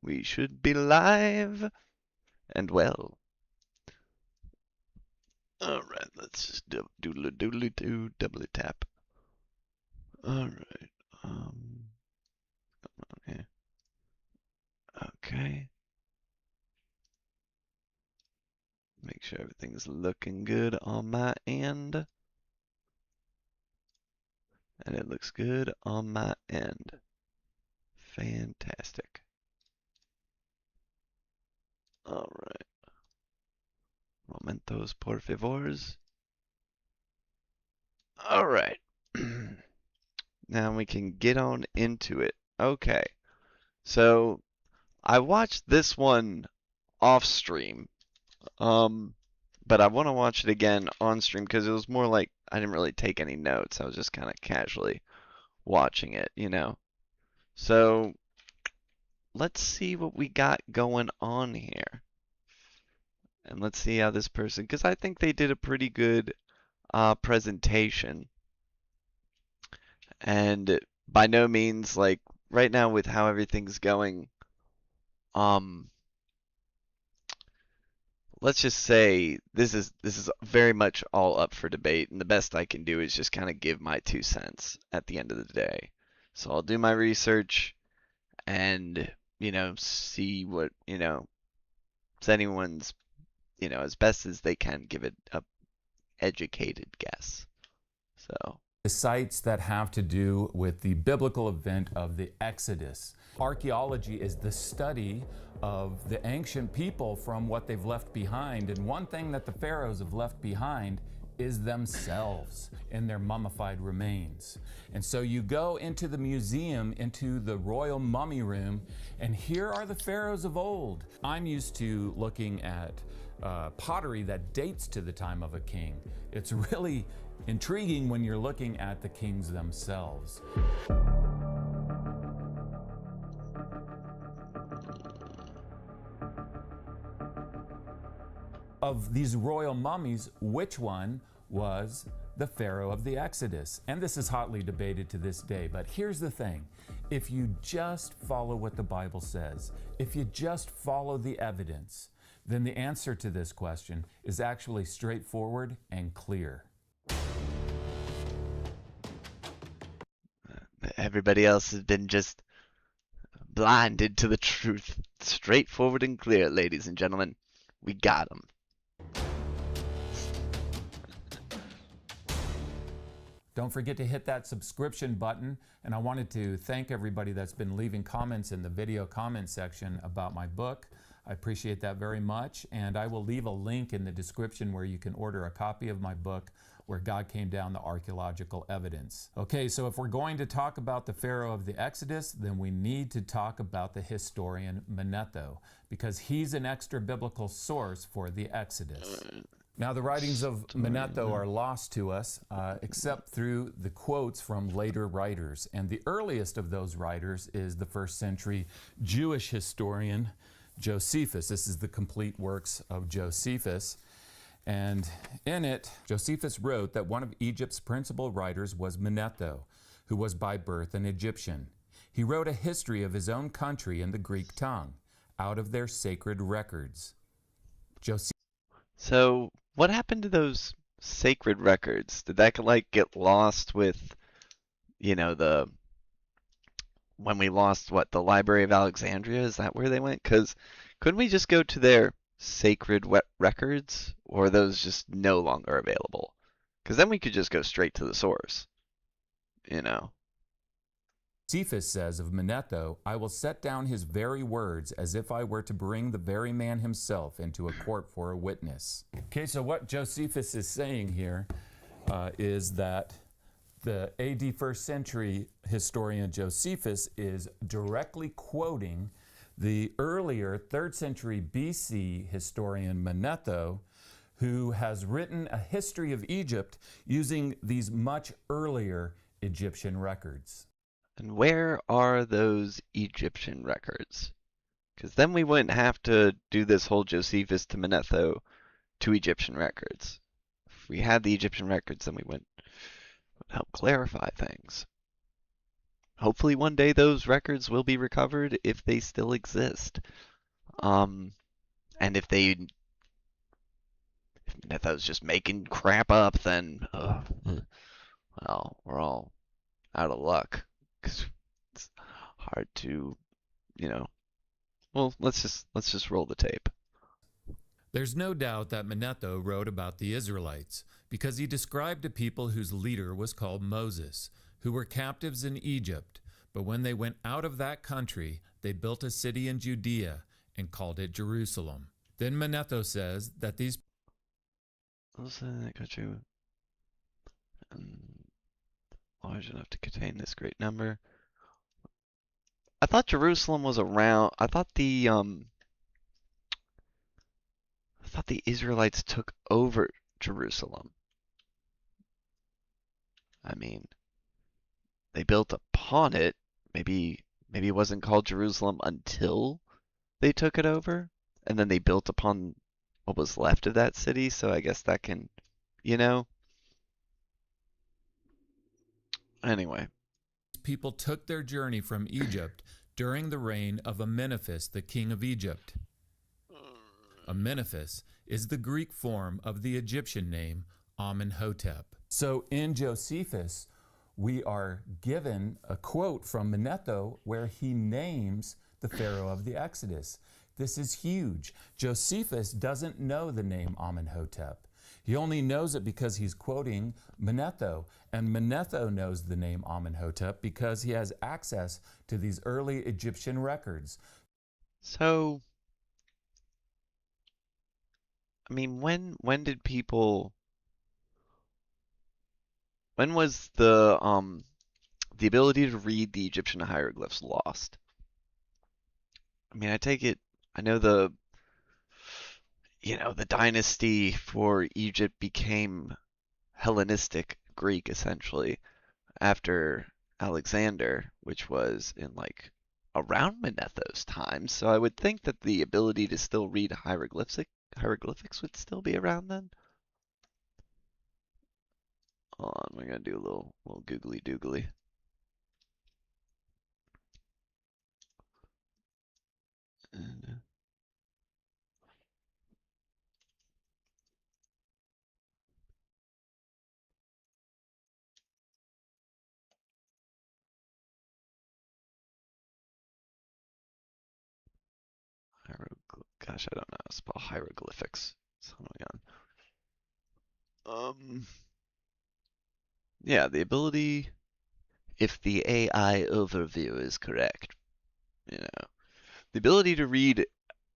We should be live and well. Alright, let's just doodle doodle doo doubly tap. Alright, okay. Okay. Make sure everything's looking good on my end. And it looks good on my end. Fantastic. Alright. Momentos, por favors. Alright. Now we can get on into it. Okay. So I watched this one off stream. But I want to watch it again on stream because it was more like I didn't really take any notes. I was just kind of casually watching it, you know. So let's see what we got going on here. And let's see how this person, because I think they did a pretty good presentation. And by no means, like, right now with how everything's going, let's just say this is very much all up for debate, and the best I can do is just kind of give my 2 cents at the end of the day. So I'll do my research and, you know, see what, you know, if anyone's, you know, as best as they can give it a educated guess. So the sites that have to do with the biblical event of the Exodus. Archaeology is the study of the ancient people from what they've left behind. And one thing that the pharaohs have left behind is themselves in their mummified remains. And so you go into the museum, into the royal mummy room, and here are the pharaohs of old. I'm used to looking at pottery that dates to the time of a king. It's really intriguing when you're looking at the kings themselves. Of these royal mummies, which one was the Pharaoh of the Exodus? And this is hotly debated to this day, but here's the thing. If you just follow what the Bible says, if you just follow the evidence, then the answer to this question is actually straightforward and clear. everybody else has been just blinded to the truth. Straightforward and clear, ladies and gentlemen. We got them. Don't forget to hit that subscription button. And I wanted to thank everybody that's been leaving comments in the video comment section about my book. I appreciate that very much. And I will leave a link in the description where you can order a copy of my book, Where God Came Down, the Archaeological Evidence. Okay, so if we're going to talk about the Pharaoh of the Exodus, then we need to talk about the historian Manetho, because he's an extra biblical source for the Exodus. Now, the writings of Manetho are lost to us, except through the quotes from later writers. And the earliest of those writers is the first century Jewish historian Josephus. This is the complete works of Josephus. And in it, Josephus wrote that one of Egypt's principal writers was Manetho, who was by birth an Egyptian. He wrote a history of his own country in the Greek tongue, out of their sacred records. So, what happened to those sacred records? Did that like get lost with, you know, when we lost the Library of Alexandria? Is that where they went? Because couldn't we just go to their sacred records, or are those just no longer available? Because then we could just go straight to the source, you know. Josephus says of Manetho, I will set down his very words as if I were to bring the very man himself into a court for a witness. Okay, so what Josephus is saying here is that the AD first century historian Josephus is directly quoting the earlier 3rd century BC historian Manetho, who has written a history of Egypt using these much earlier Egyptian records. And where are those Egyptian records? Because then we wouldn't have to do this whole Josephus to Manetho to Egyptian records. If we had the Egyptian records, then we would help clarify things. hopefully one day those records will be recovered if they still exist. Um, and if that was just making crap up, then well, we're all out of luck. 'Cause it's hard to, you know. Well, let's just roll the tape. There's no doubt that Manetho wrote about the Israelites because he described a people whose leader was called Moses, who were captives in Egypt. But when they went out of that country, they built a city in Judea and called it Jerusalem. Then Manetho says that these Also, that country large enough to contain this great number. I thought Jerusalem was around. I thought the Israelites took over Jerusalem. I mean, they built upon it. Maybe it wasn't called Jerusalem until they took it over, and then they built upon what was left of that city. So I guess that can, you know. Anyway, people took their journey from Egypt during the reign of Amenophis, the king of Egypt. Amenophis is the Greek form of the Egyptian name Amenhotep. So in Josephus, we are given a quote from Manetho where he names the Pharaoh of the Exodus. This is huge. Josephus doesn't know the name Amenhotep. He only knows it because he's quoting Manetho, and Manetho knows the name Amenhotep because he has access to these early Egyptian records. so I mean, when was the ability to read the Egyptian hieroglyphs lost? I mean, I know the dynasty for Egypt became Hellenistic Greek essentially after Alexander, which was in like around Manetho's time. So I would think that the ability to still read hieroglyphics would still be around then. Hold on, we're gonna do a little googly doogly. Gosh, I don't know how to spell hieroglyphics. So yeah, the ability, if the AI overview is correct, you know, the ability to read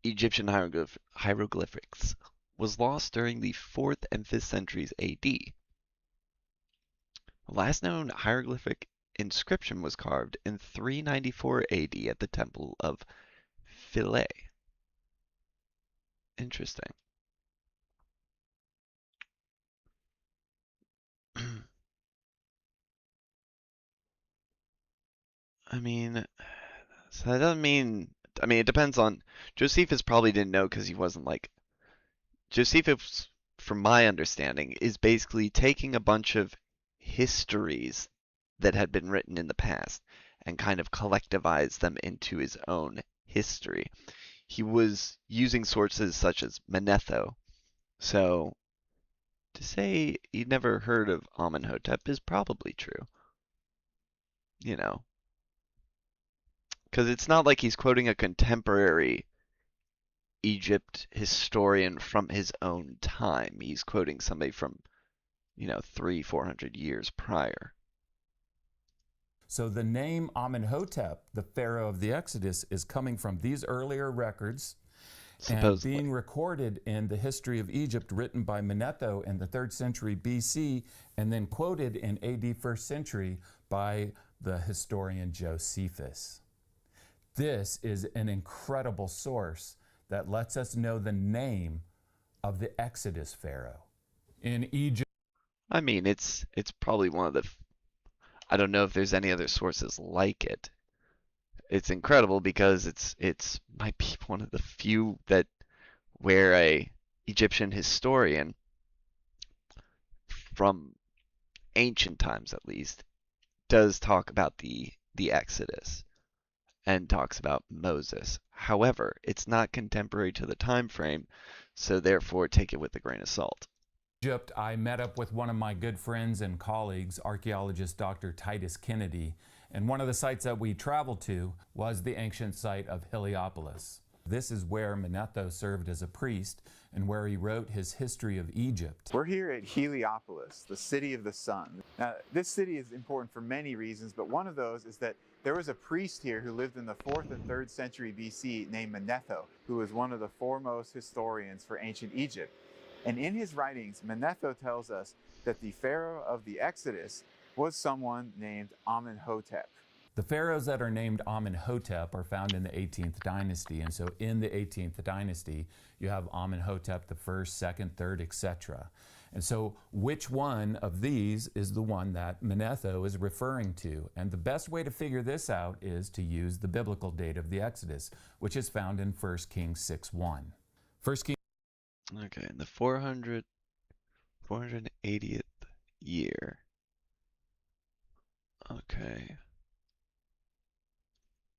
Egyptian hieroglyphics was lost during the 4th and 5th centuries AD. The last known hieroglyphic inscription was carved in 394 AD at the Temple of Philae. Interesting. I mean, so that doesn't mean. I mean, it depends on. Josephus probably didn't know because he wasn't like. Josephus, from my understanding, is basically taking a bunch of histories that had been written in the past and kind of collectivized them into his own history. He was using sources such as Manetho. So to say he'd never heard of Amenhotep is probably true. You know, because it's not like he's quoting a contemporary Egypt historian from his own time. He's quoting somebody from, 300-400 years prior. So the name Amenhotep, the Pharaoh of the Exodus, is coming from these earlier records and being recorded in the history of Egypt written by Manetho in the 3rd century BC and then quoted in AD 1st century by the historian Josephus. This is an incredible source that lets us know the name of the Exodus Pharaoh. In Egypt, I mean, it's probably one of the. I don't know if there's any other sources like it. It's incredible because it's might be one of the few that where a Egyptian historian from ancient times at least does talk about the the Exodus and talks about Moses. However, it's not contemporary to the time frame, so therefore take it with a grain of salt. Egypt, I met up with one of my good friends and colleagues, archaeologist Dr. Titus Kennedy, and one of the sites that we traveled to was the ancient site of Heliopolis. This is where Manetho served as a priest and where he wrote his history of Egypt. We're here at Heliopolis, the city of the sun. Now, this city is important for many reasons, but one of those is that there was a priest here who lived in the 4th and 3rd century BC named Manetho, who was one of the foremost historians for ancient Egypt. And in his writings, Manetho tells us that the Pharaoh of the Exodus was someone named Amenhotep. The pharaohs that are named Amenhotep are found in the 18th dynasty, and so in the 18th dynasty, you have Amenhotep the 1st, 2nd, 3rd, etc. And so which one of these is the one that Manetho is referring to? And the best way to figure this out is to use the biblical date of the Exodus, which is found in 1 Kings 6:1. 1 Kings Okay, in the 480th year. Okay.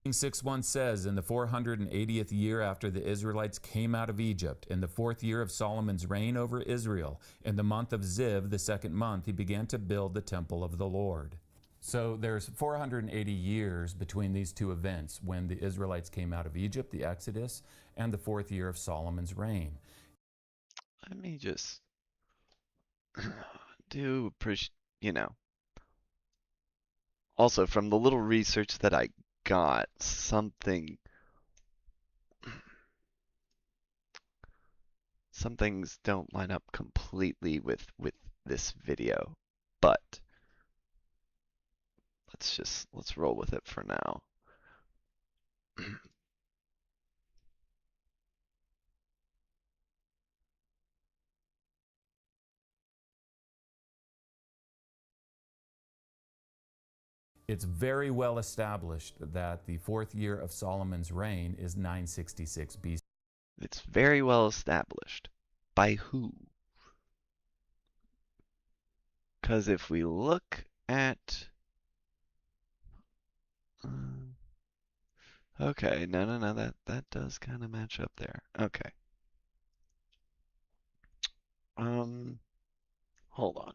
6:1 says, in the 480th year after the Israelites came out of Egypt, in the 4th year of Solomon's reign over Israel, in the month of Ziv, the 2nd month, he began to build the temple of the Lord. So there's 480 years between these two events, when the Israelites came out of Egypt, the Exodus, and the 4th year of Solomon's reign. Let me just do appreciate, also from the little research that I got, some things don't line up completely with this video, but let's roll with it for now. It's very well established that the 4th year of Solomon's reign is 966 BC. It's very well established. By who? Because if we look at... okay, no, that does kind of match up there. Okay. Hold on.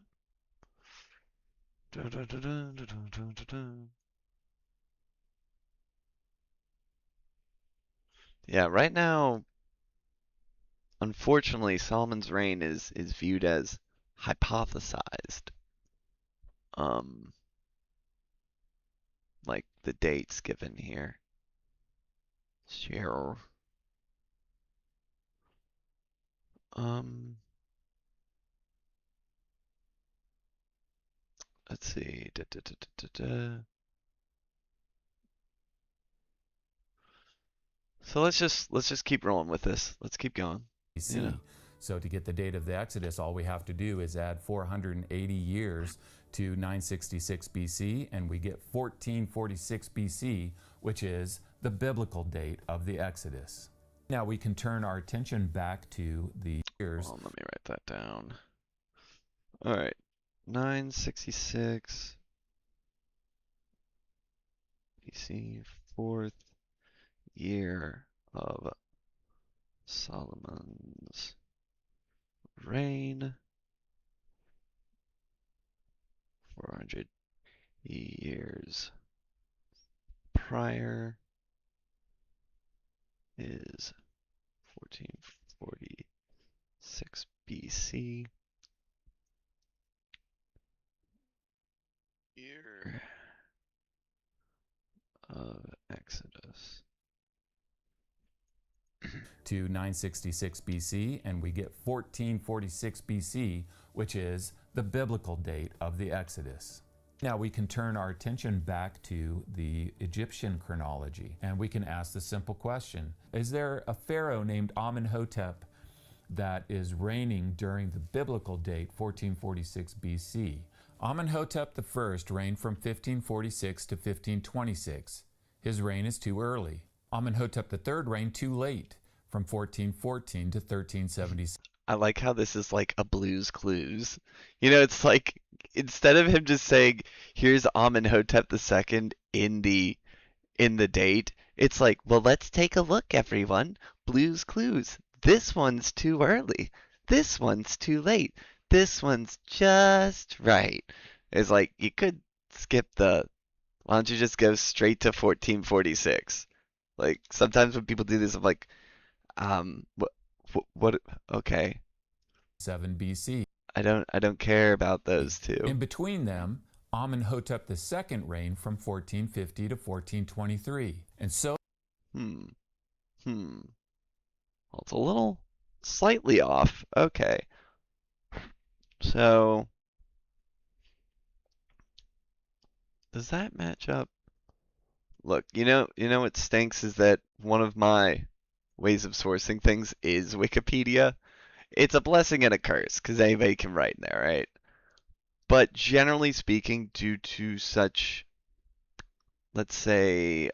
Yeah, right now, unfortunately, Solomon's reign is viewed as hypothesized. Like the dates given here. Sure. Let's see. So let's just keep rolling with this. Let's keep going. BC. So to get the date of the Exodus, all we have to do is add 480 years to 966 BC, and we get 1446 BC, which is the biblical date of the Exodus. Now we can turn our attention back to the years. Hold on, let me write that down. All right, 966 BC, 4th year of Solomon's reign, 400 years prior is 1446 BC. Year of Exodus. To 966 BC, and we get 1446 BC, which is the biblical date of the Exodus. Now we can turn our attention back to the Egyptian chronology, and we can ask the simple question: is there a pharaoh named Amenhotep that is reigning during the biblical date 1446 BC? Amenhotep I reigned from 1546 to 1526. His reign is too early. Amenhotep III reigned too late, from 1414 to 1376. I like how this is like a Blue's Clues. It's like, instead of him just saying, here's Amenhotep II in the date. It's like, well, let's take a look, everyone. Blue's Clues. This one's too early. This one's too late. This one's just right. It's like you could skip the. Why don't you just go straight to 1446? Like sometimes when people do this, I'm like, what? Okay, 7 BC. I don't care about those two. In between them, Amenhotep II reigned from 1450 to 1423. And so Hmm. Hmm. Well, it's a little slightly off. Okay. So does that match up? Look, you know what stinks is that one of my ways of sourcing things is Wikipedia. It's a blessing and a curse because anybody can write in there, right? But generally speaking, due to such, let's say,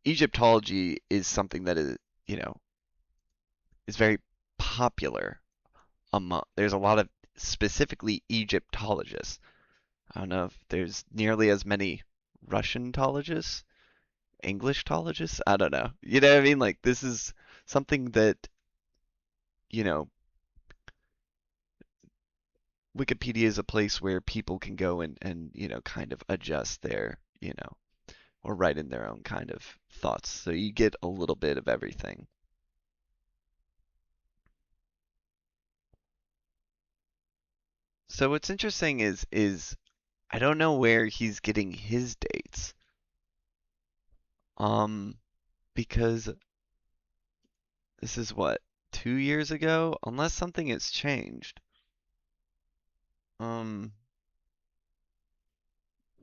Egyptology is something that is very popular among. There's a lot of specifically Egyptologists. I don't know if there's nearly as many Russiantologists, Englishtologists. I don't know. You know what I mean? Like this is something that, you know, Wikipedia is a place where people can go and kind of adjust their or write in their own kind of thoughts. So you get a little bit of everything. So what's interesting is I don't know where he's getting his dates. Um, because this is what, 2 years ago? Unless something has changed. Um,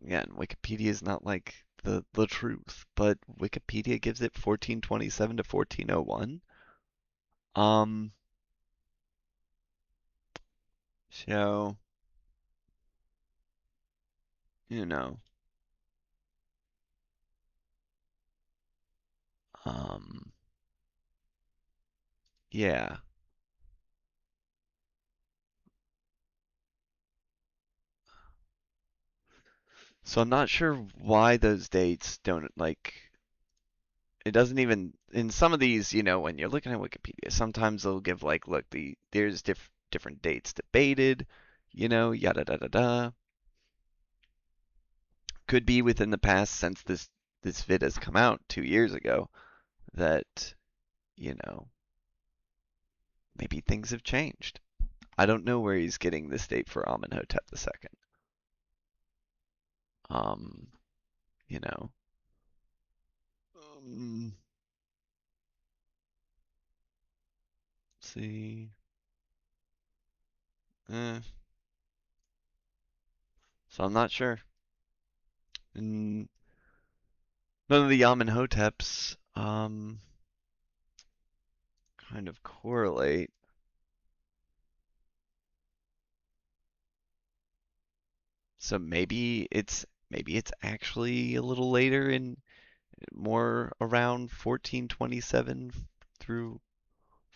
Again, Wikipedia is not like the truth, but Wikipedia gives it 1427 to 1401. Um, so, you know, um, yeah. So I'm not sure why those dates don't like it doesn't even in some of these, when you're looking at Wikipedia, sometimes they'll give like, look, there's different dates debated, yada da da da. Could be within the past since this vid has come out 2 years ago that, you know, maybe things have changed. I don't know where he's getting this date for Amenhotep II. Um, you know. Um, see. Eh, so I'm not sure. And none of the Amenhoteps kind of correlate. So maybe it's actually a little later in more around 1427 through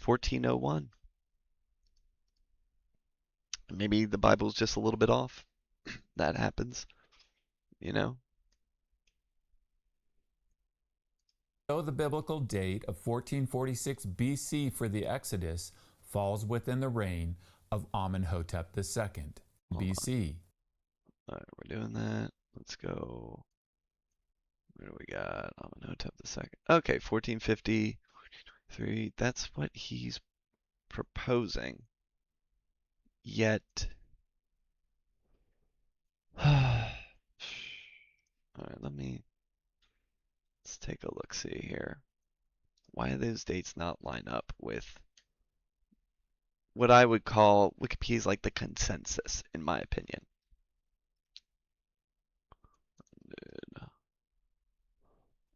1401. Maybe the Bible's just a little bit off. That happens. So the biblical date of 1446 BC for the Exodus falls within the reign of Amenhotep II Hold on. BC. All right, we're doing that. Let's go. Where do we got? Amenhotep II. Okay, 1453. That's what he's proposing. Yet. All right, let's take a look see here. Why do those dates not line up with what I would call Wikipedia's like the consensus, in my opinion?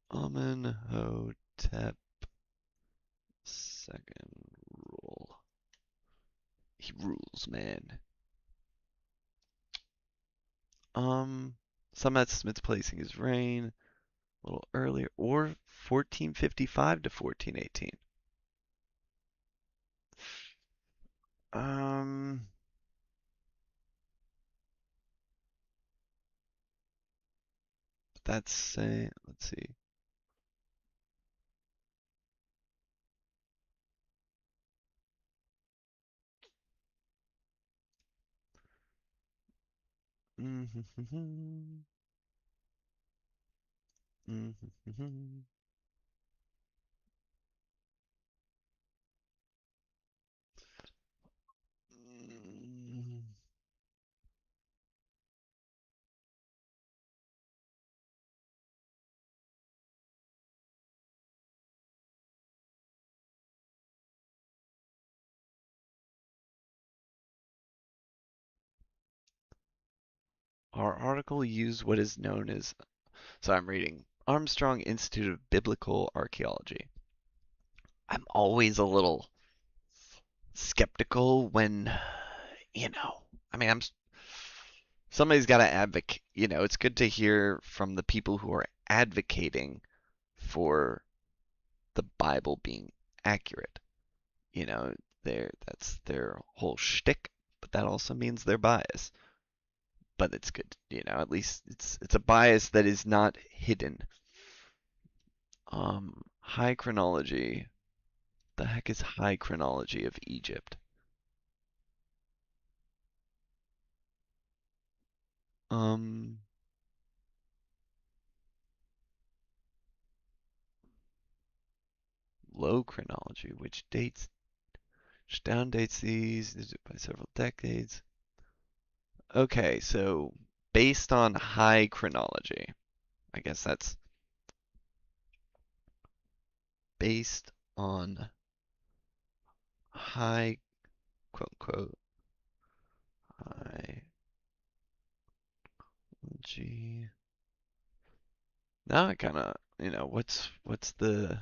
Amenhotep second rule. He rules, man. Some estimates placing his reign a little earlier, or 1455 to 1418. Um, that's say, let's see. Our article used what is known as, so I'm reading Armstrong Institute of Biblical Archaeology. I'm always a little skeptical when, I mean, somebody's got to advocate, it's good to hear from the people who are advocating for the Bible being accurate. That's their whole shtick, but that also means they're biased. But it's good, at least it's a bias that is not hidden. High chronology. The heck is high chronology of Egypt? Low chronology, which down dates these by several decades. Okay, so based on high chronology, I guess that's based on high, quote unquote, high chronology. Now I kind of, what's the,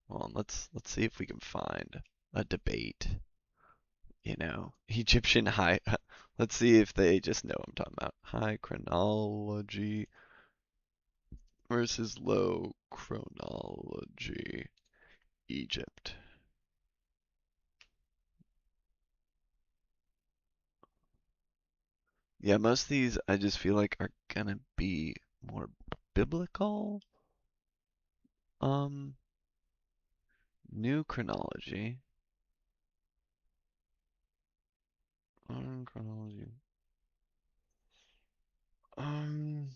well, let's see if we can find a debate, Egyptian high, let's see if they just know what I'm talking about. High chronology versus low chronology, Egypt. Yeah, most of these I just feel like are gonna be more biblical. New chronology. Chronology. Um,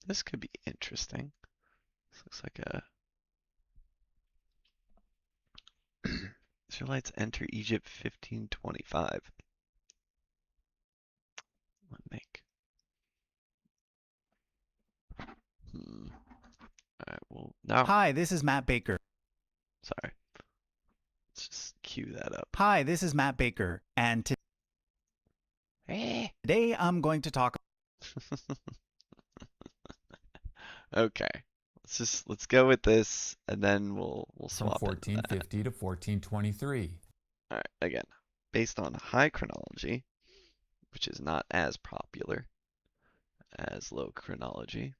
this could be interesting. This looks like a Israelites enter Egypt 1525. What make? Alright, well, now, Hi, this is Matt Baker. sorry. Let's just cue that up. Hi, this is Matt Baker, and today I'm going to talk. Okay. Let's go with this, and then we'll From swap into that. 1450 to 1423. All right, again, based on high chronology, which is not as popular as low chronology.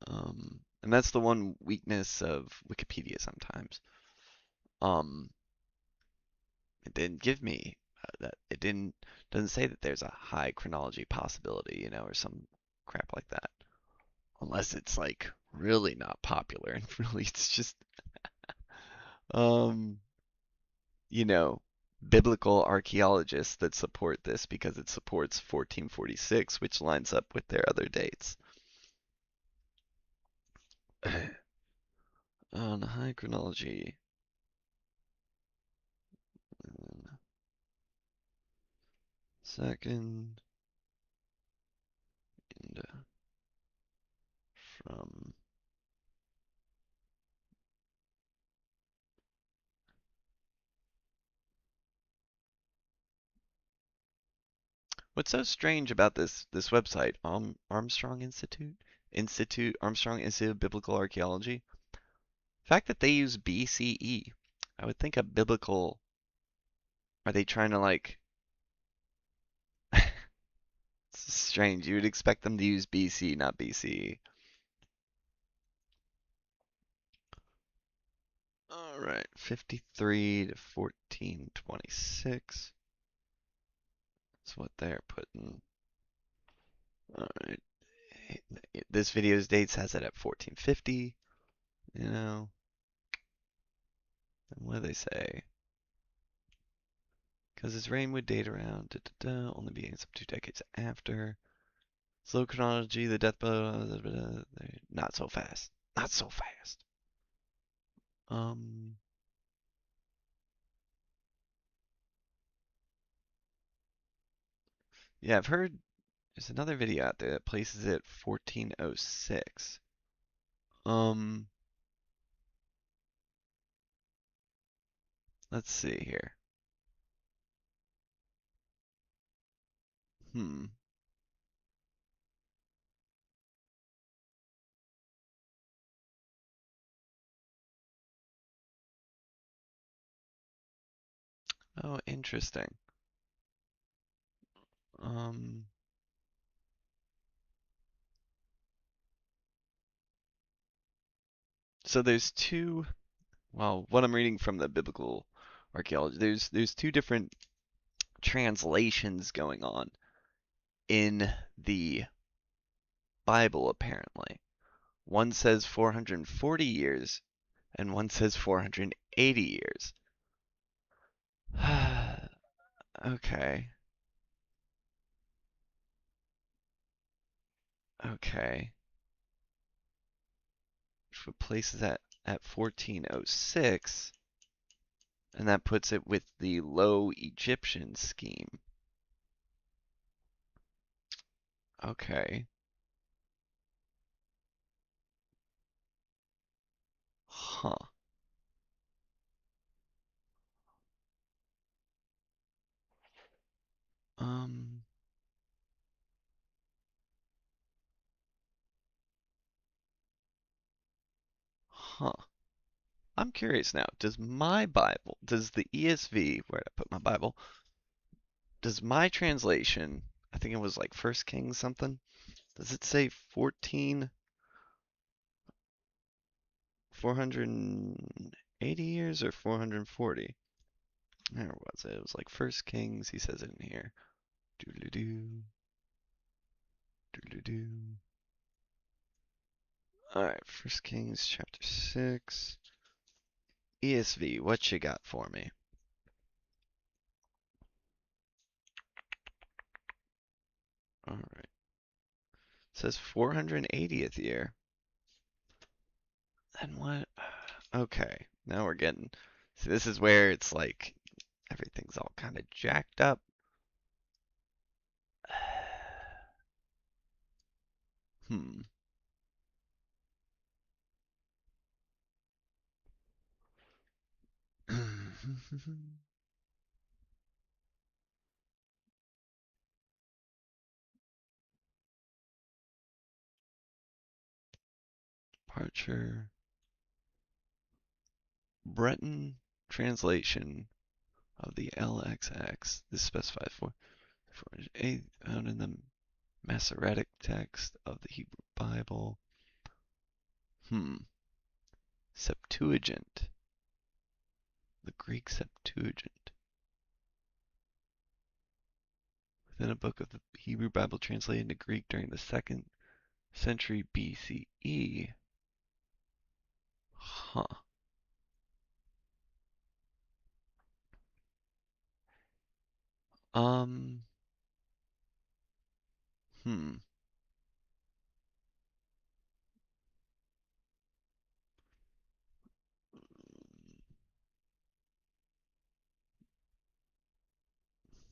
And that's the one weakness of Wikipedia sometimes. It didn't give me that. It doesn't say that there's a high chronology possibility, or some crap like that. Unless it's like really not popular and really it's just biblical archaeologists that support this because it supports 1446, which lines up with their other dates. On high chronology. Second. And from. What's so strange about this website, Armstrong Institute? Armstrong Institute of Biblical Archaeology? The fact that they use BCE. I would think a biblical. Are they trying to like It's strange. You would expect them to use BC, not BCE. All right, 53 to 1426. That's what they're putting. All right. This video's dates has it at 1450. You know. And what do they say? Because his reign would date around only being some 2 decades after. Slow chronology, the death blow, not so fast. Not so fast. Yeah, I've heard there's another video out there that places it 1406. Let's see here. Oh, interesting. So there's two, well, what I'm reading from the biblical archaeology, there's two different translations going on in the Bible, apparently. One says 440 years, and one says 480 years. Okay. Okay. Which would place it at 1406, and that puts it with the Low Egyptian scheme. Okay. Huh. Huh. I'm curious now. Does my Bible, does the ESV, where did I put my Bible? Does my translation, I think it was like First Kings something, does it say 480 years or 440? Where was it? It was like First Kings. He says it in here. Doodle-doo. Doodle-doo. Alright, First Kings chapter 6. ESV, what you got for me? Alright. It says 480th year. And what? Okay, now we're getting. See, this is where it's like everything's all kind of jacked up. Hmm. Departure. Breton translation of the LXX. This specifies for found in the Masoretic text of the Hebrew Bible. Septuagint. The Greek Septuagint. Within a book of the Hebrew Bible translated into Greek during the 2nd century BCE. Huh. Hmm.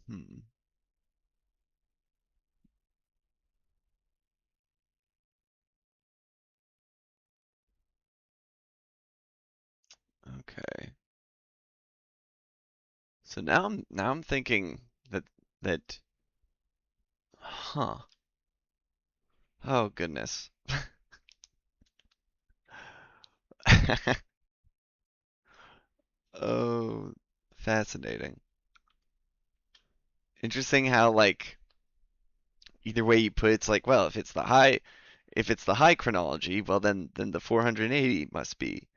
Hmm. Okay. So now I'm thinking that huh. Oh goodness. Oh, fascinating. Interesting how like either way you put it, it's like, well, if it's the high chronology, well then the 480 must be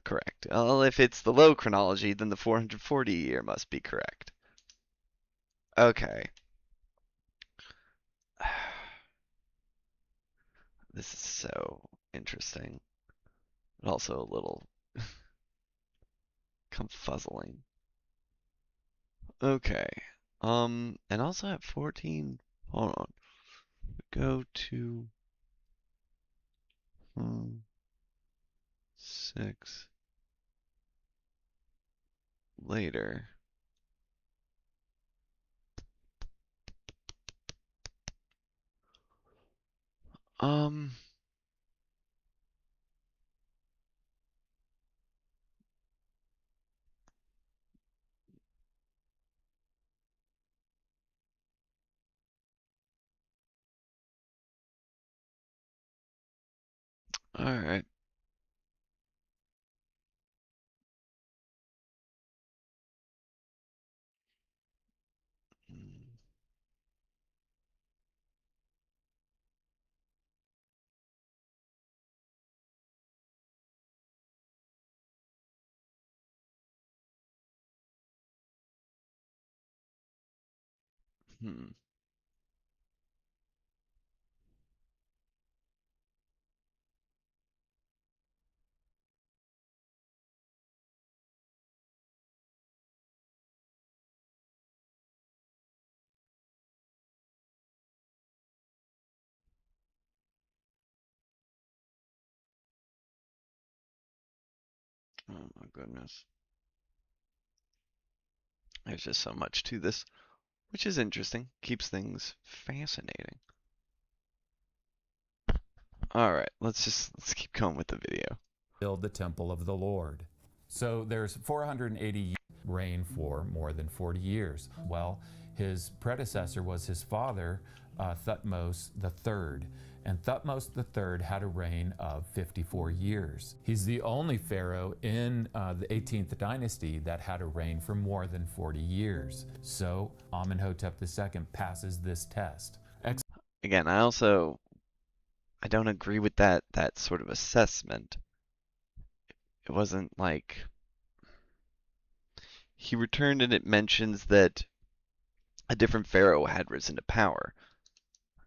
correct. Well, if it's the low chronology, then the 440 year must be correct. Okay. This is so interesting, but also a little confuzzling. Okay. And also at 14, hold on. Go to 6 later. Um, all right. Hmm. Oh my goodness. There's just so much to this, which is interesting. Keeps things fascinating. All right, let's keep going with the video. Build the temple of the Lord. So there's 480 reign for more than 40 years. Well, his predecessor was his father, Thutmose III. And Thutmose III had a reign of 54 years. He's the only pharaoh in the 18th dynasty that had a reign for more than 40 years. So Amenhotep II passes this test. Again, I don't agree with that sort of assessment. It wasn't like he returned and it mentions that a different pharaoh had risen to power.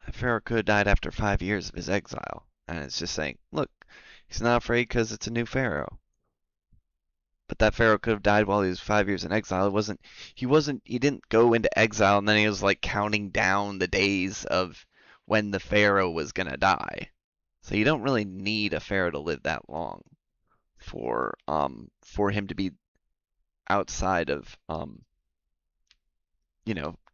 That pharaoh could have died after 5 years of his exile, and it's just saying, look, he's not afraid because it's a new pharaoh. But that pharaoh could have died while he was 5 years in exile. He didn't go into exile and then he was like counting down the days of when the pharaoh was gonna die. So you don't really need a pharaoh to live that long for him to be outside of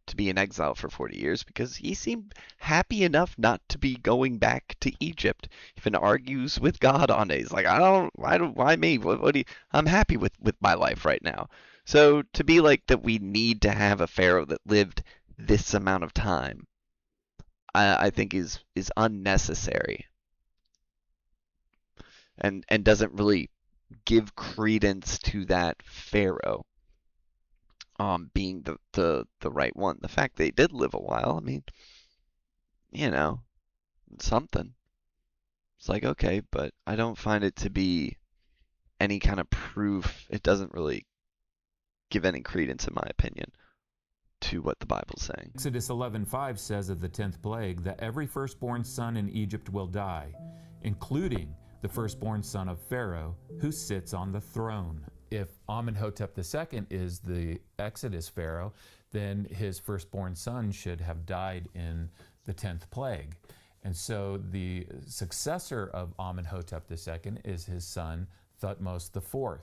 to be in exile for 40 years, because he seemed happy enough not to be going back to Egypt. He even argues with God on it. He's like, why me? What do you, I'm happy with my life right now. So to be like that we need to have a pharaoh that lived this amount of time, I think is unnecessary and doesn't really give credence to that pharaoh being the right one. The fact they did live a while, I mean, you know, something. It's like, okay, but I don't find it to be any kind of proof. It doesn't really give any credence, in my opinion, to what the Bible's saying. Exodus 11:5 says of the 10th plague that every firstborn son in Egypt will die, including the firstborn son of Pharaoh who sits on the throne. If Amenhotep II is the Exodus pharaoh, then his firstborn son should have died in the 10th plague. And so the successor of Amenhotep II is his son Thutmose IV,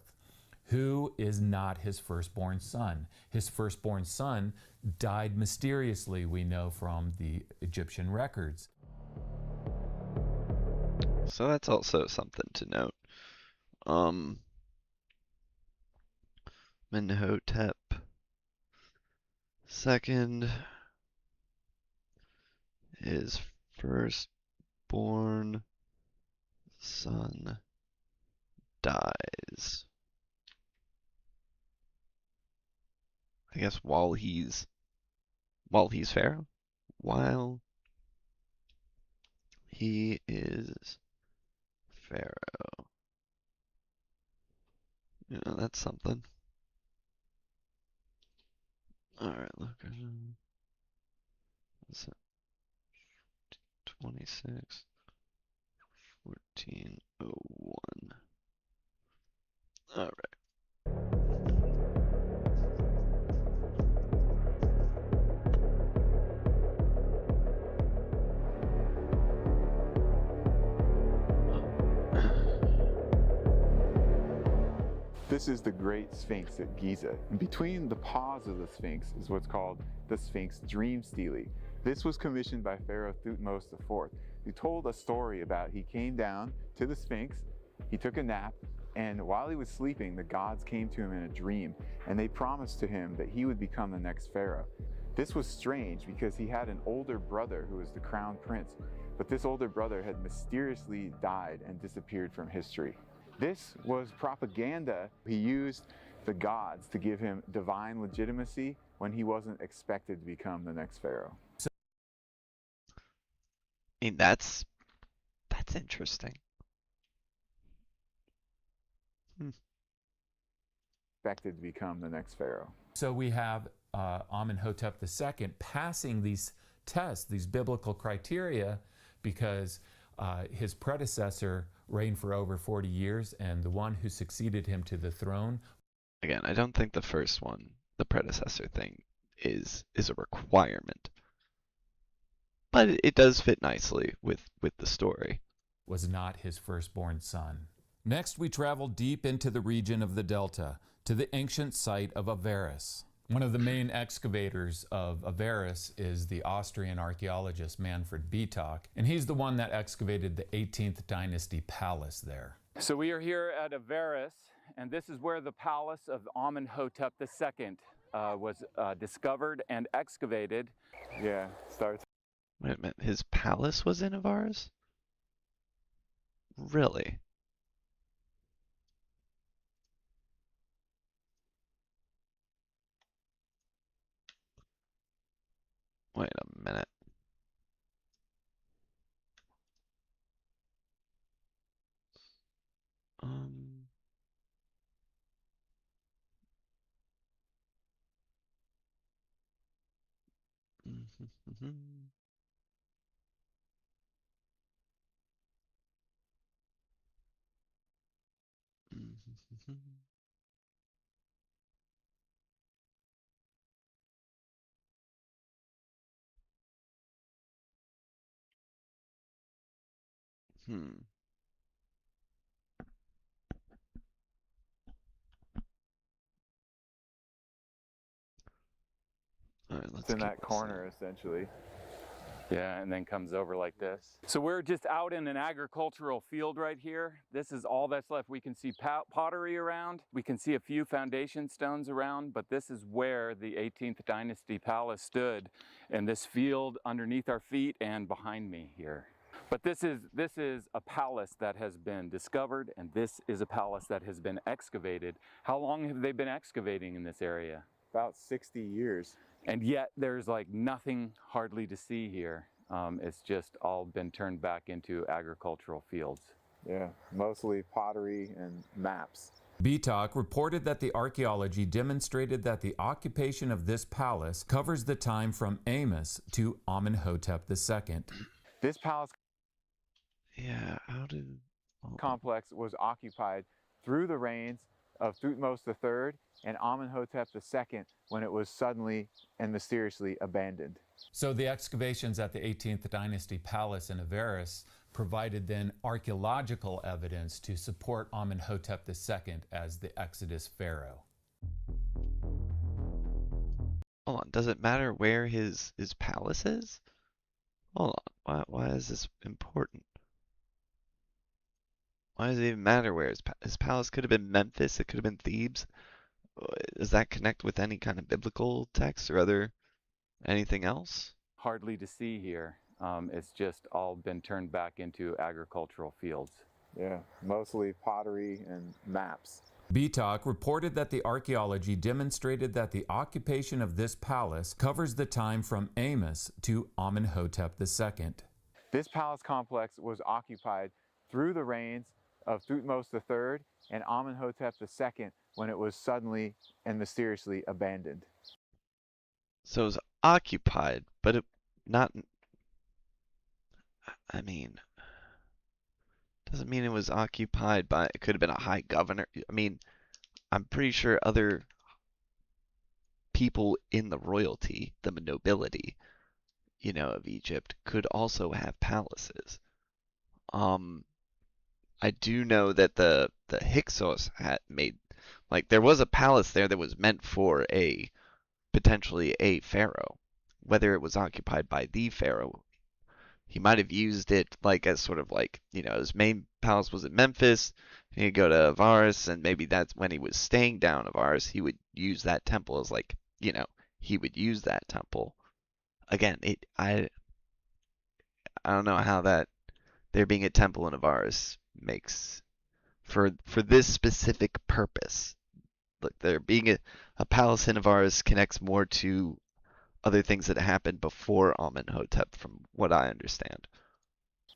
who is not his firstborn son. His firstborn son died mysteriously, we know from the Egyptian records. So that's also something to note. Amenhotep II, his firstborn son dies. I guess while he's pharaoh? While He is Pharaoh. You know, that's something. Alright, look. What's it? 26, 1401. Alright. This is the Great Sphinx at Giza. And between the paws of the Sphinx is what's called the Sphinx Dream Stele. This was commissioned by Pharaoh Thutmose IV, who told a story about he came down to the Sphinx, he took a nap, and while he was sleeping, the gods came to him in a dream, and they promised to him that he would become the next pharaoh. This was strange because he had an older brother who was the crown prince, but this older brother had mysteriously died and disappeared from history. This was propaganda. He used the gods to give him divine legitimacy when he wasn't expected to become the next pharaoh. I mean, that's interesting. Expected to become the next pharaoh. So we have Amenhotep II passing these tests, these biblical criteria, because his predecessor reigned for over 40 years, and the one who succeeded him to the throne. Again, I don't think the first one, the predecessor thing, is a requirement. But it does fit nicely with the story. Was not his firstborn son. Next, we travel deep into the region of the Delta, to the ancient site of Avaris. One of the main excavators of Avaris is the Austrian archaeologist Manfred Bietak, and he's the one that excavated the 18th dynasty palace there. So we are here at Avaris, and this is where the palace of Amenhotep II was discovered and excavated. Yeah, starts. Wait a minute, his palace was in Avaris? Really? Wait a minute. All right, let's It's in keep that this corner, essentially. Yeah, and then comes over like this. So we're just out in an agricultural field right here. This is all that's left. We can see pottery around. We can see a few foundation stones around, but this is where the 18th dynasty palace stood, in this field underneath our feet and behind me here. But this is a palace that has been discovered, and this is a palace that has been excavated. How long have they been excavating in this area? About 60 years. And yet there's like nothing hardly to see here. It's just all been turned back into agricultural fields. Yeah, mostly pottery and maps. Bietak reported that the archaeology demonstrated that the occupation of this palace covers the time from Amos to Amenhotep II. This palace complex was occupied through the reigns of Thutmose III and Amenhotep II when it was suddenly and mysteriously abandoned. So the excavations at the 18th dynasty palace in Avaris provided then archaeological evidence to support Amenhotep II as the Exodus pharaoh. Hold on, does it matter where his palace is? Hold on, why is this important? Why does it even matter where his palace could have been Memphis, it could have been Thebes? Does that connect with any kind of biblical text or anything else? Hardly to see here. It's just all been turned back into agricultural fields. Yeah, mostly pottery and maps. Bietak reported that the archaeology demonstrated that the occupation of this palace covers the time from Amos to Amenhotep II. This palace complex was occupied through the reigns of Thutmose III and Amenhotep II when it was suddenly and mysteriously abandoned. So it was occupied, but it not. I mean, doesn't mean it was occupied by. It could have been a high governor. I mean, I'm pretty sure other people in the royalty, the nobility, of Egypt, could also have palaces. Um, I do know that the Hyksos had made, like, there was a palace there that was meant for potentially a pharaoh. Whether it was occupied by the pharaoh, he might have used it like as sort of like, his main palace was in Memphis. He'd go to Avaris, and maybe that's when he was staying down Avaris, he would use that temple as like, he would use that temple. Again, I don't know how that there being a temple in Avaris makes for this specific purpose. Like there being a palace in Avaris connects more to other things that happened before Amenhotep, from what I understand.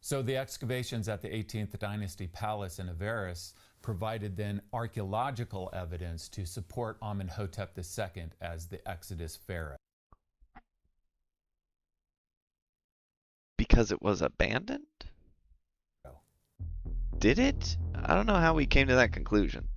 So the excavations at the 18th Dynasty Palace in Avaris provided then archaeological evidence to support Amenhotep II as the Exodus pharaoh. Because it was abandoned? Did it? I don't know how we came to that conclusion.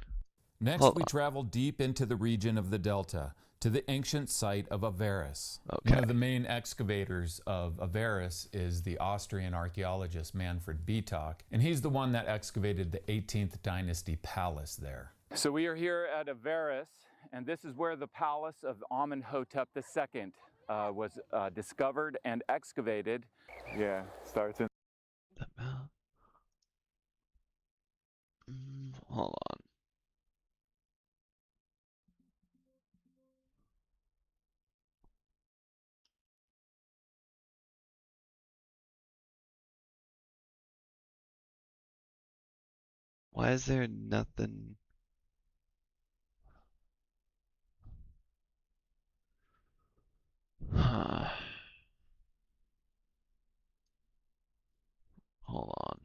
Next, Hold we on. travel deep into the region of the Delta to the ancient site of Avaris. Okay. One of the main excavators of Avaris is the Austrian archaeologist Manfred Bietak, and he's the one that excavated the 18th Dynasty Palace there. So we are here at Avaris, and this is where the palace of Amenhotep II was discovered and excavated. Yeah, starts in. Hold on. Why is there nothing? Hold on.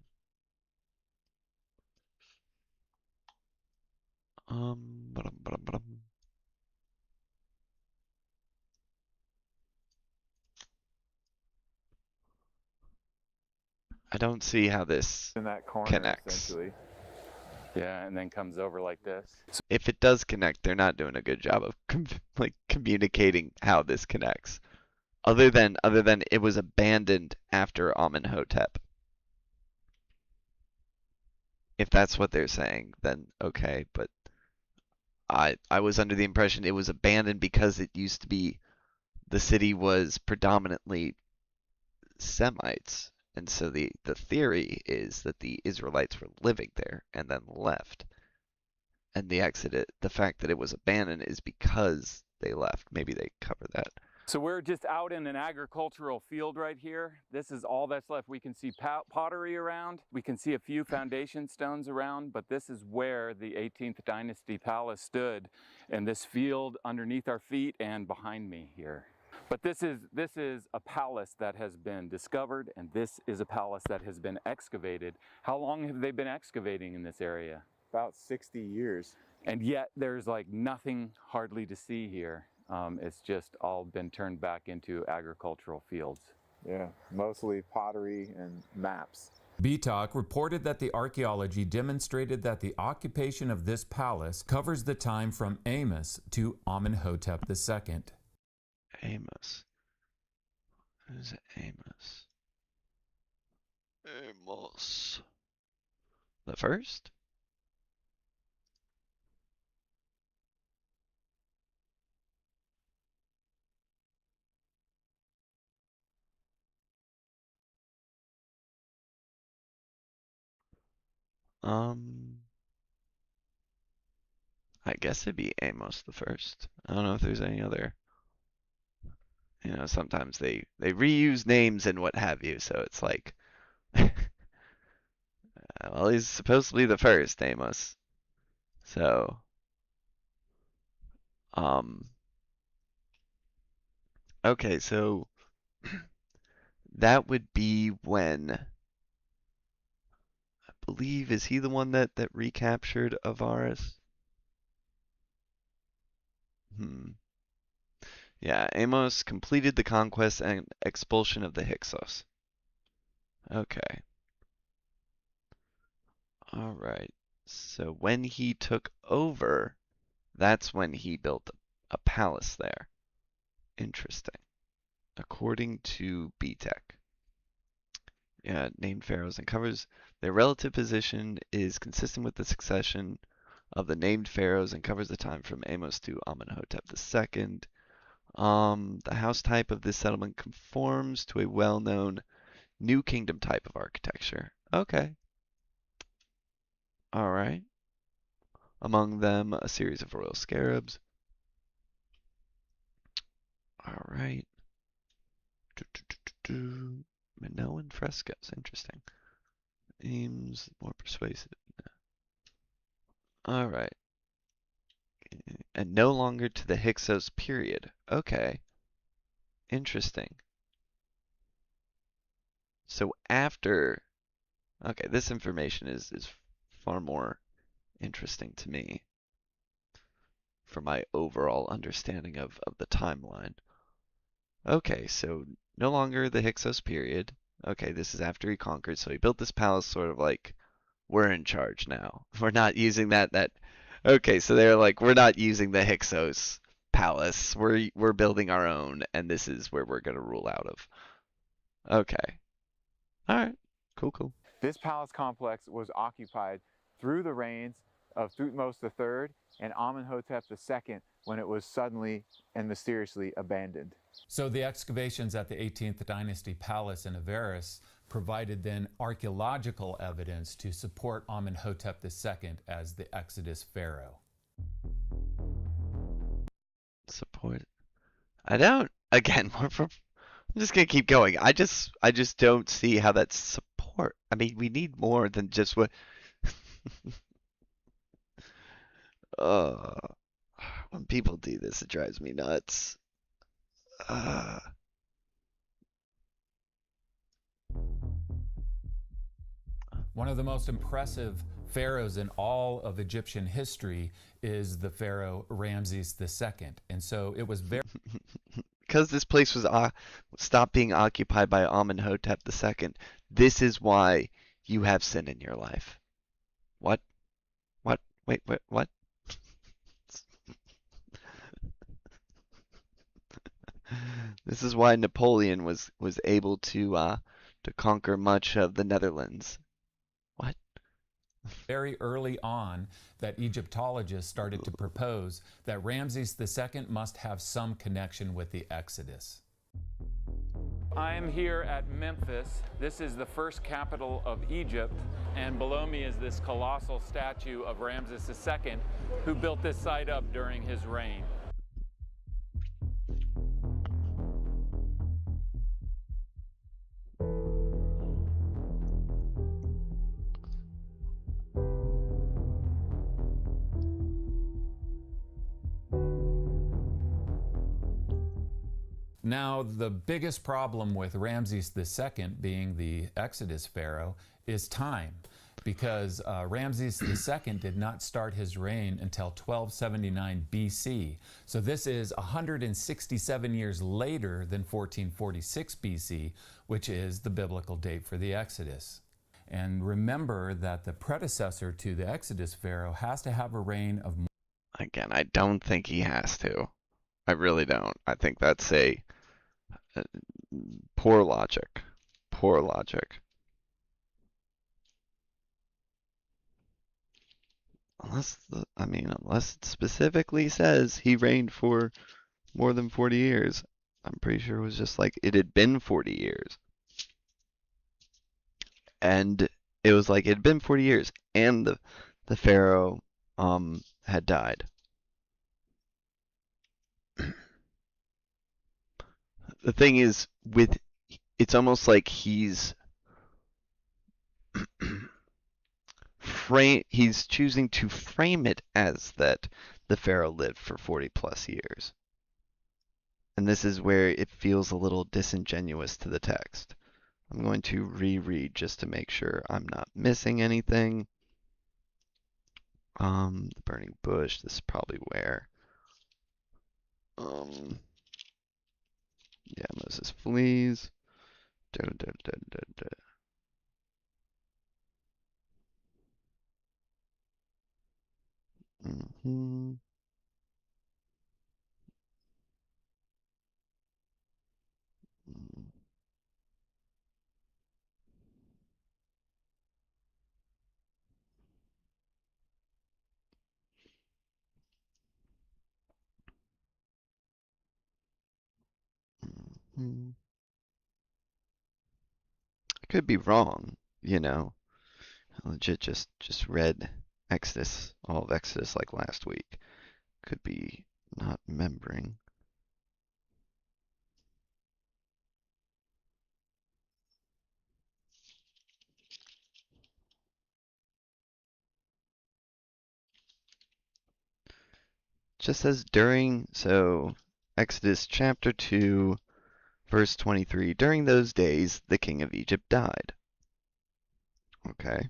Ba-dum. I don't see how this In that corner, connects. essentially. Yeah, and then comes over like this. If it does connect, they're not doing a good job of communicating how this connects. Other than it was abandoned after Amenhotep. If that's what they're saying, then okay, but I was under the impression it was abandoned because it used to be the city was predominantly Semites. And so the theory is that the Israelites were living there and then left. And the fact that it was abandoned is because they left. Maybe they cover that. So we're just out in an agricultural field right here. This is all that's left. We can see pottery around. We can see a few foundation stones around, but this is where the 18th Dynasty Palace stood, and this field underneath our feet and behind me here. But this is a palace that has been discovered, and this is a palace that has been excavated. How long have they been excavating in this area? About 60 years. And yet there's like nothing hardly to see here. It's just all been turned back into agricultural fields. Yeah, mostly pottery and maps. Bietak reported that the archaeology demonstrated that the occupation of this palace covers the time from Amos to Amenhotep II. Amos. Who's Amos? Amos. The first? I guess it'd be Amos the first. I don't know if there's any other. Sometimes they reuse names and what have you, so it's like, well, he's supposed to be the first, Amos. So, okay, so that would be when, I believe, is he the one that recaptured Avaris? Yeah, Amos completed the conquest and expulsion of the Hyksos. Okay. All right. So when he took over, that's when he built a palace there. Interesting. According to BTEC. Yeah, named pharaohs and covers their relative position is consistent with the succession of the named pharaohs and covers the time from Amos to Amenhotep II. The house type of this settlement conforms to a well-known New Kingdom type of architecture. Okay. All right. Among them, a series of royal scarabs. All right. Minoan frescoes. Interesting. Aims more persuasive. All right. And no longer to the Hyksos period. Okay. Interesting. So after, okay, this information is far more interesting to me for my overall understanding of the timeline. Okay, so no longer the Hyksos period. Okay, this is after he conquered, so he built this palace sort of like, we're in charge now. We're not using that. Okay, so they're like, we're not using the Hyksos palace. We're building our own, and this is where we're gonna rule out of. Okay. All right. Cool. This palace complex was occupied through the reigns of Thutmose III and Amenhotep II when it was suddenly and mysteriously abandoned. So the excavations at the 18th Dynasty Palace in Avaris provided then archaeological evidence to support Amenhotep II as the Exodus pharaoh. Support. I don't. Again, I'm just gonna keep going. I just don't see how that's support. I mean, we need more than just what. When people do this, it drives me nuts. One of the most impressive pharaohs in all of Egyptian history is the pharaoh Ramses II. And so it was very because this place was stopped being occupied by Amenhotep II. This is why you have sin in your life. What? Wait, what? This is why Napoleon was able to conquer much of the Netherlands. What? very early on that Egyptologists started to propose that Ramses II must have some connection with the Exodus. I am here at Memphis. This is the first capital of Egypt, and below me is this colossal statue of Ramses II, who built this site up during his reign. Now, the biggest problem with Ramses II being the Exodus pharaoh is time, because Ramses II did not start his reign until 1279 BC. So this is 167 years later than 1446 BC, which is the biblical date for the Exodus. And remember that the predecessor to the Exodus pharaoh has to have a reign of... Again, I don't think he has to. I really don't. I think that's a poor logic. Poor logic. Unless it specifically says he reigned for more than 40 years. I'm pretty sure it was just like it had been 40 years. And it was like it had been 40 years and the pharaoh had died. The thing is, it's almost like he's choosing to frame it as that the pharaoh lived for 40 plus years. And this is where it feels a little disingenuous to the text. I'm going to reread just to make sure I'm not missing anything. The burning bush, this is probably where. Yeah, Moses flees. Da, da, da, da, da. Mm-hmm. Mm-hmm. I could be wrong, you know. I legit just read Exodus, all of Exodus like last week. Could be not remembering. Just says during, so Exodus chapter 2, verse 23, during those days the king of Egypt died. Okay.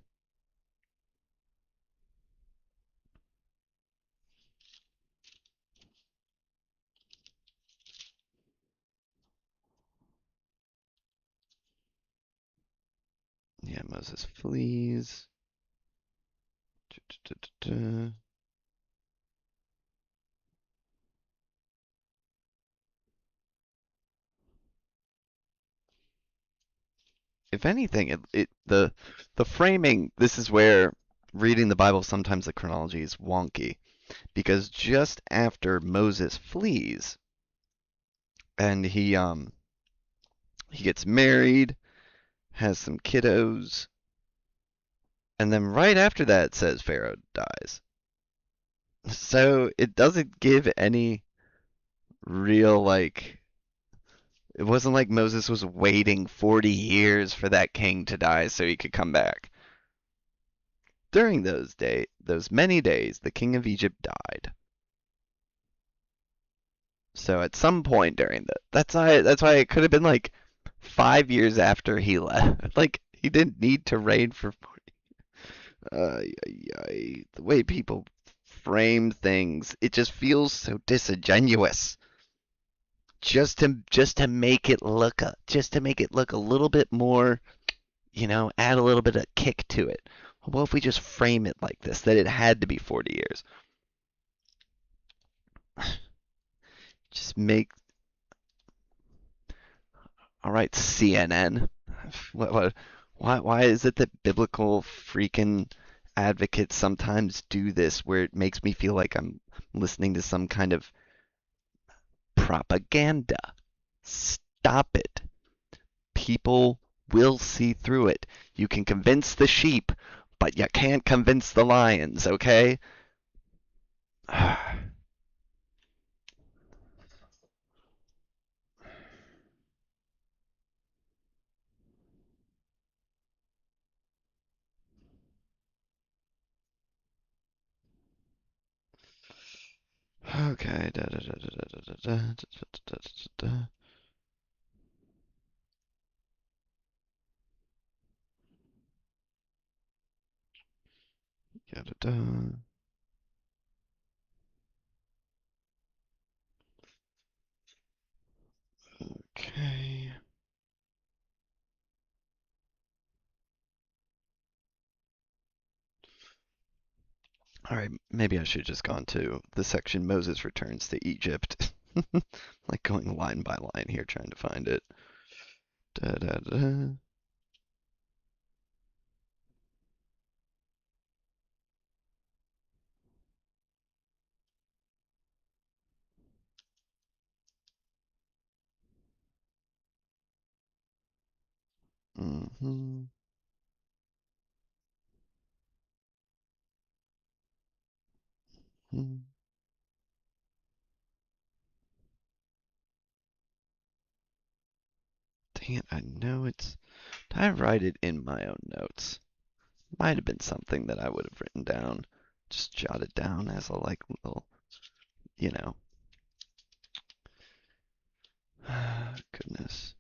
Yeah, Moses flees. If anything, the framing, this is where reading the Bible sometimes the chronology is wonky because just after Moses flees and he gets married, has some kiddos, and then right after that it says Pharaoh dies. So it doesn't give any real like it wasn't like Moses was waiting 40 years for that king to die so he could come back. During those many days, the king of Egypt died. So at some point during that's why it could have been like 5 years after he left. Like he didn't need to reign for 40. The way people frame things, it just feels so disingenuous. Just to make it look a little bit more, add a little bit of kick to it. Well, if we just frame it like this, that it had to be 40 years. Just make. All right, CNN. Why is it that biblical freaking advocates sometimes do this where it makes me feel like I'm listening to some kind of propaganda? Stop it. People will see through it. You can convince the sheep, but you can't convince the lions, okay? Okay. Okay. All right, maybe I should have just gone to the section Moses returns to Egypt. Like going line by line here trying to find it. Da, da, da. Mm-hmm. Dang it, I know it's. Did I write it in my own notes? Might have been something that I would have written down. Just jot it down as a like little, you know. Goodness.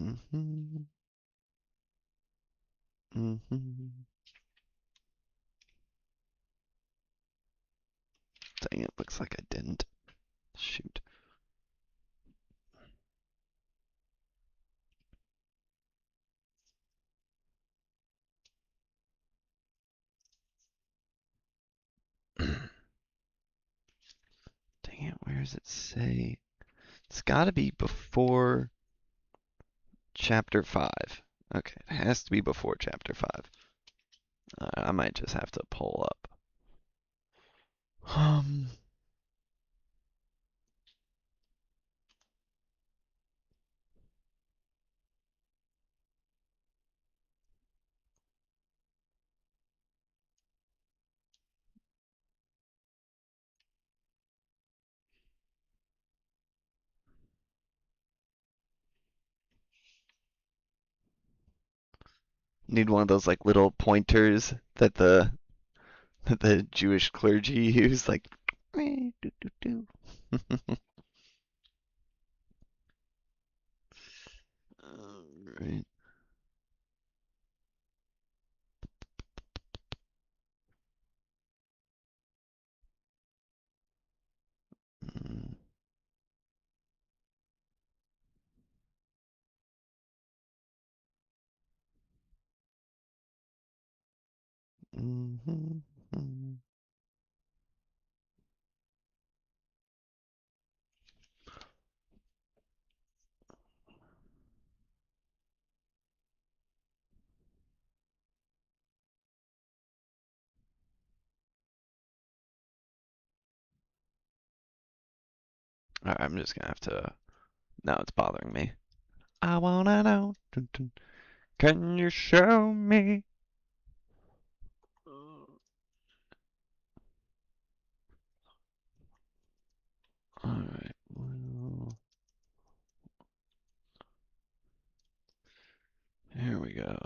Mm-hmm. Mm-hmm. Dang, it looks like I didn't. Shoot. Dang it, where does it say? It's gotta be before chapter 5. Okay, it has to be before chapter 5. I might just have to pull up. Need one of those like little pointers that the Jewish clergy use, like do, do, do. Alright. Mm. Mhm, mhm. Alright, I'm just gonna have to. Now it's bothering me. I wanna know. Dun, dun. Can you show me? Alright, well, here we go.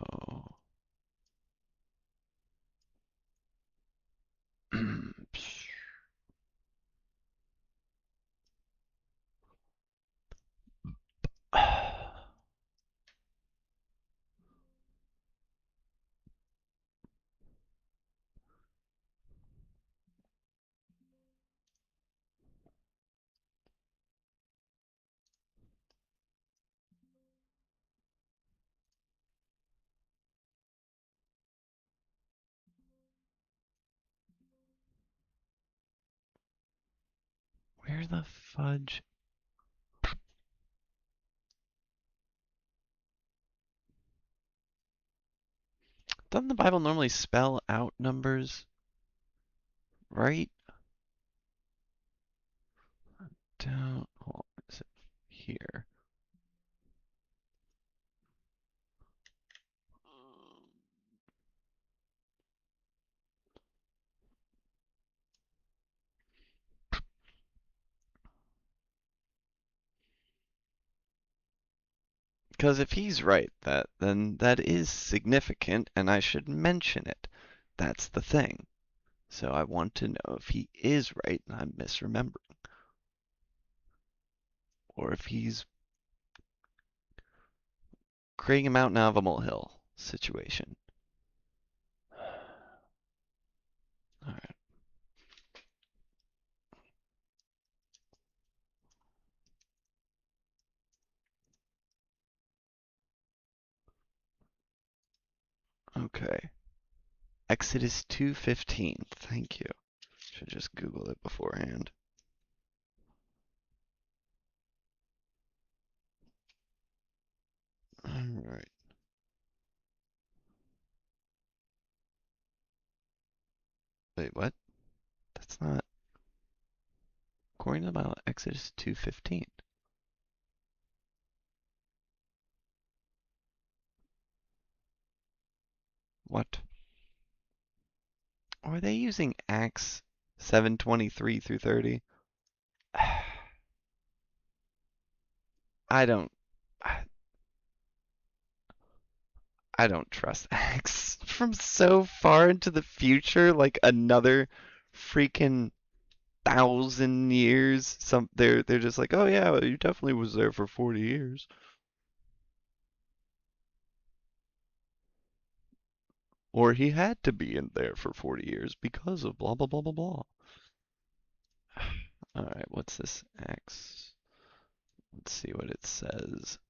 Where the fudge? Doesn't the Bible normally spell out numbers? Right? Down. Hold on, is it here? Because if he's right, then that is significant, and I should mention it. That's the thing. So I want to know if he is right and I'm misremembering, or if he's creating a mountain out of a molehill situation. All right. Okay. Exodus 2:15. Thank you. Should just Google it beforehand. All right. Wait, what? That's not according to the Bible. Exodus 2:15. What? Or are they using Acts 7:23 through 30? I don't. I don't trust Acts from so far into the future, like another freaking 1,000 years. They're just like, oh yeah, well, you definitely was there for 40 years. Or he had to be in there for 40 years because of blah blah blah blah blah. Alright, what's this X? Let's see what it says.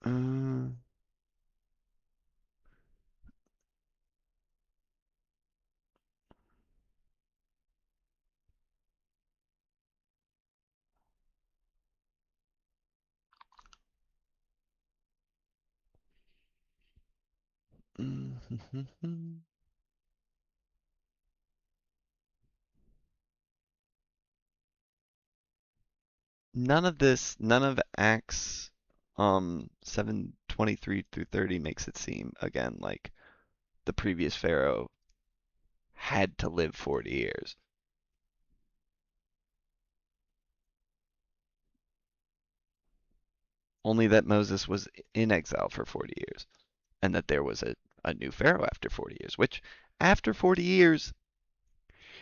Uh, none of Acts 7:23 through 30 makes it seem again like the previous pharaoh had to live 40 years. Only that Moses was in exile for 40 years and that there was a new pharaoh after 40 years, which after 40 years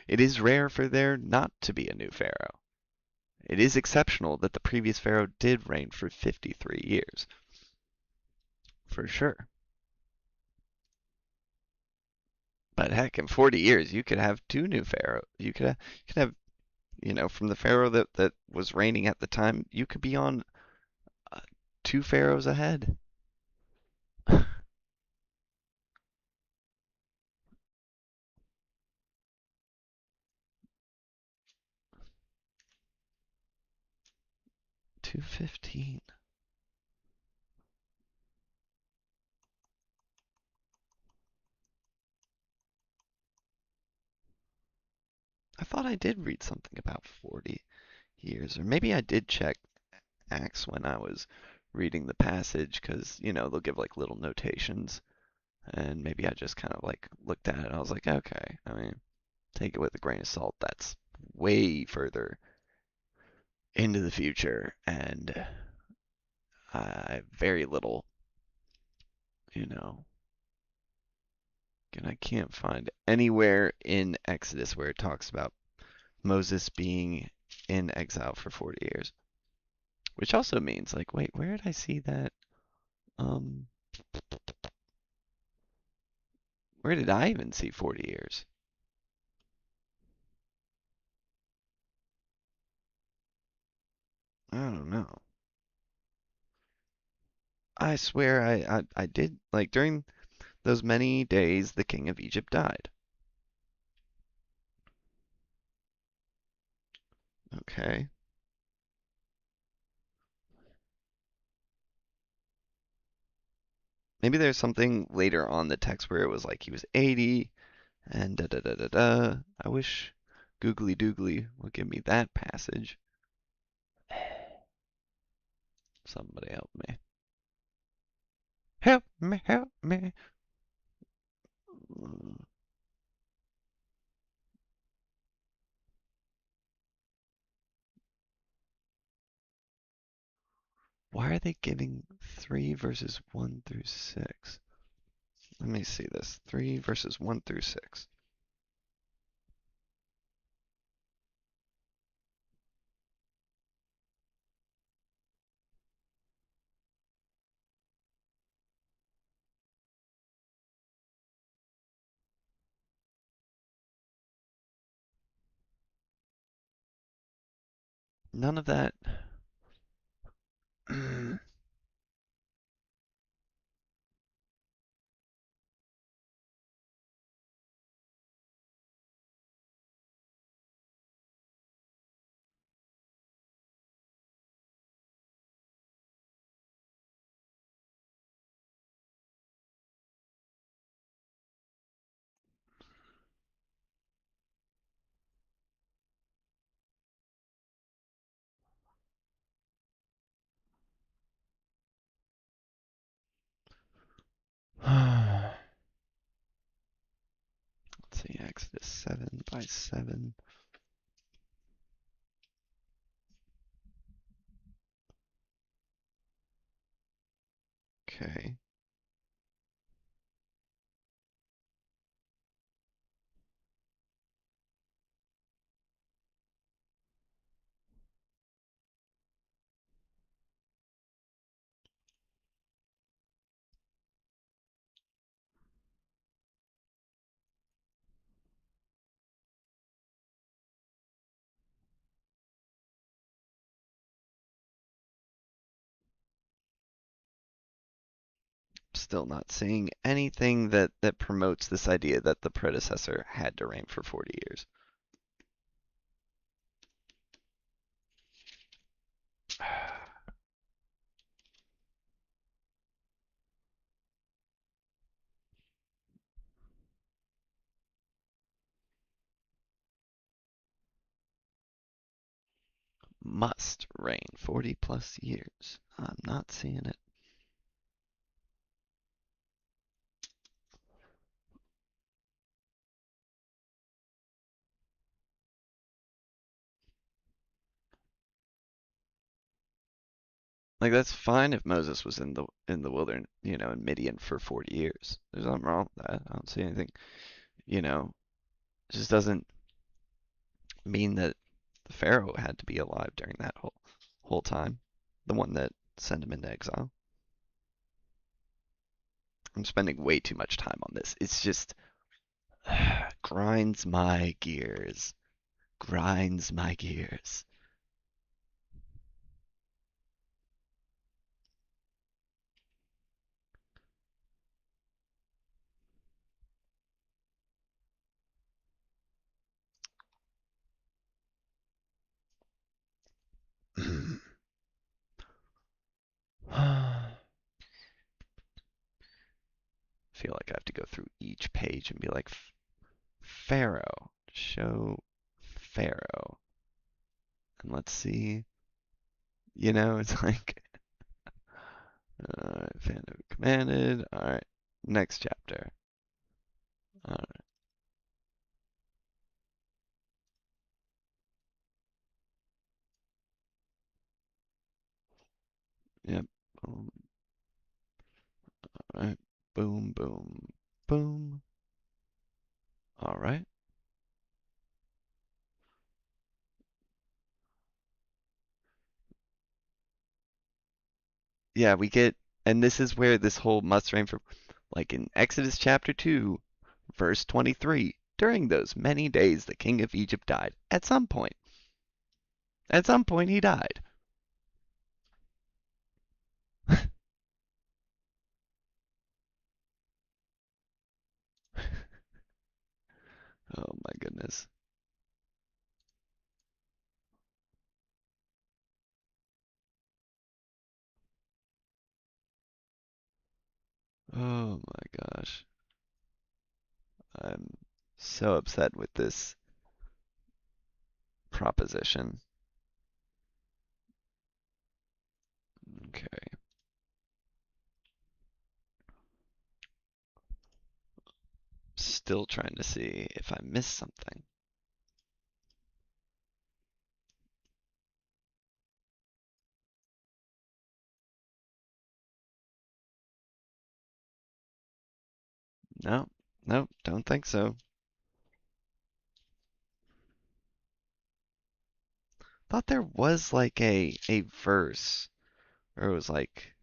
it is rare for there not to be a new pharaoh. It is exceptional that the previous pharaoh did reign for 53 years. For sure. But heck, in 40 years, you could have two new pharaohs. You could have, from the pharaoh that was reigning at the time, you could be on uh, two pharaohs ahead. 215. I thought I did read something about 40 years, or maybe I did check Acts when I was reading the passage, because, they'll give like little notations, and maybe I just kind of like looked at it. I was like, okay, I mean, take it with a grain of salt. That's way further into the future, and very little, you know. And I can't find anywhere in Exodus where it talks about Moses being in exile for 40 years. Which also means, like, wait, where did I see that? Um, where did I even see 40 years? I don't know. I swear I did, like, during those many days the king of Egypt died. Okay. Maybe there's something later on the text where it was like he was 80 and da da da da da. I wish Googly Doogly would give me that passage. Somebody help me. Help me, help me. Why are they giving 3 verses 1 through 6? Let me see this. 3 verses 1 through 6. None of that. Let's see, Exodus 7 by 7. Okay. still not seeing anything that promotes this idea that the predecessor had to reign for 40 years. Must reign 40 plus years. I'm not seeing it. Like, that's fine if Moses was in the wilderness, you know, in Midian for 40 years. There's nothing wrong with that. I don't see anything, you know. It just doesn't mean that the Pharaoh had to be alive during that whole time. The one that sent him into exile. I'm spending way too much time on this. It's just grinds my gears. Grinds my gears. Feel like I have to go through each page and be like, Pharaoh, show Pharaoh. And let's see, you know, it's like, fan who commanded. All right, next chapter. All right. Yep. Boom. All right. Boom, boom, boom. All right. Yeah, we get, and this is where this whole must reign for, like in Exodus chapter 2, verse 23. During those many days, the king of Egypt died. At some point. At some point, he died. Oh my goodness. Oh my gosh. I'm so upset with this proposition. Okay. Still trying to see if I missed something. No, no, don't think so. Thought there was like a verse, or it was like,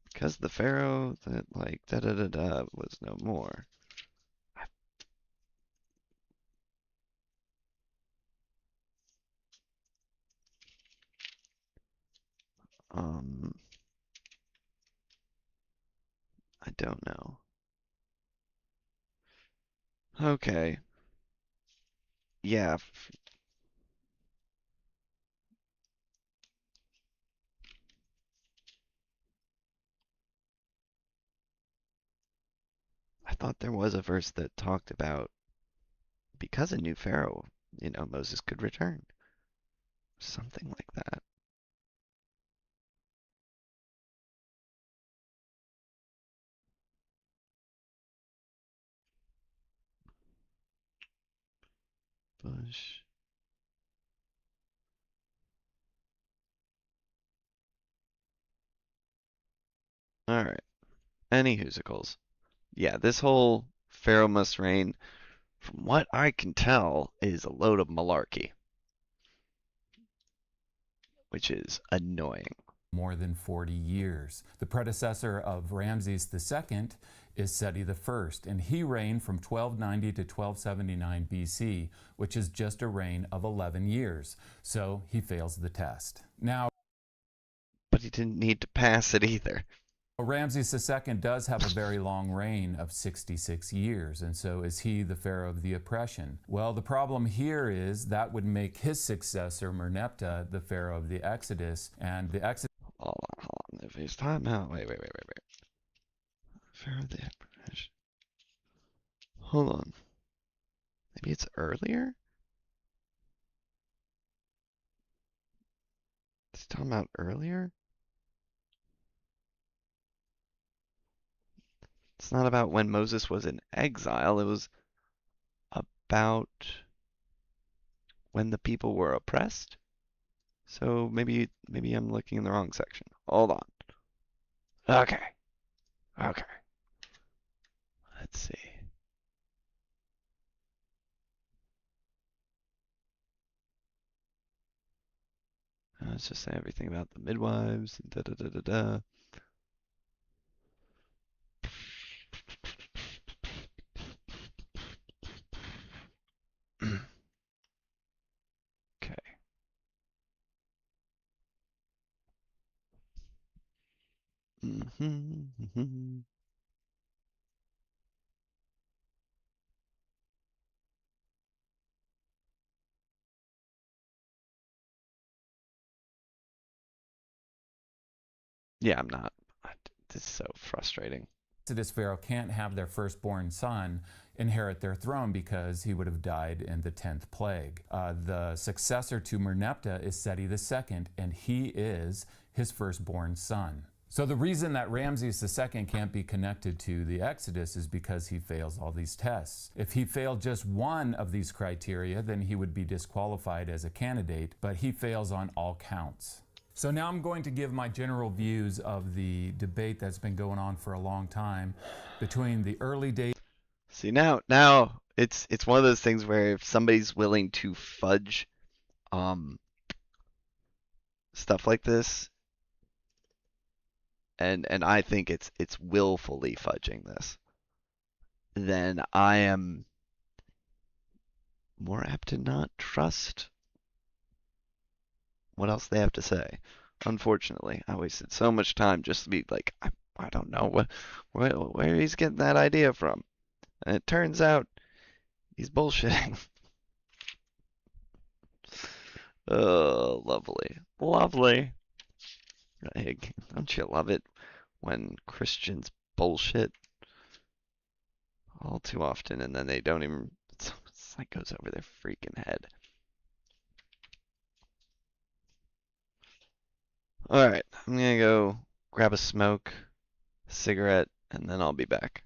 because the Pharaoh that like da da da da was no more. Um, I don't know. Okay. Yeah. I thought there was a verse that talked about because a new Pharaoh, you know, Moses could return. Something like that. Bush. All right. Any hoosicles. Yeah, this whole Pharaoh must reign, from what I can tell, is a load of malarkey, which is annoying. More than 40 years. The predecessor of Ramses II is Seti I, and he reigned from 1290 to 1279 BC, which is just a reign of 11 years. So he fails the test. Now, But he didn't need to pass it either. Ramses II does have a very long reign of 66 years, and so is he the pharaoh of the oppression? Well, the problem here is that would make his successor, Merneptah, the pharaoh of the Exodus, and the Exodus. Hold on. If he's time out, wait. Pharaoh of the oppression. Hold on. Maybe it's earlier? He's talking about earlier? It's not about when Moses was in exile. It was about when the people were oppressed. So maybe I'm looking in the wrong section. Hold on. Okay. Let's see. Let's just say everything about the midwives. Da da da da da. Okay. Mm-hmm. Yeah, I'm not. This is so frustrating. Exodus pharaoh can't have their firstborn son inherit their throne because he would have died in the 10th plague. The successor to Merneptah is Seti II, and he is his firstborn son. So the reason that Ramses II can't be connected to the Exodus is because he fails all these tests. If he failed just one of these criteria, then he would be disqualified as a candidate, but he fails on all counts. So now I'm going to give my general views of the debate that's been going on for a long time between the early days. See, now it's one of those things where if somebody's willing to fudge stuff like this, and I think it's willfully fudging this, then I am more apt to not trust what else they have to say. Unfortunately, I wasted so much time just to be like, I don't know where he's getting that idea from. And it turns out he's bullshitting. Oh, lovely. Hey, don't you love it when Christians bullshit all too often and then they don't even, it's like goes over their freaking head. Alright, I'm gonna go grab a smoke, a cigarette, and then I'll be back.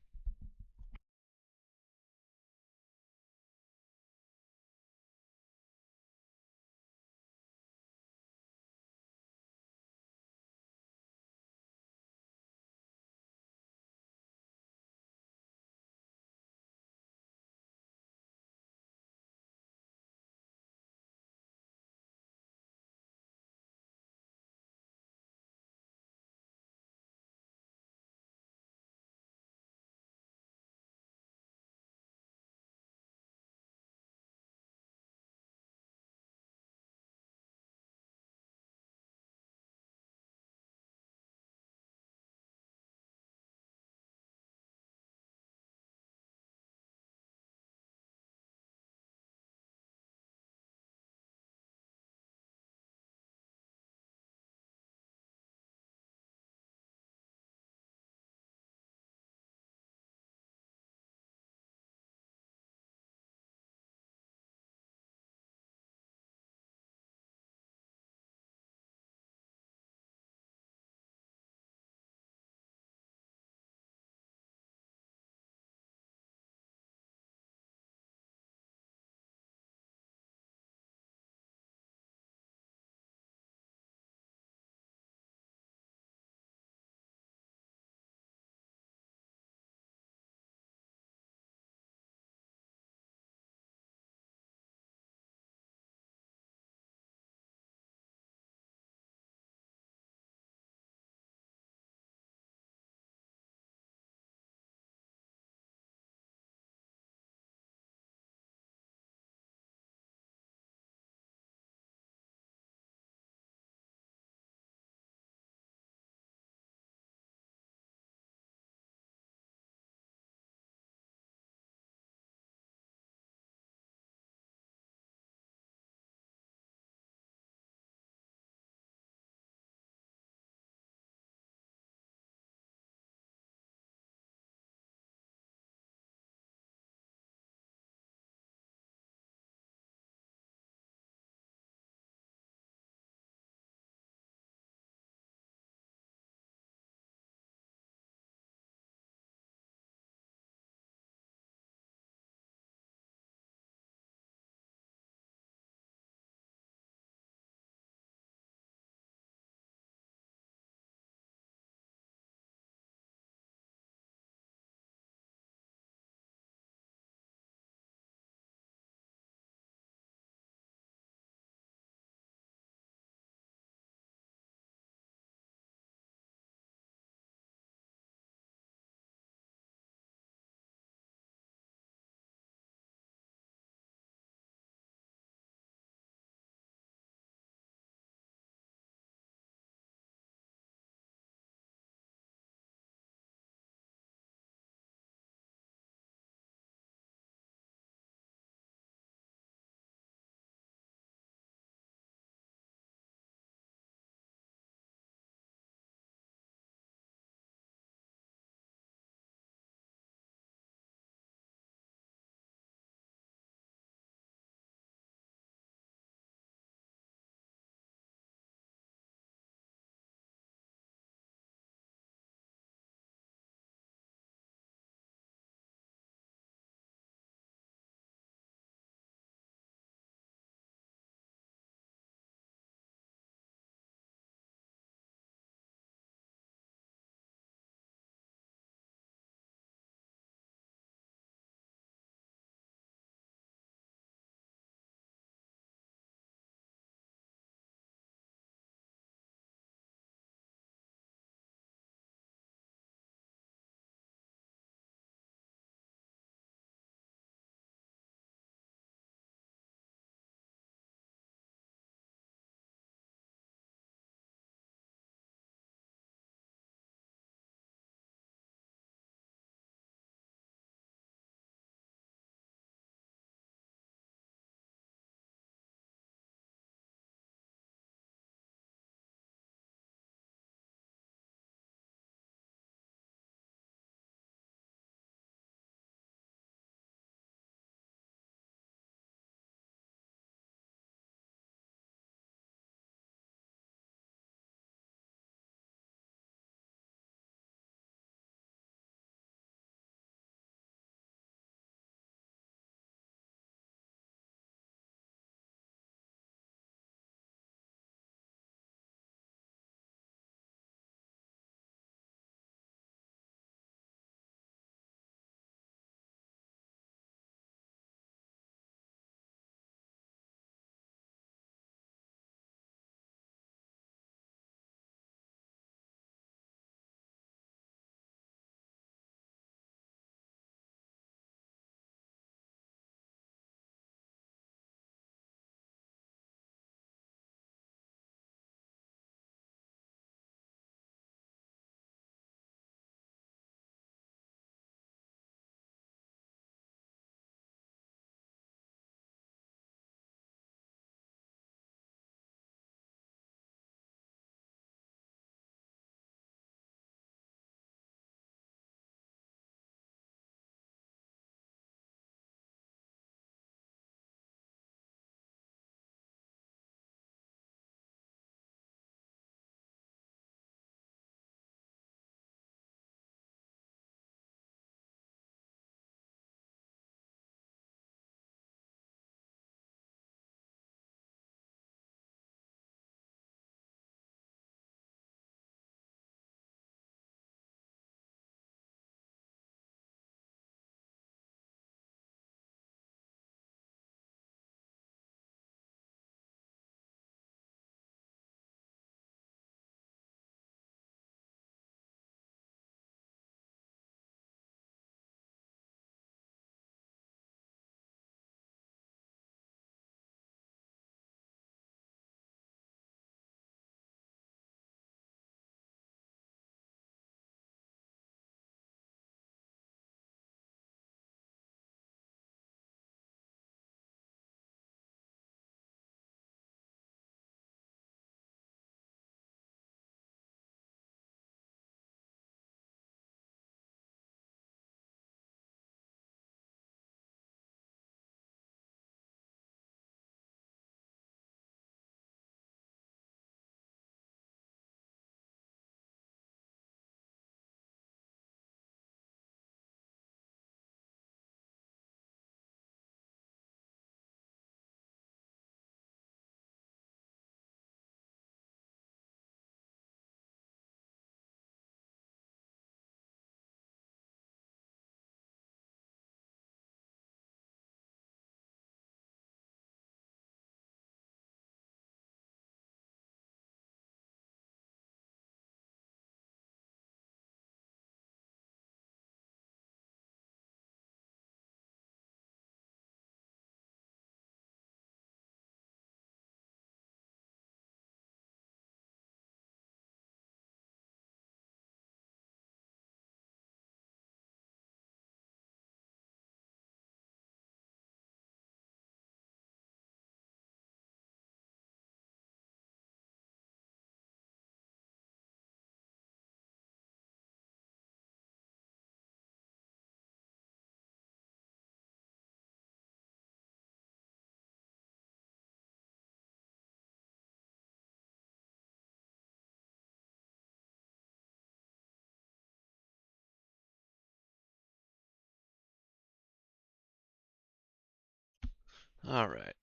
All right.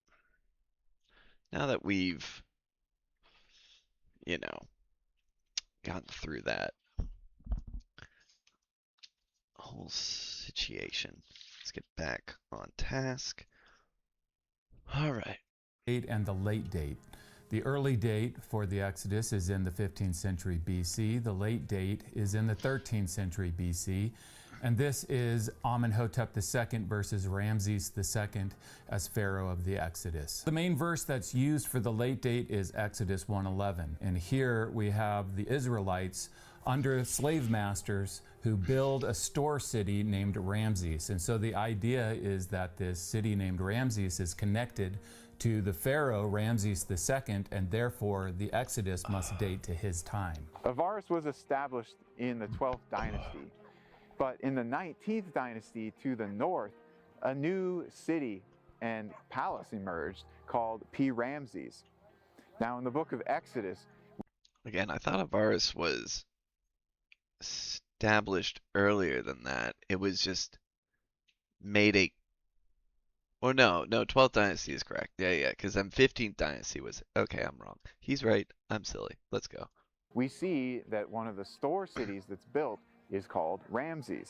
Now that we've, you know, gotten through that whole situation, let's get back on task. All right. And the late date. The early date for the Exodus is in the 15th century BC. The late date is in the 13th century BC. And this is Amenhotep II versus Ramses II as Pharaoh of the Exodus. The main verse that's used for the late date is Exodus 1:11. And here we have the Israelites under slave masters who build a store city named Ramses. And so the idea is that this city named Ramses is connected to the Pharaoh Ramses II, and therefore the Exodus must date to his time. Avaris was established in the 12th dynasty, but in the 19th dynasty to the north, a new city and palace emerged called Pi-Ramses. Now in the book of Exodus, Again, I thought Avaris was established earlier than that. It was just made a. Oh no, 12th dynasty is correct. Yeah, because then 15th dynasty was. Okay, I'm wrong. He's right. I'm silly. Let's go. we see that one of the store cities that's built is called Ramses.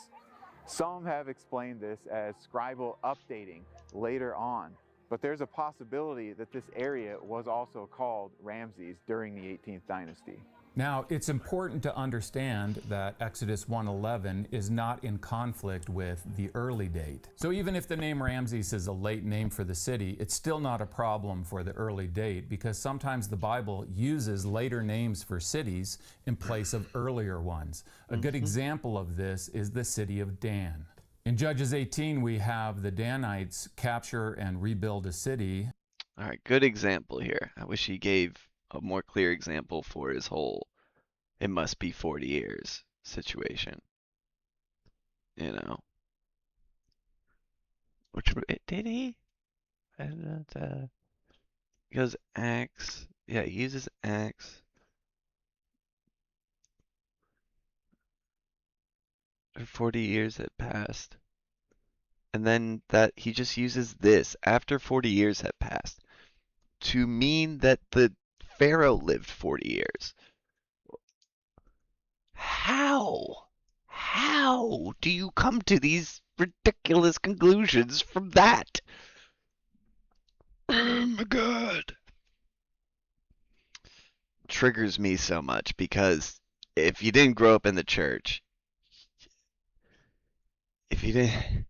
Some have explained this as scribal updating later on, but there's a possibility that this area was also called Ramses during the 18th dynasty. Now, it's important to understand that Exodus 1:11 is not in conflict with the early date. So even if the name Ramses is a late name for the city, it's still not a problem for the early date, because sometimes the Bible uses later names for cities in place of earlier ones. A good example of this is the city of Dan. In Judges 18, we have the Danites capture and rebuild a city. All right, good example here. I wish he gave a more clear example for his whole "it must be 40 years" situation. You know. Which did he? He goes axe. Yeah, he uses axe. For 40 years had passed. And then that he just uses this after 40 years had passed to mean that the Pharaoh lived 40 years. How? How do you come to these ridiculous conclusions from that? Oh my God. Triggers me so much because if you didn't grow up in the church, if you didn't,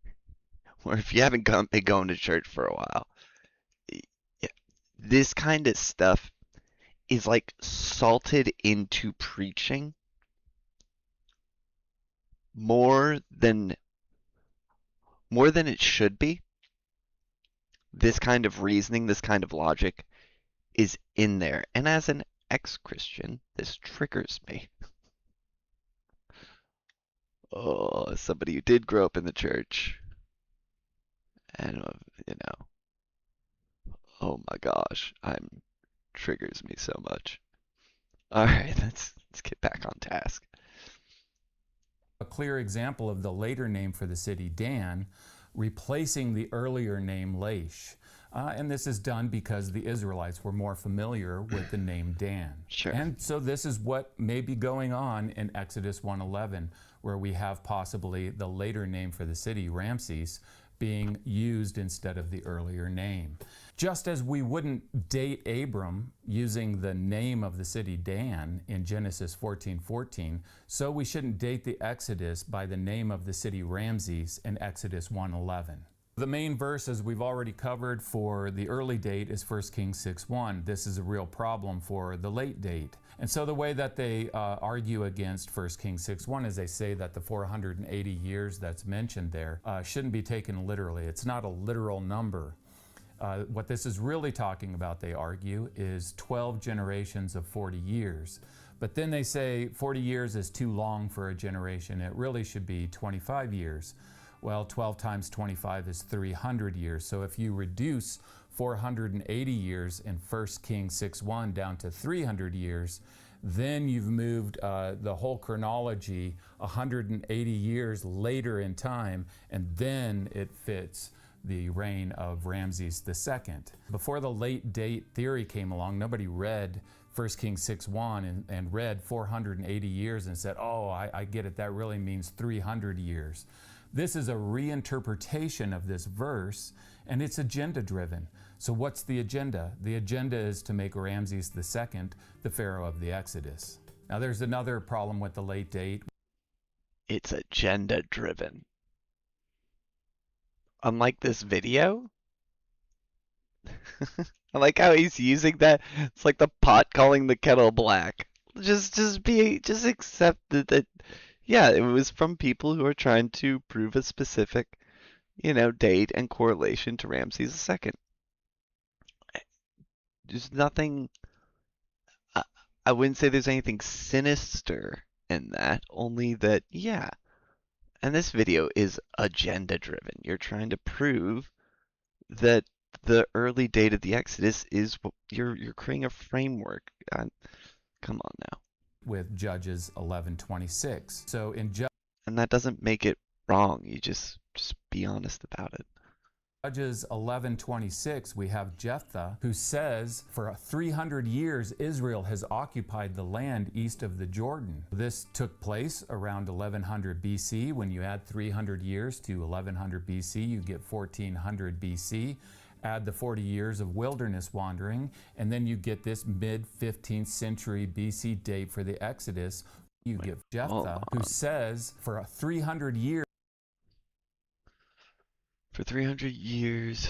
or if you haven't been going to church for a while, this kind of stuff is like salted into preaching more than it should be. This kind of reasoning, this kind of logic is in there. And as an ex-Christian, this triggers me. Oh, as somebody who did grow up in the church, and oh my gosh, triggers me so much. All right, let's get back on task. A clear example of the later name for the city, Dan, replacing the earlier name Laish. And this is done because the Israelites were more familiar with the name Dan. Sure. And so this is what may be going on in Exodus 1:11, where we have possibly the later name for the city, Ramses, being used instead of the earlier name. Just as we wouldn't date Abram using the name of the city Dan in Genesis 14:14, so we shouldn't date the Exodus by the name of the city Ramses in Exodus 1:11. The main verse, as we've already covered, for the early date is 1 Kings 6:1. This is a real problem for the late date. And so the way that they argue against 1 Kings 6:1 is they say that the 480 years that's mentioned there shouldn't be taken literally. It's not a literal number. What this is really talking about, they argue, is 12 generations of 40 years. But then they say 40 years is too long for a generation. It really should be 25 years. Well, 12 times 25 is 300 years. So if you reduce 480 years in 1 Kings 6:1 down to 300 years, then you've moved the whole chronology 180 years later in time, and then it fits the reign of Ramses II. Before the late date theory came along, nobody read 1 Kings 6:1 and read 480 years and said, oh, I get it, that really means 300 years. This is a reinterpretation of this verse, and it's agenda-driven. So what's the agenda? The agenda is to make Ramses II the Pharaoh of the Exodus. Now there's another problem with the late date. It's agenda-driven. Unlike this video, I like how he's using that. It's like the pot calling the kettle black. Just accept that, yeah, it was from people who are trying to prove a specific, date and correlation to Ramses II. There's nothing, I wouldn't say there's anything sinister in that, only that, yeah. And this video is agenda driven. You're trying to prove that the early date of the Exodus is what you're creating a framework. Come on now. With Judges 11:26. So in And that doesn't make it wrong. You just be honest about it. Judges 11:26, we have Jephthah, who says, for 300 years Israel has occupied the land east of the Jordan. This took place around 1100 BC. When you add 300 years to 1100 BC, you get 1400 BC. Add the 40 years of wilderness wandering, and then you get this mid-15th century BC date for the Exodus. You get Jephthah, who says, for 300 years, For 300 years,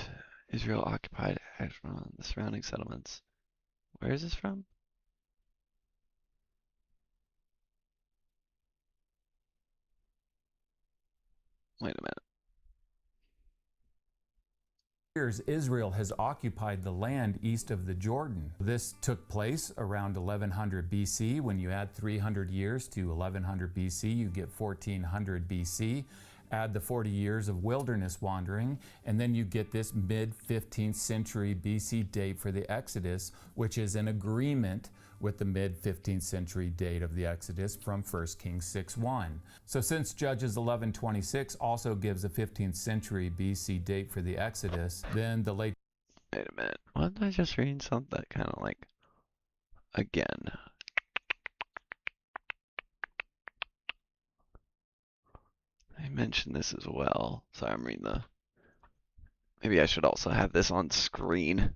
Israel occupied Ashkelon, the surrounding settlements. Where is this from? Wait a minute. Israel has occupied the land east of the Jordan. This took place around 1100 BC. When you add 300 years to 1100 BC, you get 1400 BC. Add the 40 years of wilderness wandering, and then you get this mid-15th century BC date for the Exodus, which is in agreement with the mid-15th century date of the Exodus from 1 Kings 6:1. So since Judges 11:26 also gives a 15th century BC date for the Exodus, then the late... Wait a minute. Wasn't I just reading something that kind of like... Again. I mentioned this as well. Sorry, I'm reading the... Maybe I should also have this on screen.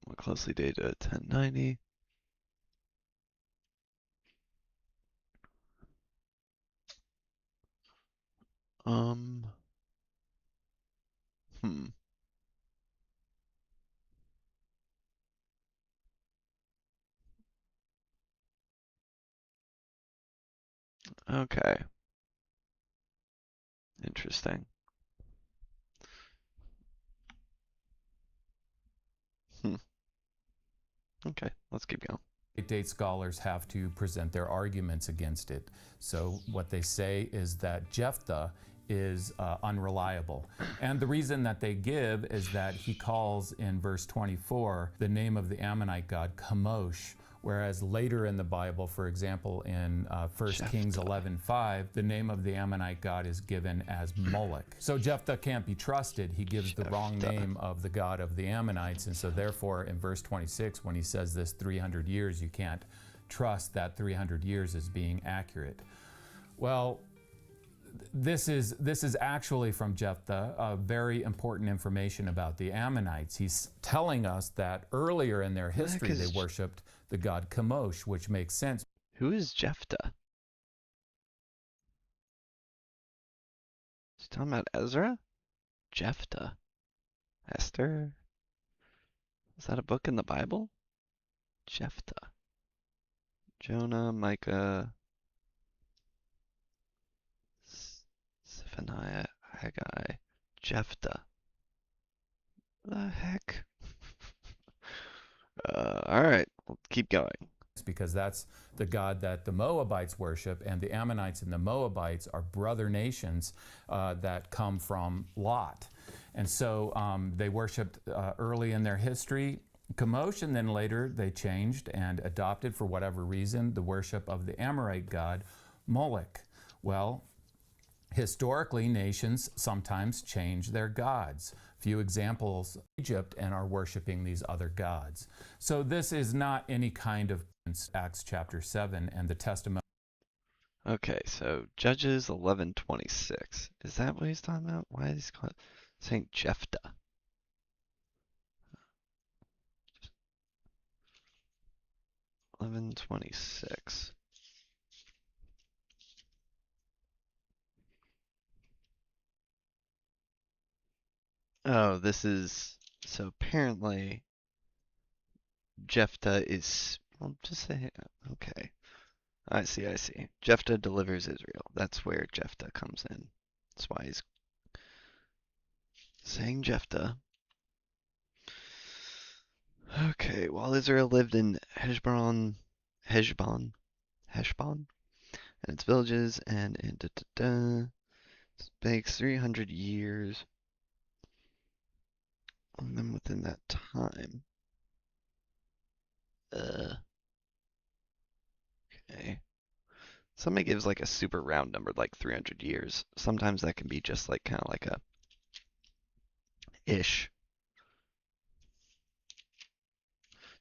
More closely dated 1090. Okay. Interesting. Okay, let's keep going. Date scholars have to present their arguments against it. So what they say is that Jephthah is unreliable. And the reason that they give is that he calls in verse 24 the name of the Ammonite god Chemosh, whereas later in the Bible, for example, in 1 Kings 11:5, the name of the Ammonite god is given as Moloch. So Jephthah can't be trusted. He gives the wrong name of the god of the Ammonites, and so therefore in verse 26, when he says this 300 years, you can't trust that 300 years as being accurate. Well, this is actually from Jephthah, very important information about the Ammonites. He's telling us that earlier in their history they worshipped the god Chemosh, which makes sense. Who is Jephthah? Is he talking about Ezra? Jephthah. Esther? Is that a book in the Bible? Jephthah. Jonah, Micah, Zephaniah, Haggai, Jephthah. The heck? Alright, we'll keep going. because that's the God that the Moabites worship, and the Ammonites and the Moabites are brother nations that come from Lot. And so they worshipped early in their history Chemosh, and then later they changed and adopted, for whatever reason, the worship of the Amorite god Moloch. Well, historically, nations sometimes change their gods. Few examples, Egypt, and are worshiping these other gods. So this is not any kind of Acts chapter 7 and the testimony. Okay, so Judges 11:26. Is that what he's talking about? Why is he saying Jephthah? $11.26. Oh, this is, so apparently Jephthah is, I'll just say, okay. I see. Jephthah delivers Israel. That's where Jephthah comes in. That's why he's saying Jephthah. Okay, while Israel lived in Heshbon, and its villages, and in spakes 300 years, and then within that time, okay. Somebody gives like a super round number, like 300 years. Sometimes that can be just like kind of like a ish.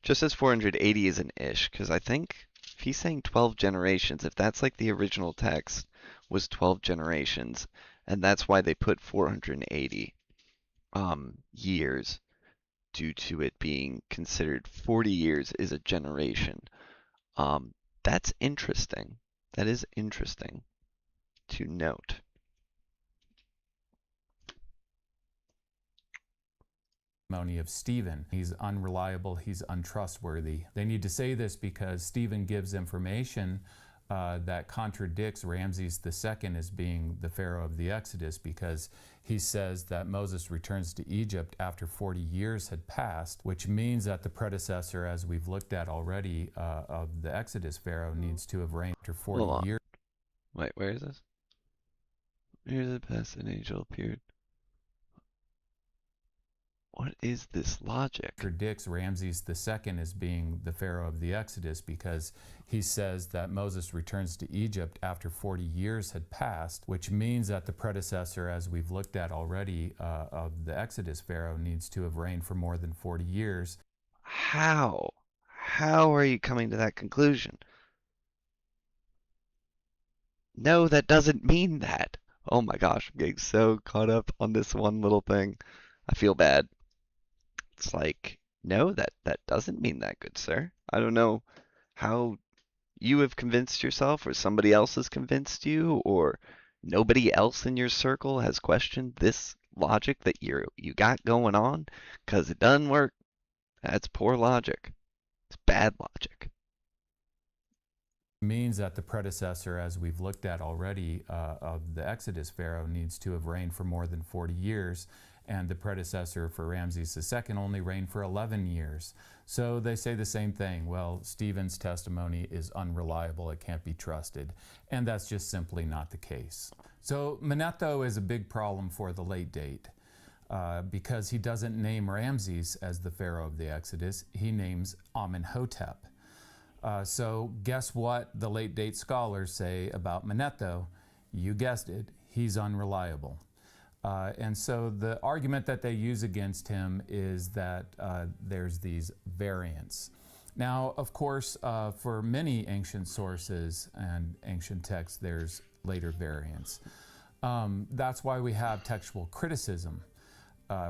Just as 480 is an ish, because I think if he's saying 12 generations, if that's like the original text was 12 generations, and that's why they put 480 years, due to it being considered 40 years is a generation. That's interesting. That is interesting to note. Of Stephen. He's unreliable, he's untrustworthy. They need to say this because Stephen gives information that contradicts Ramses II as being the Pharaoh of the Exodus, because he says that Moses returns to Egypt after 40 years had passed, which means that the predecessor, as we've looked at already, of the Exodus Pharaoh needs to have reigned after 40 years. Wait, where is this? Here's the past an angel appeared. What is this logic? Contradicts Ramses II as being the Pharaoh of the Exodus, because he says that Moses returns to Egypt after 40 years had passed, which means that the predecessor, as we've looked at already, of the Exodus Pharaoh needs to have reigned for more than 40 years. How? How are you coming to that conclusion? No, that doesn't mean that. Oh my gosh, I'm getting so caught up on this one little thing. I feel bad. It's like, no, that doesn't mean that, good sir. I don't know how you have convinced yourself, or somebody else has convinced you, or nobody else in your circle has questioned this logic that you got going on, because it doesn't work. That's poor logic. It's bad logic. Means that the predecessor, as we've looked at already, of the Exodus Pharaoh needs to have reigned for more than 40 years. And the predecessor for Ramses II only reigned for 11 years. So they say the same thing. Well, Stephen's testimony is unreliable, it can't be trusted. And that's just simply not the case. So Manetho is a big problem for the late date because he doesn't name Ramses as the Pharaoh of the Exodus, he names Amenhotep. So guess what the late date scholars say about Manetho? You guessed it, he's unreliable. And so the argument that they use against him is that there's these variants. Now, of course, for many ancient sources and ancient texts, there's later variants. That's why we have textual criticism,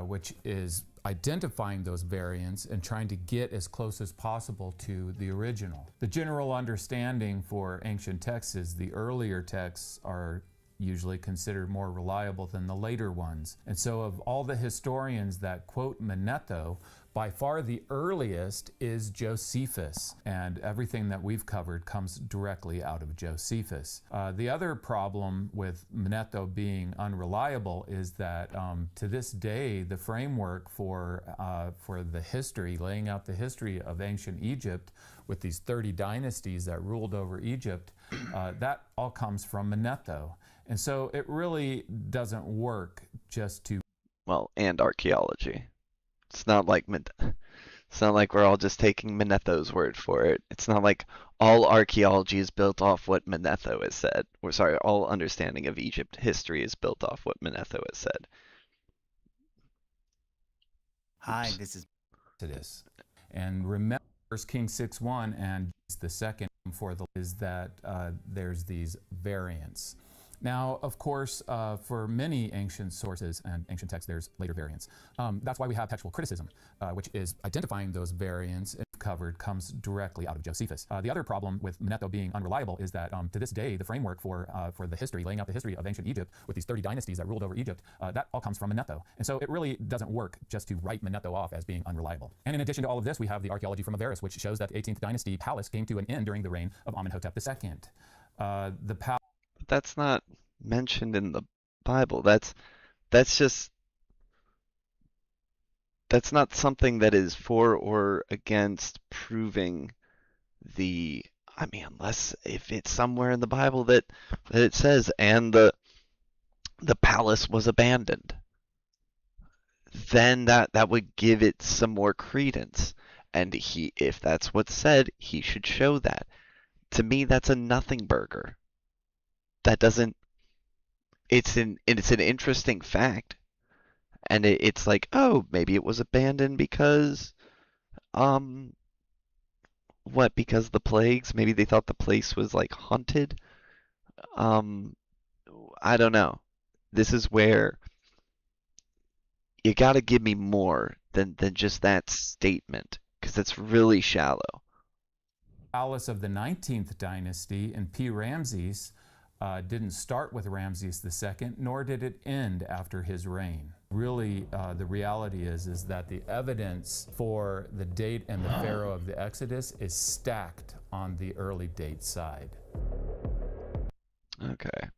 which is identifying those variants and trying to get as close as possible to the original. The general understanding for ancient texts is the earlier texts are usually considered more reliable than the later ones. And so of all the historians that quote Manetho, By far the earliest is Josephus, and everything that we've covered comes directly out of Josephus. The other problem with Manetho being unreliable is that to this day, the framework for the history, laying out the history of ancient Egypt with these 30 dynasties that ruled over Egypt, that all comes from Manetho. And so it really doesn't work just to... Well, and archaeology. It's not like we're all just taking Manetho's word for it. It's not like all archaeology is built off what Manetho has said. Or sorry, all understanding of Egypt history is built off what Manetho has said. Hi, this is Exodus. And remember 1 Kings 6:1 and the second for the is that there's these variants. Now, of course, for many ancient sources and ancient texts, there's later variants. That's why we have textual criticism, which is identifying those variants covered comes directly out of Josephus. The other problem with Manetho being unreliable is that to this day, the framework for the history, laying out the history of ancient Egypt with these 30 dynasties that ruled over Egypt, that all comes from Manetho. And so it really doesn't work just to write Manetho off as being unreliable. And in addition to all of this, we have the archaeology from Avaris, which shows that the 18th dynasty palace came to an end during the reign of Amenhotep II. The palace... That's not mentioned in the Bible. That's not something that is for or against proving unless if it's somewhere in the Bible that it says, and the palace was abandoned, then that would give it some more credence. And if that's what's said, he should show that. To me, that's a nothing burger. That doesn't. It's an interesting fact, and it's like, oh, maybe it was abandoned because, because the plagues? Maybe they thought the place was like haunted. I don't know. This is where you got to give me more than just that statement, because it's really shallow. Palace of the 19th dynasty and P. Ramses didn't start with Ramses II, nor did it end after his reign. Really, the reality is that the evidence for the date and the pharaoh of the Exodus is stacked on the early date side. Okay.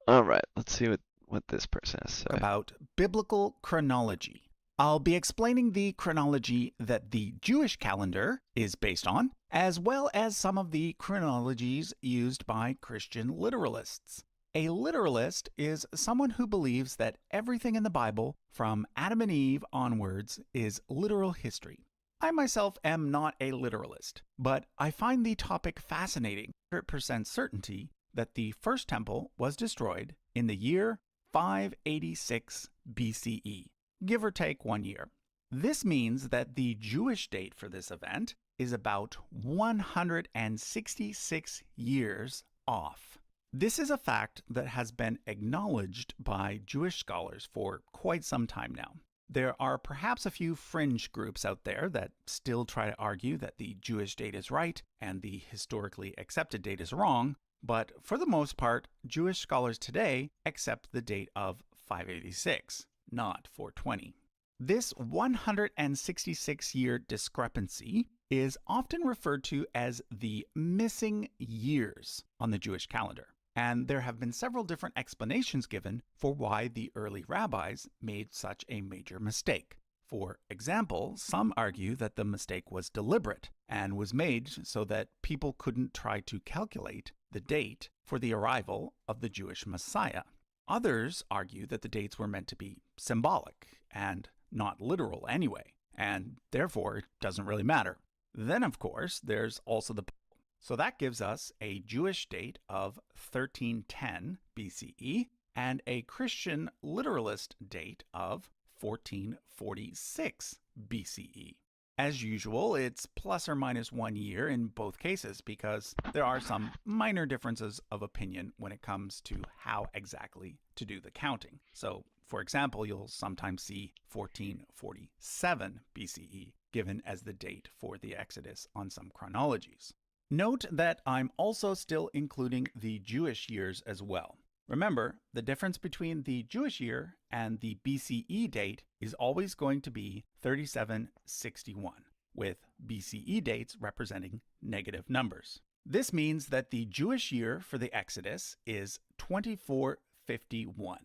All right, let's see what this person has to say. about biblical chronology. I'll be explaining the chronology that the Jewish calendar is based on, as well as some of the chronologies used by Christian literalists. A literalist is someone who believes that everything in the Bible, from Adam and Eve onwards, is literal history. I myself am not a literalist, but I find the topic fascinating. 100% certainty that the first temple was destroyed in the year 586 BCE. Give or take 1 year. This means that the Jewish date for this event is about 166 years off. This is a fact that has been acknowledged by Jewish scholars for quite some time now. There are perhaps a few fringe groups out there that still try to argue that the Jewish date is right and the historically accepted date is wrong, but for the most part, Jewish scholars today accept the date of 586. Not 420. This 166-year discrepancy is often referred to as the missing years on the Jewish calendar, and there have been several different explanations given for why the early rabbis made such a major mistake. For example, some argue that the mistake was deliberate and was made so that people couldn't try to calculate the date for the arrival of the Jewish Messiah. Others argue that the dates were meant to be symbolic and not literal anyway, and therefore it doesn't really matter. Then, of course, there's also the Bible. So that gives us a Jewish date of 1310 BCE and a Christian literalist date of 1446 BCE. As usual, it's plus or minus 1 year in both cases because there are some minor differences of opinion when it comes to how exactly to do the counting. So, for example, you'll sometimes see 1447 BCE given as the date for the Exodus on some chronologies. Note that I'm also still including the Jewish years as well. Remember, the difference between the Jewish year and the BCE date is always going to be 3761, with BCE dates representing negative numbers. This means that the Jewish year for the Exodus is 2451.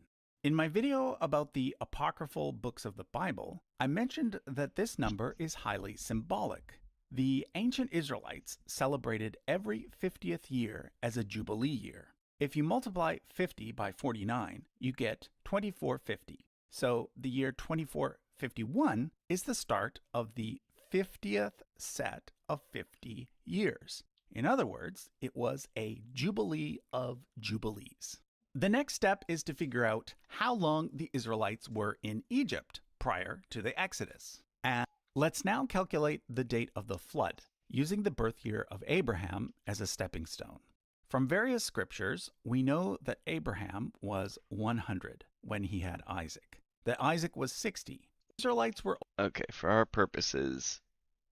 In my video about the apocryphal books of the Bible, I mentioned that this number is highly symbolic. The ancient Israelites celebrated every 50th year as a Jubilee year. If you multiply 50 by 49, you get 2450. So the year 2451 is the start of the 50th set of 50 years. In other words, it was a Jubilee of Jubilees. The next step is to figure out how long the Israelites were in Egypt prior to the Exodus. And let's now calculate the date of the flood, using the birth year of Abraham as a stepping stone. From various scriptures, we know that Abraham was 100 when he had Isaac, that Isaac was 60. Israelites were... Okay, for our purposes,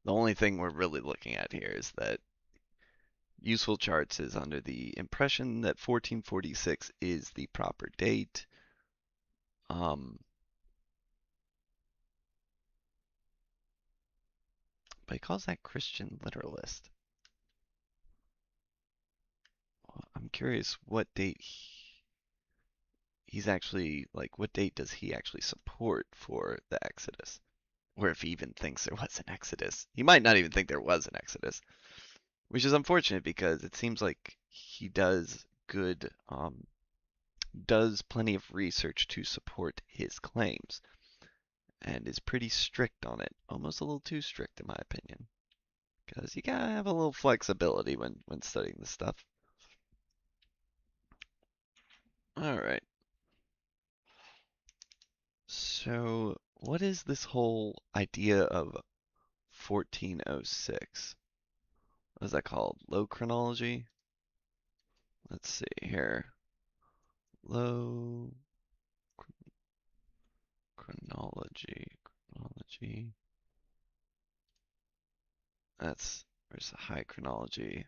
the only thing we're really looking at here is that Useful Charts is under the impression that 1446 is the proper date. But he calls that Christian literalist. Well, I'm curious what date he's actually, like, what date does he actually support for the Exodus? Or if he even thinks there was an Exodus. He might not even think there was an Exodus. Which is unfortunate because it seems like he does plenty of research to support his claims and is pretty strict on it. Almost a little too strict in my opinion. Because you gotta have a little flexibility when studying this stuff. Alright. So, what is this whole idea of 1406? What is that called? Low chronology? Let's see here. Low chronology. Where's the high chronology?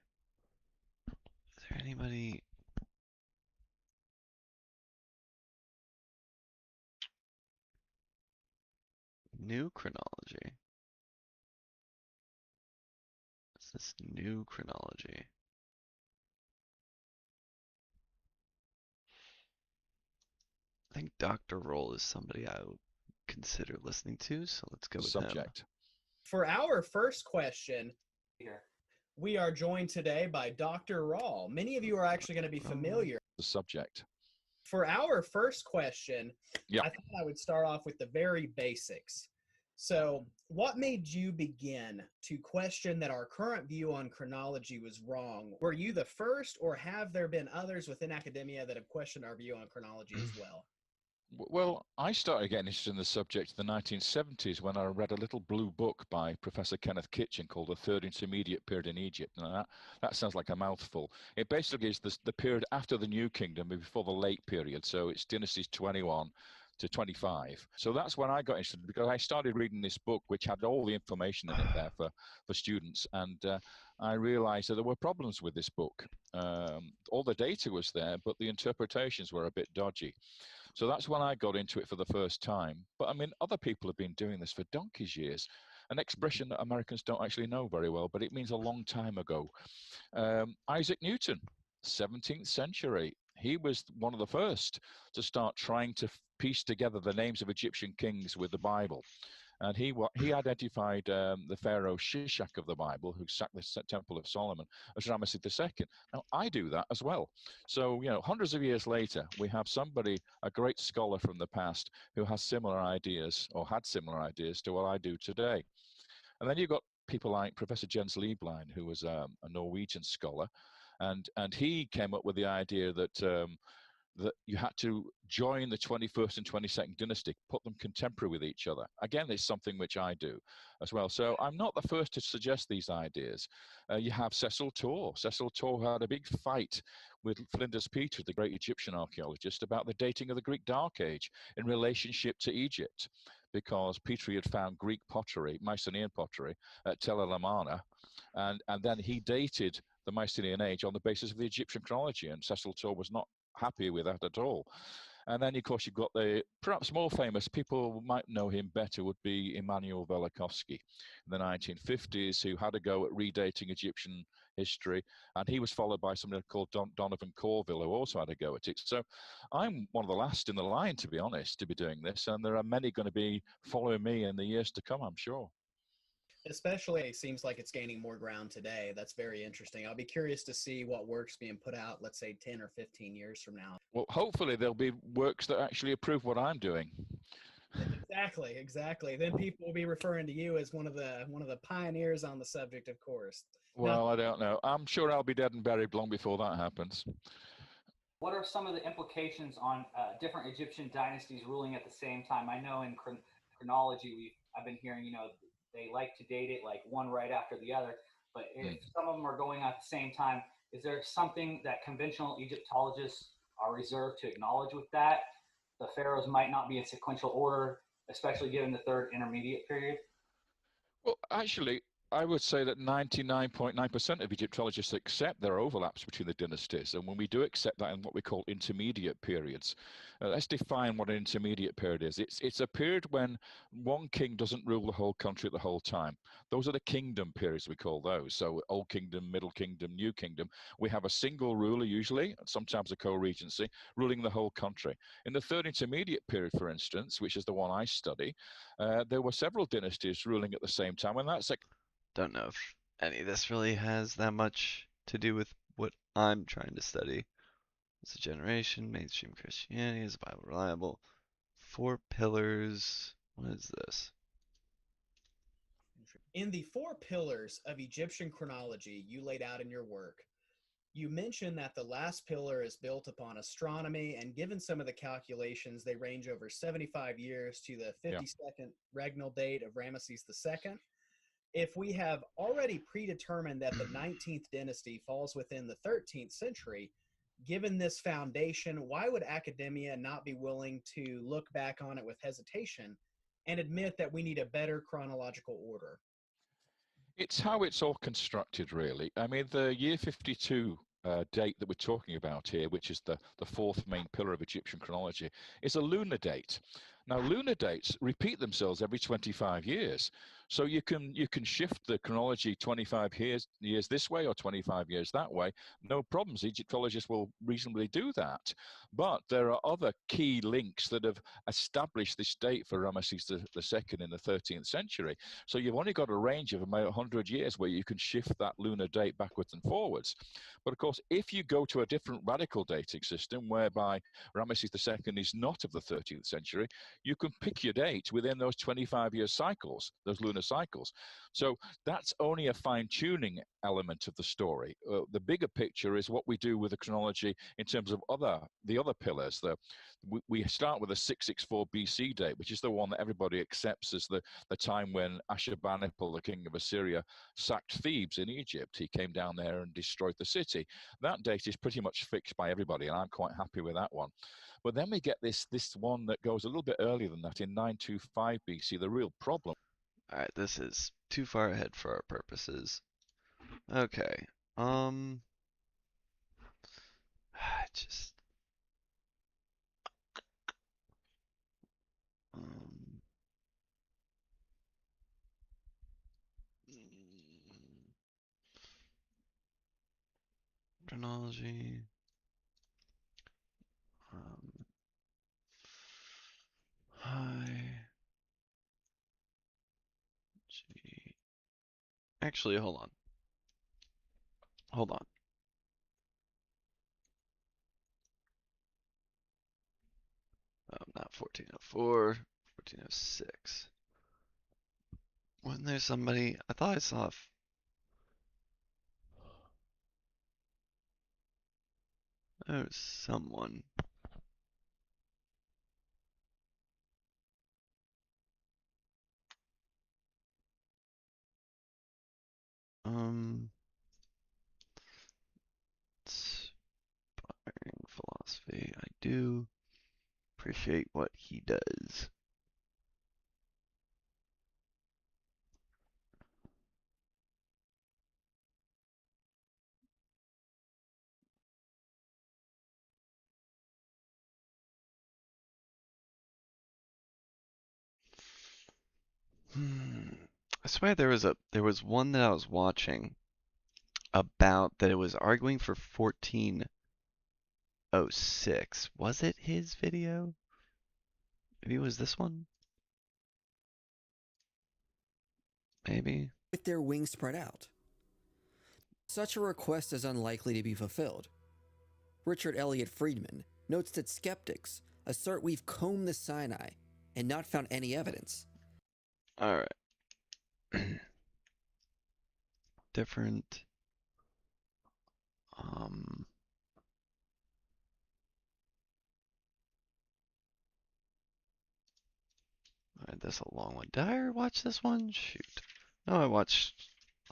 Is there anybody? New chronology. What's this new chronology? I think Dr. Roll is somebody I would consider listening to, so let's go with Subject. him. For our first question, we are joined today by Dr. Rawl. Many of you are actually going to be familiar. The subject. For our first question, Yeah. I thought I would start off with the very basics. So, what made you begin to question that our current view on chronology was wrong? Were you the first, or have there been others within academia that have questioned our view on chronology as well? Well, I started getting interested in the subject in the 1970s when I read a little blue book by Professor Kenneth Kitchen called The Third Intermediate Period in Egypt. And that sounds like a mouthful. It basically is the period after the New Kingdom, before the late period. So it's dynasties 21 to 25. So that's when I got interested, because I started reading this book, which had all the information in it there for students. And I realized that there were problems with this book. All the data was there, but the interpretations were a bit dodgy. So that's when I got into it for the first time. But I mean, other people have been doing this for donkey's years. An expression that Americans don't actually know very well, but it means a long time ago. Isaac Newton, 17th century. He was one of the first to start trying to piece together the names of Egyptian kings with the Bible. And he identified the pharaoh Shishak of the Bible, who sacked the Temple of Solomon, as Ramesses II. Now, I do that as well. So, you know, hundreds of years later, we have somebody, a great scholar from the past, who has similar ideas, or had similar ideas to what I do today. And then you've got people like Professor Jens Lieblein, who was a Norwegian scholar, and he came up with the idea that that you had to join the 21st and 22nd dynasty, put them contemporary with each other. Again, it's something which I do as well. So I'm not the first to suggest these ideas. You have Cecil Tor. Cecil Tor had a big fight with Flinders Peters, the great Egyptian archaeologist, about the dating of the Greek Dark Age in relationship to Egypt, because Petrie had found Greek pottery, Mycenaean pottery, at Tel el Amarna, and then he dated the Mycenaean age on the basis of the Egyptian chronology, and Cecil Tor was not happy with that at all. And then, of course, you've got the perhaps more famous, people might know him better, would be Immanuel Velikovsky in the 1950s, who had a go at redating Egyptian history. And he was followed by somebody called Donovan Corville, who also had a go at it. So I'm one of the last in the line, to be honest, to be doing this. And there are many going to be following me in the years to come, I'm sure. Especially, it seems like it's gaining more ground today. That's very interesting. I'll be curious to see what work's being put out, let's say 10 or 15 years from now. Well, hopefully there'll be works that actually approve what I'm doing. Exactly. Then people will be referring to you as one of the pioneers on the subject, of course. Well, I don't know. I'm sure I'll be dead and buried long before that happens. What are some of the implications on different Egyptian dynasties ruling at the same time? I know in chronology, I've been hearing, they like to date it like one right after the other. But if some of them are going at the same time, is there something that conventional Egyptologists are reserved to acknowledge with that? The pharaohs might not be in sequential order, especially given the third intermediate period? Well, actually, I would say that 99.9% of Egyptologists accept there are overlaps between the dynasties. And when we do accept that in what we call intermediate periods, let's define what an intermediate period is. It's a period when one king doesn't rule the whole country at the whole time. Those are the kingdom periods, we call those. So Old Kingdom, Middle Kingdom, New Kingdom. We have a single ruler usually, sometimes a co-regency, ruling the whole country. In the third intermediate period, for instance, which is the one I study, there were several dynasties ruling at the same time. And that's Don't know if any of this really has that much to do with what I'm trying to study. It's a generation, mainstream Christianity, is the Bible reliable? 4 pillars. What is this? In the 4 pillars of Egyptian chronology you laid out in your work, you mentioned that the last pillar is built upon astronomy, and given some of the calculations, they range over 75 years to the 52nd regnal date of Ramesses II. If we have already predetermined that the 19th dynasty falls within the 13th century, given this foundation, why would academia not be willing to look back on it with hesitation and admit that we need a better chronological order? It's how it's all constructed, really. I mean, the year 52 date that we're talking about here, which is the fourth main pillar of Egyptian chronology, is a lunar date. Now, lunar dates repeat themselves every 25 years. So you can shift the chronology 25 years this way or 25 years that way. No problems. Egyptologists will reasonably do that. But there are other key links that have established this date for Ramesses II in the 13th century. So you've only got a range of about 100 years where you can shift that lunar date backwards and forwards. But of course, if you go to a different radical dating system whereby Ramesses II is not of the 13th century, you can pick your date within those 25-year cycles, those lunar cycles. So that's only a fine-tuning element of the story. The bigger picture is what we do with the chronology in terms of the other pillars. We start with a 664 BC date, which is the one that everybody accepts as the time when Ashurbanipal, the king of Assyria, sacked Thebes in Egypt. He came down there and destroyed the city. That date is pretty much fixed by everybody, and I'm quite happy with that one. But then we get this one that goes a little bit earlier than that in 925 BC, the real problem. All right, this is too far ahead for our purposes. Okay. Just chronology. Hi. G. Actually, hold on. Hold on. Not 1404, 1406. Wasn't there somebody? I thought I saw. There was someone. Inspiring philosophy. I do appreciate what he does. I swear there was one that I was watching about that it was arguing for 1406. Was it his video? Maybe it was this one? Maybe. With their wings spread out. Such a request is unlikely to be fulfilled. Richard Elliott Friedman notes that skeptics assert we've combed the Sinai and not found any evidence. All right. Different. All right, that's a long one. Did I ever watch this one? Shoot. No, I watched.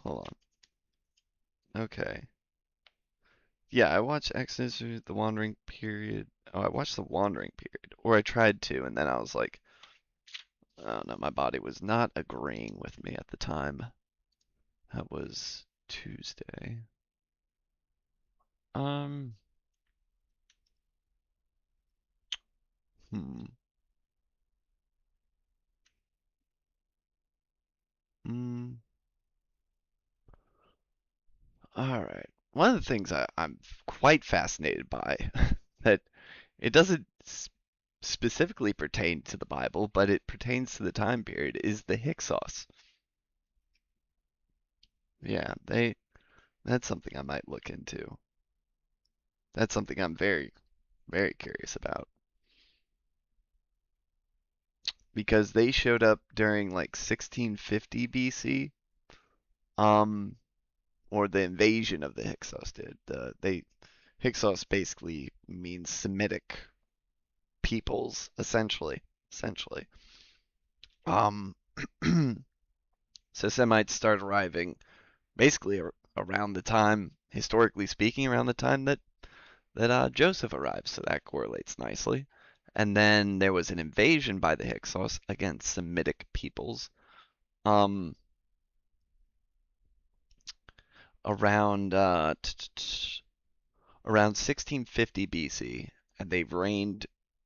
Hold on. Okay. Yeah, I watched Exodus, the Wandering Period. Oh, I watched the Wandering Period, or I tried to, and then I was like, oh no, my body was not agreeing with me at the time. That was Tuesday. Hmm. Hmm. All right. One of the things I'm quite fascinated by that it doesn't specifically pertain to the Bible, but it pertains to the time period is the Hyksos. Yeah, that's something I might look into. That's something I'm very, very curious about. Because they showed up during like 1650 BC, or the invasion of the Hyksos did. Hyksos basically means Semitic peoples, essentially. Um, so Semites start arriving basically around the time, historically speaking, around the time that Joseph arrives. So that correlates nicely. And then there was an invasion by the Hyksos against Semitic peoples. Around around 1650 BC, and they reigned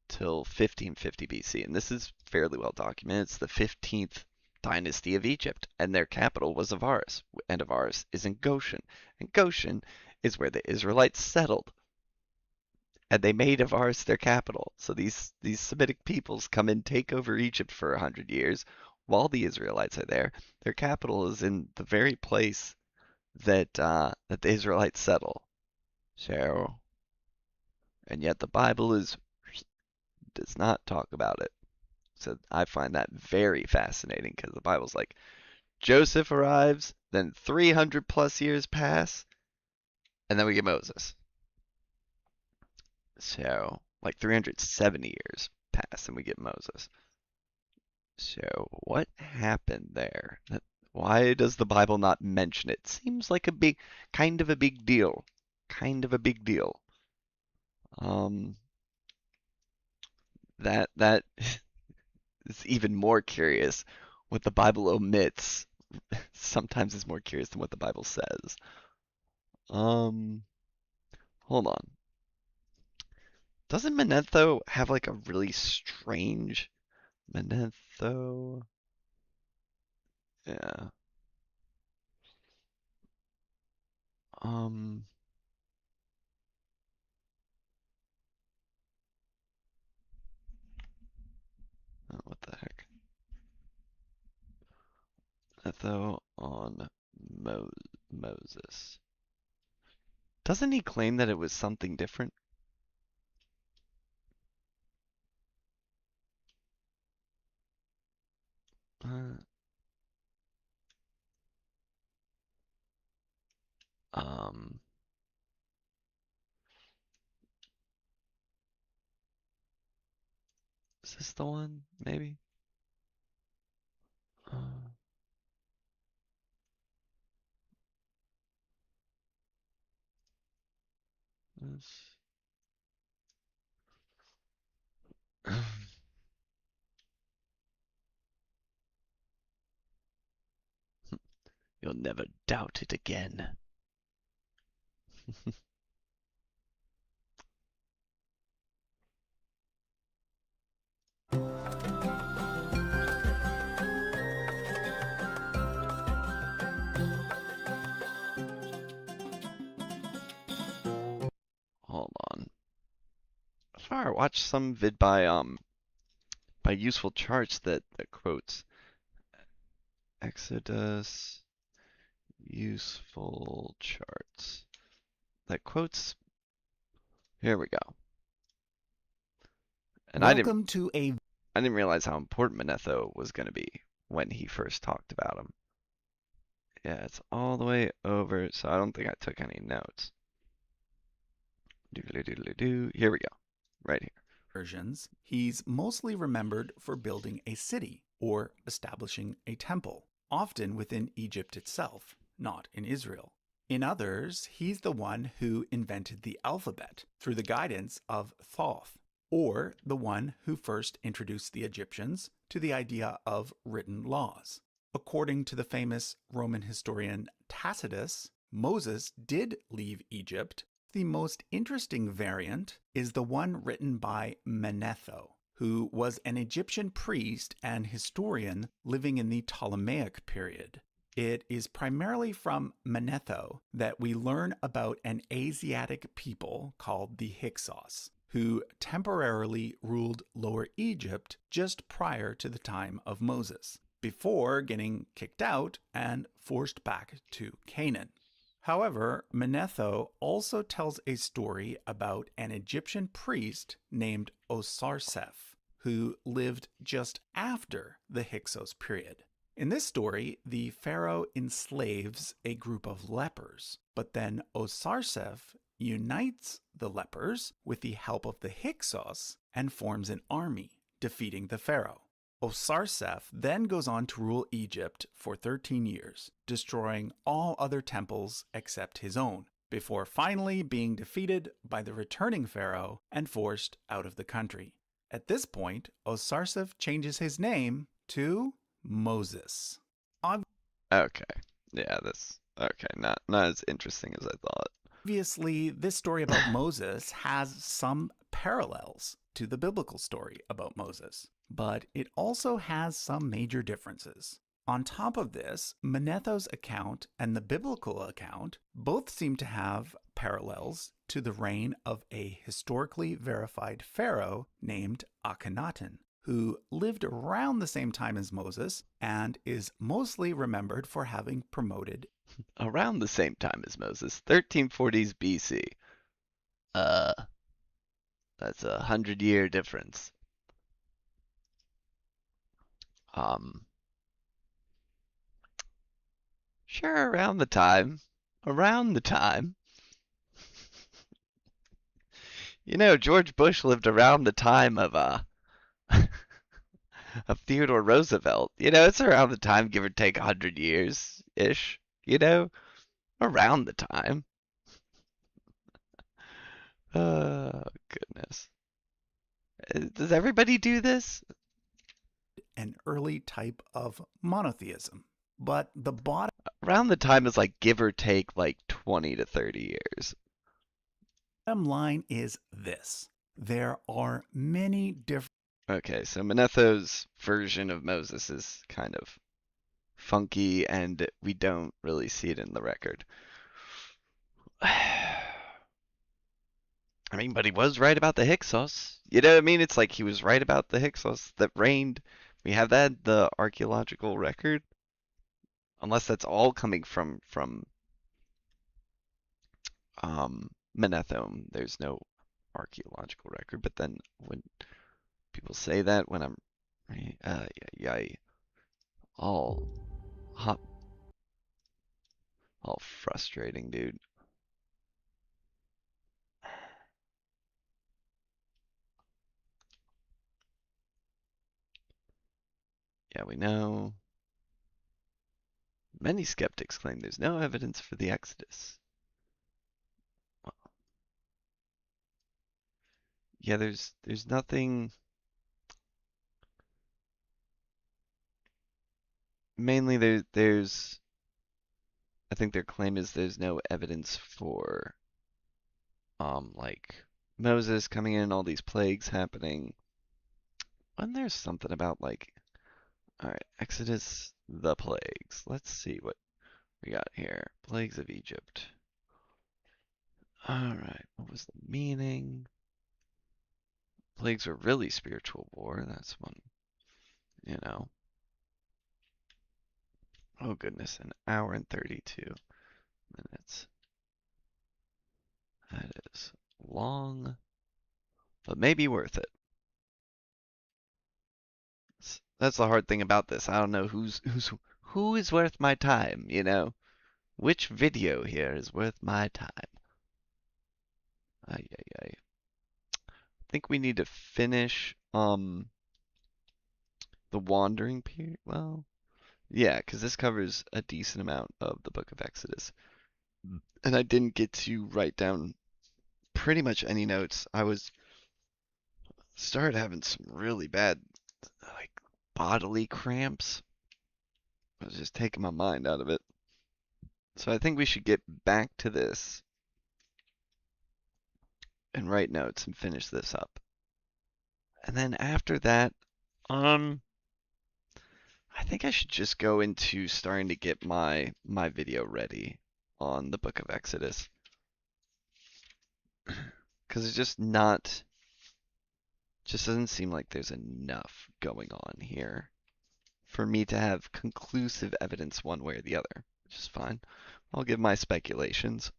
till 1550 BC. And this is fairly well documented. It's the 15th dynasty of Egypt, and their capital was Avaris, and Avaris is in Goshen, and Goshen is where the Israelites settled, and they made Avaris their capital. So these Semitic peoples come and take over Egypt for 100 years while the Israelites are there. Their capital is in the very place that that the Israelites settle. So, and yet the Bible does not talk about it. So I find that very fascinating because the Bible's like Joseph arrives, then 300 plus years pass, and then we get Moses. So, like 370 years pass and we get Moses. So, what happened there? Why does the Bible not mention it? Seems like kind of a big deal. Kind of a big deal. That is even more curious. What the Bible omits sometimes is more curious than what the Bible says. Hold on. Doesn't Manetho have like a really strange Manetho? Yeah. Oh, what the heck? Manetho on Moses. Doesn't he claim that it was something different? Uh, um, is this the one? Maybe? Uh, this. You'll never doubt it again. sure I watched some vid by Useful Charts that quotes Exodus Useful Charts. That quotes. Here we go. And I Welcome to a didn't realize how important Manetho was going to be when he first talked about him. Yeah, it's all the way over, so I don't think I took any notes. Doodly-doodly-doo. Here we go. Right here. versions, he's mostly remembered for building a city or establishing a temple, often within Egypt itself, not in Israel. In others, he's the one who invented the alphabet through the guidance of Thoth, or the one who first introduced the Egyptians to the idea of written laws. According to the famous Roman historian Tacitus, Moses did leave Egypt. The most interesting variant is the one written by Manetho, who was an Egyptian priest and historian living in the Ptolemaic period. It is primarily from Manetho that we learn about an Asiatic people called the Hyksos, who temporarily ruled Lower Egypt just prior to the time of Moses, before getting kicked out and forced back to Canaan. However, Manetho also tells a story about an Egyptian priest named Osarseph, who lived just after the Hyksos period. In this story, the pharaoh enslaves a group of lepers, but then Osarseph unites the lepers with the help of the Hyksos and forms an army, defeating the pharaoh. Osarseph then goes on to rule Egypt for 13 years, destroying all other temples except his own, before finally being defeated by the returning pharaoh and forced out of the country. At this point, Osarseph changes his name to Moses. Okay. Yeah, that's okay. Not as interesting as I thought. Obviously, this story about Moses has some parallels to the biblical story about Moses, but it also has some major differences. On top of this, Manetho's account and the biblical account both seem to have parallels to the reign of a historically verified pharaoh named Akhenaten, who lived around the same time as Moses and is mostly remembered for having promoted Around the same time as Moses, 1340s BC. That's 100-year difference. Sure, around the time. Around the time. You know, George Bush lived around the time of of Theodore Roosevelt. You know, it's around the time, give or take 100 years-ish. You know, around the time. Oh, goodness. Does everybody do this? an early type of monotheism. But the bottom Around the time is like give or take like 20 to 30 years. line is this. There are many different Okay, so Manetho's version of Moses is kind of funky and we don't really see it in the record. I mean, but he was right about the Hyksos. You know what I mean? It's like he was right about the Hyksos that reigned. We have that, the archaeological record. Unless that's all coming from Manetho, there's no archaeological record. But then when people say that, when I'm all hot, all frustrating, dude. Yeah, we know. Many skeptics claim there's no evidence for the Exodus. Well, yeah, there's nothing. Mainly there's I think their claim is there's no evidence for like Moses coming in, all these plagues happening. And there's something about like, all right, Exodus, the plagues. Let's see what we got here. Plagues of Egypt. All right, what was the meaning? Plagues were really spiritual war. That's one, you know. Oh goodness, an hour and 32 minutes. That is long, but maybe worth it. That's the hard thing about this. I don't know who is worth my time, you know? Which video here is worth my time? Ay, ay, ay. I think we need to finish the wandering period. Well, yeah, because this covers a decent amount of the Book of Exodus. And I didn't get to write down pretty much any notes. I started having some really bad like bodily cramps. I was just taking my mind out of it. So I think we should get back to this and write notes and finish this up. And then after that, I think I should just go into starting to get my video ready on the Book of Exodus. Because it's just doesn't seem like there's enough going on here for me to have conclusive evidence one way or the other, which is fine. I'll give my speculations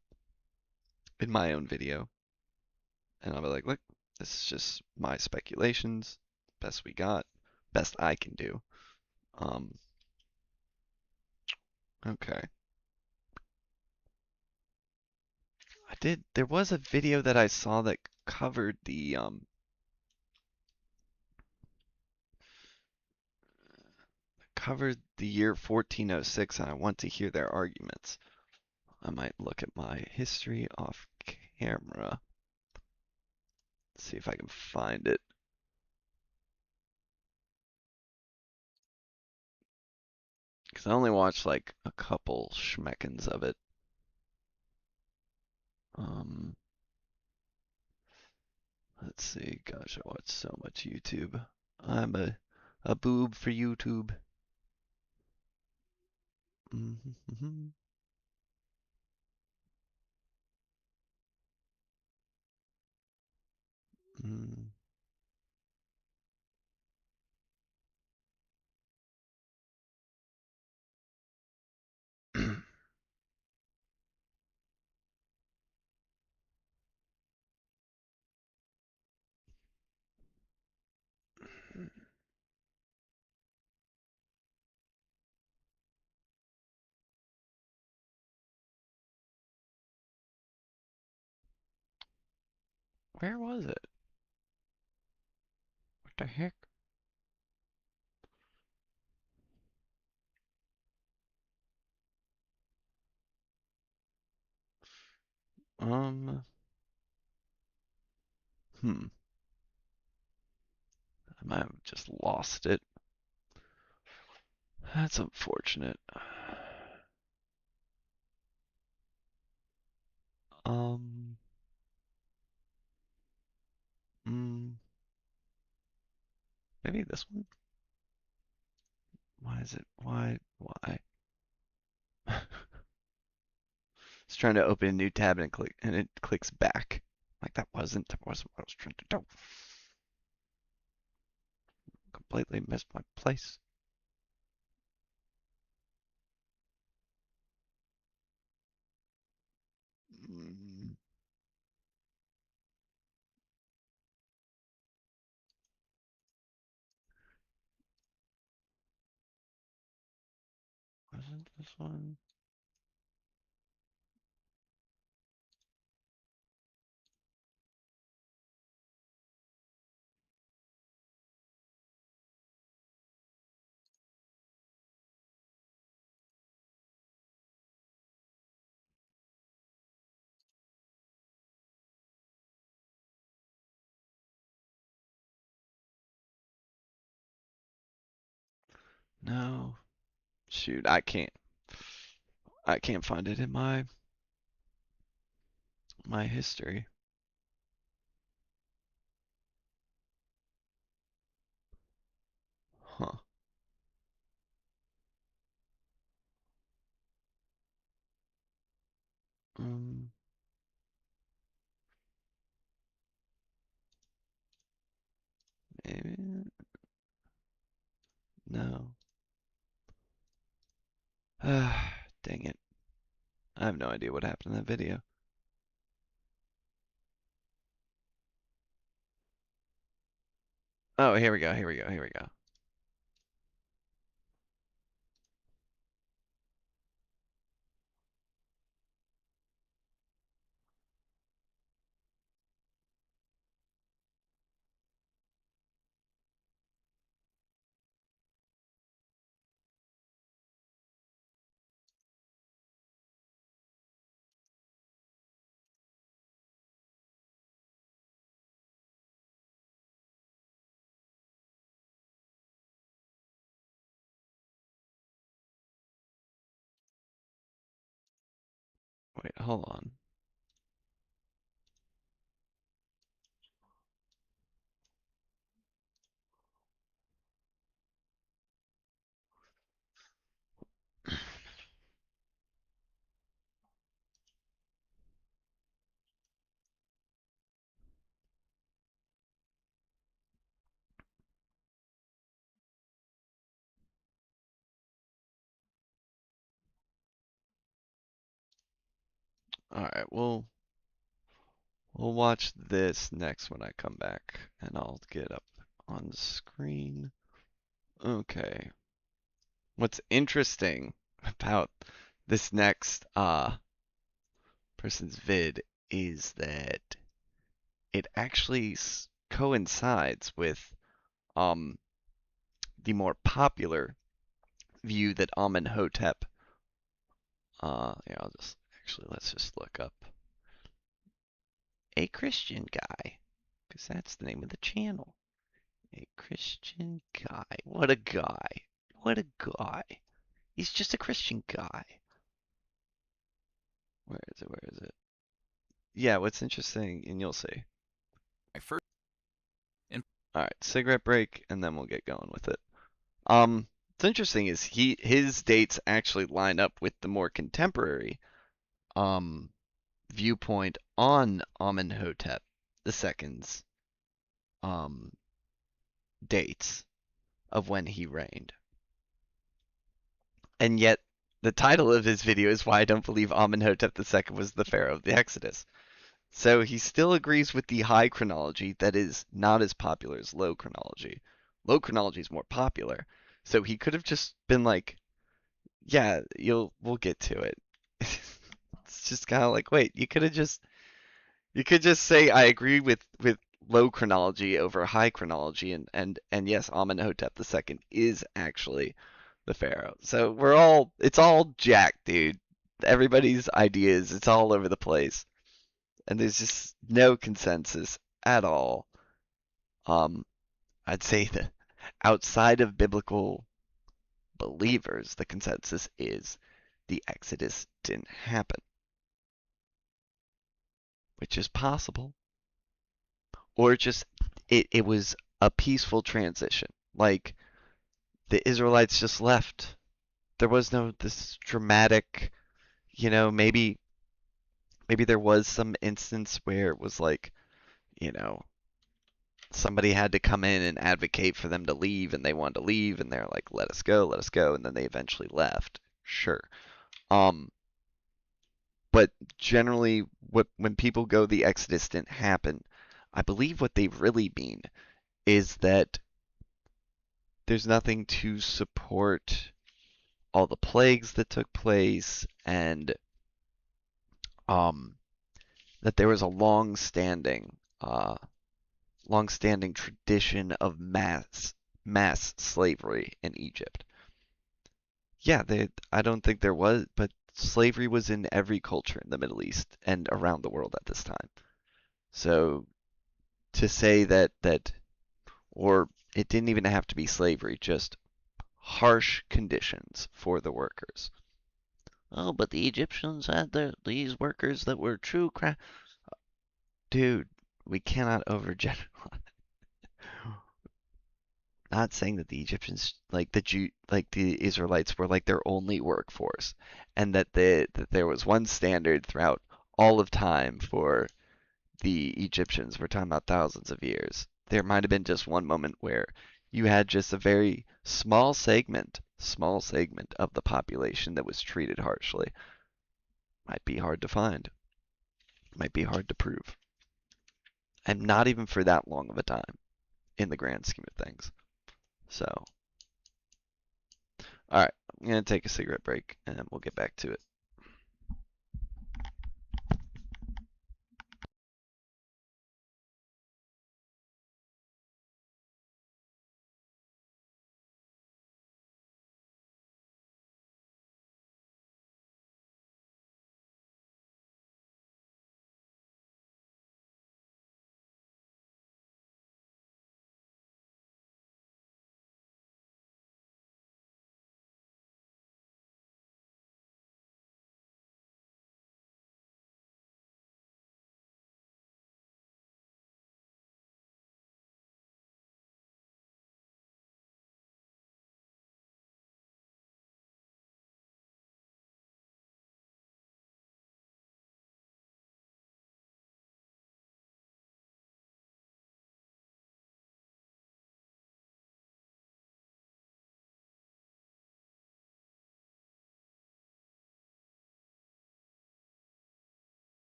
in my own video. And I'll be like, look, this is just my speculations, best we got, best I can do. Okay. There was a video that I saw that covered the year 1406, and I want to hear their arguments. I might look at my history off camera. See if I can find it. Because I only watched like a couple schmeckens of it. Let's see. Gosh, I watch so much YouTube. I'm a boob for YouTube. Mm-hmm. Mm. Where was it? What the heck? Hmm. I might have just lost it. That's unfortunate. Um. Maybe this one? Why is it? Why? It's trying to open a new tab and it clicks back. Like that wasn't what I was trying to do. Completely missed my place. Mm. Wasn't this one? No. Shoot, I can't find it in my history. Huh. Um No. Dang it. I have no idea what happened in that video. Oh, here we go, here we go, here we go. Wait, hold on. Alright, we'll watch this next when I come back, and I'll get up on the screen. Okay. What's interesting about this next person's vid is that it actually coincides with the more popular view that Amenhotep yeah, let's just look up a Christian guy, because that's the name of the channel. A Christian guy. What a guy. What a guy. He's just a Christian guy. Where is it? Where is it? Yeah, what's interesting, and you'll see. Alright, cigarette break, and then we'll get going with it. What's interesting is his dates actually line up with the more contemporary viewpoint on Amenhotep II's dates of when he reigned. And yet, the title of his video is Why I Don't Believe Amenhotep II was the Pharaoh of the Exodus. So he still agrees with the high chronology that is not as popular as low chronology. Low chronology is more popular. So he could have just been like, yeah, we'll get to it. It's just kind of like, wait, you could just say I agree with low chronology over high chronology, and yes, Amenhotep II is actually the pharaoh. So it's all jacked, dude. Everybody's ideas, it's all over the place, and there's just no consensus at all. I'd say that outside of biblical believers, the consensus is the Exodus didn't happen, which is possible, or just it was a peaceful transition. Like the Israelites just left. There was no this dramatic, maybe there was some instance where it was like, somebody had to come in and advocate for them to leave, and they wanted to leave, and they're like, let us go, and then they eventually left. Sure. But generally, when people go the Exodus didn't happen, I believe what they really mean is that there's nothing to support all the plagues that took place, and that there was a long-standing tradition of mass slavery in Egypt. Yeah, I don't think there was, but slavery was in every culture in the Middle East and around the world at this time. So to say that or it didn't even have to be slavery, just harsh conditions for the workers. Oh, but the Egyptians had these workers that were true Dude, we cannot overgeneralize. Not saying that the Egyptians, like the Israelites, were like their only workforce, and that there was one standard throughout all of time for the Egyptians. We're talking about thousands of years. There might have been just one moment where you had just a very small segment of the population that was treated harshly. Might be hard to find. Might be hard to prove. And not even for that long of a time in the grand scheme of things. So, all right, I'm going to take a cigarette break and we'll get back to it.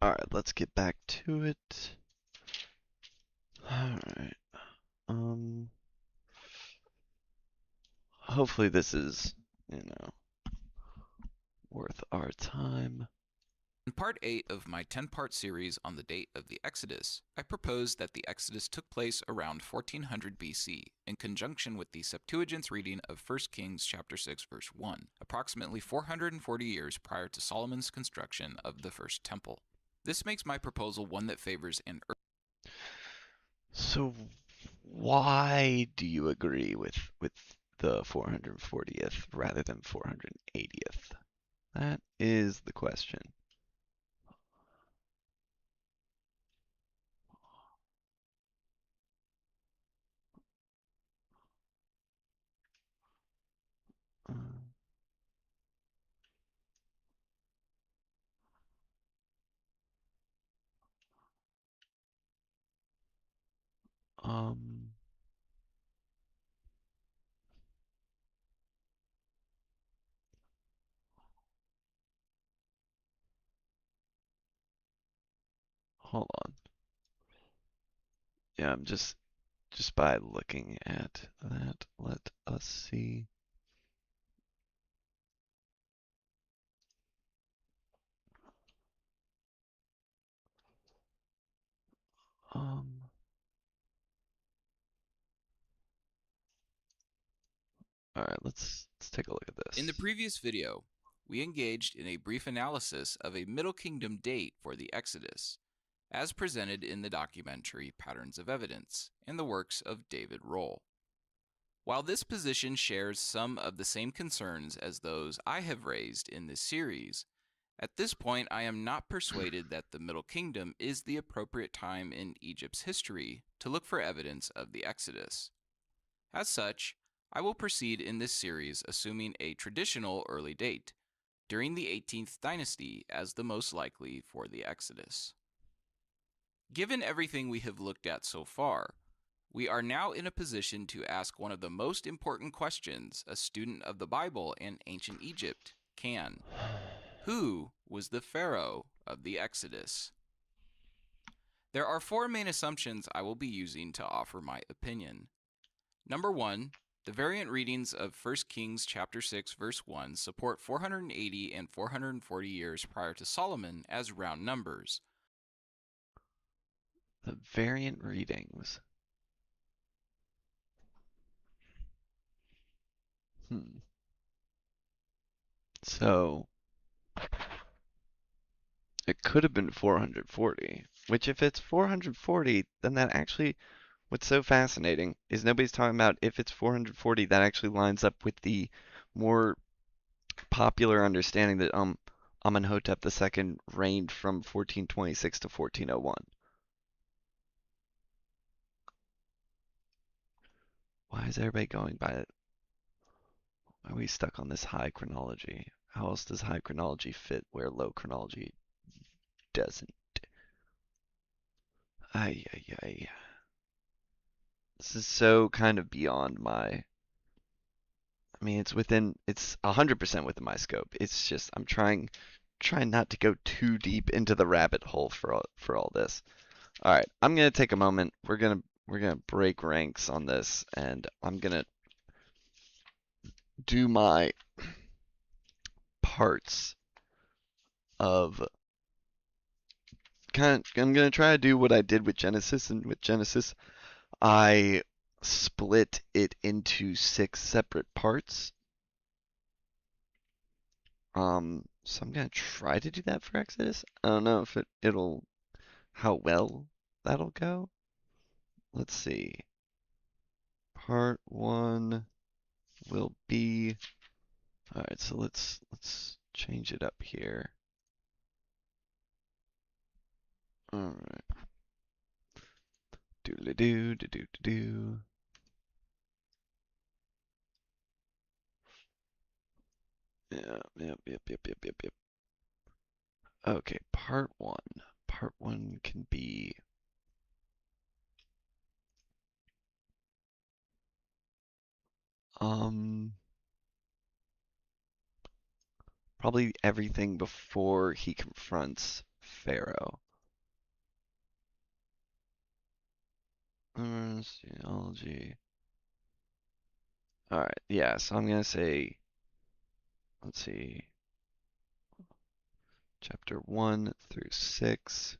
Alright, let's get back to it. Alright. Hopefully this is, worth our time. In part 8 of my 10-part series on the date of the Exodus, I proposed that the Exodus took place around 1400 BC, in conjunction with the Septuagint's reading of 1 Kings chapter 6 verse 1, approximately 440 years prior to Solomon's construction of the first temple. This makes my proposal one that favors an So why do you agree with the 440th rather than 480th? That is the question. Um, Hold on. Yeah, I'm just by looking at that, let us see. All right, let's take a look at this. In the previous video, we engaged in a brief analysis of a Middle Kingdom date for the Exodus, as presented in the documentary Patterns of Evidence and the works of David Rohl. While this position shares some of the same concerns as those I have raised in this series, at this point I am not persuaded that the Middle Kingdom is the appropriate time in Egypt's history to look for evidence of the Exodus. As such, I will proceed in this series assuming a traditional early date, during the 18th dynasty as the most likely for the Exodus. Given everything we have looked at so far, we are now in a position to ask one of the most important questions a student of the Bible and ancient Egypt can. Who was the Pharaoh of the Exodus? There are 4 main assumptions I will be using to offer my opinion. Number 1, the variant readings of 1 Kings chapter 6 verse 1 support 480 and 440 years prior to Solomon as round numbers. The variant readings. So it could have been 440, which if it's 440, then that actually, what's so fascinating is nobody's talking about if it's 440, that actually lines up with the more popular understanding that Amenhotep II reigned from 1426 to 1401. Why is everybody going by it? Why are we stuck on this high chronology? How else does high chronology fit where low chronology doesn't? Ay, ay, ay. This is so kind of beyond my. I mean, it's 100% within my scope. It's just I'm trying not to go too deep into the rabbit hole for all this. All right, I'm gonna take a moment. We're gonna break ranks on this, and I'm gonna do my parts of I'm gonna try to do what I did with Genesis, and with Genesis, I split it into 6 separate parts. So I'm gonna try to do that for Exodus. I don't know if it'll how well that'll go. Let's see. Part 1 will be. All right, so let's change it up here. All right. Doodly doo doo doo doo. Yep. Okay, part 1. Part 1 can be probably everything before he confronts Pharaoh. Genealogy. All right, yeah, so I'm gonna say, let's see, chapter 1 through 6.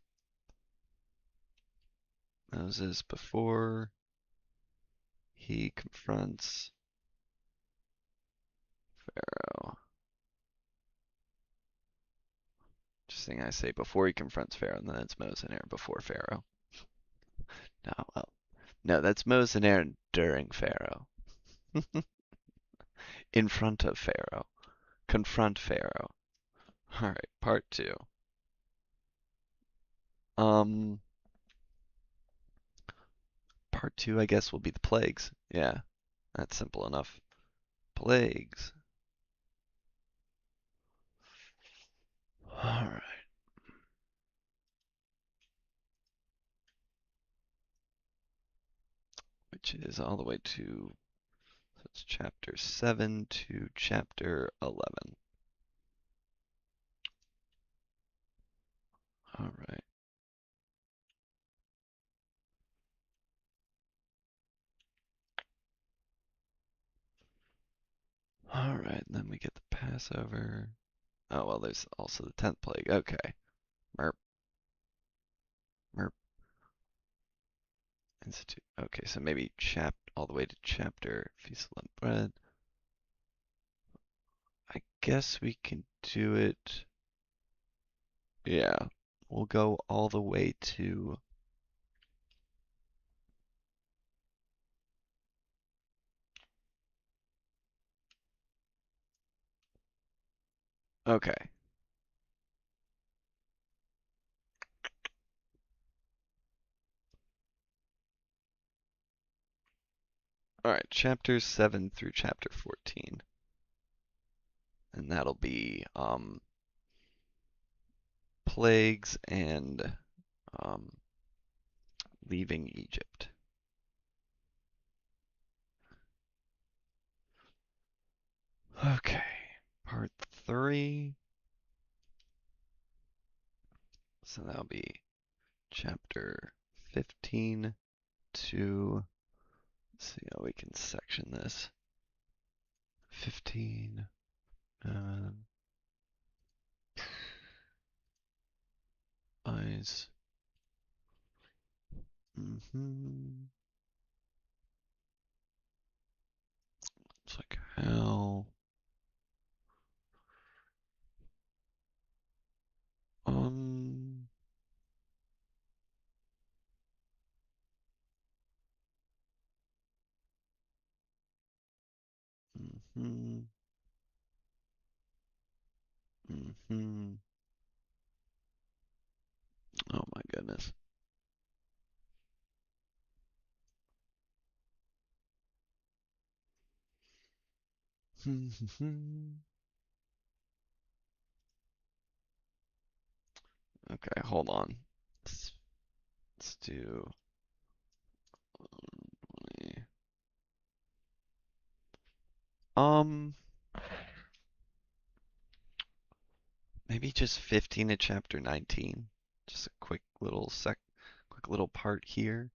Moses before he confronts Pharaoh. Interesting, I say before he confronts Pharaoh, and then it's Moses and Aaron before Pharaoh. No, well, no, that's Moses and Aaron during Pharaoh. In front of Pharaoh. Confront Pharaoh. All right, part 2. Part 2, I guess, will be the plagues. Yeah, that's simple enough. Plagues. All right. Which is all the way to, so it's chapter 7 to chapter 11. All right. All right, and then we get the Passover. Oh, well, there's also the 10th plague. Okay. Merp. Merp. Institute. Okay, so maybe all the way to chapter Feast of Unleavened Bread. I guess we can do it. Yeah, we'll go all the way to. Okay. All right, chapter 7 through chapter 14. And that'll be plagues and leaving Egypt. Okay, part 3. So that'll be chapter 15 to, let's see how we can section this. 15. Eyes. It's like hell. Um. Mm-hmm. Mm-hmm. Oh my goodness. Okay, hold on. Let's do. Um, maybe just 15 to chapter 19. Just a quick little part here.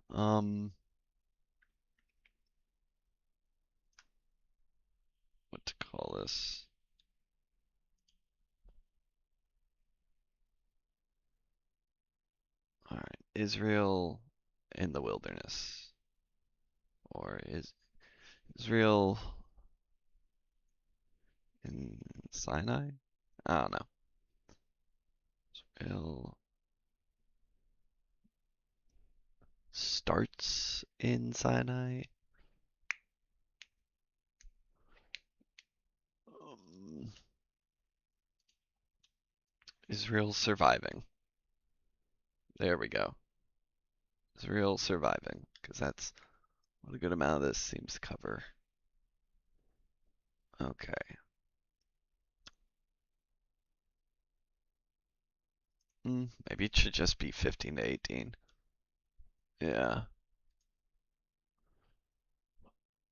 What to call this? All right, Israel in the wilderness, or is Israel in Sinai? I don't know. Israel starts in Sinai. Israel surviving. There we go. Israel surviving, because that's what a good amount of this seems to cover. Okay. Maybe it should just be 15 to 18. Yeah.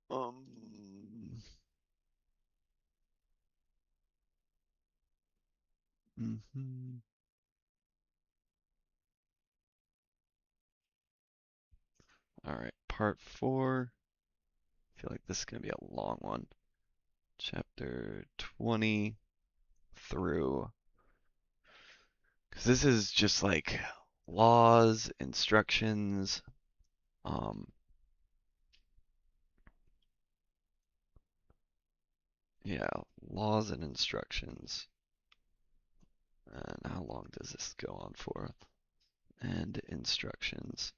Um. All right, part 4. I feel like this is going to be a long one. Chapter 20 through, because this is just like laws, instructions, yeah, laws and instructions. And how long does this go on for? And instructions.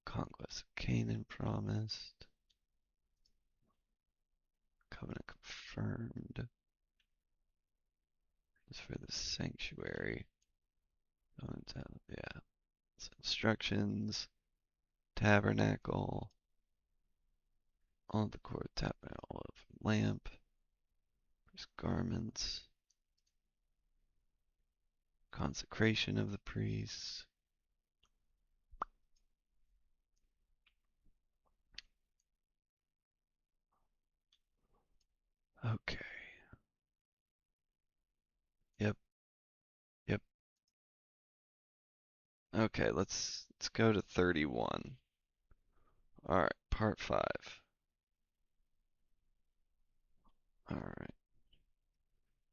Conquest of Canaan promised. Covenant confirmed. Is for the sanctuary. Yeah. So instructions. Tabernacle. On the court tabernacle of lamp. There's garments. Consecration of the priests. Okay. Yep. Yep. Okay, let's go to 31. All right, part 5. All right.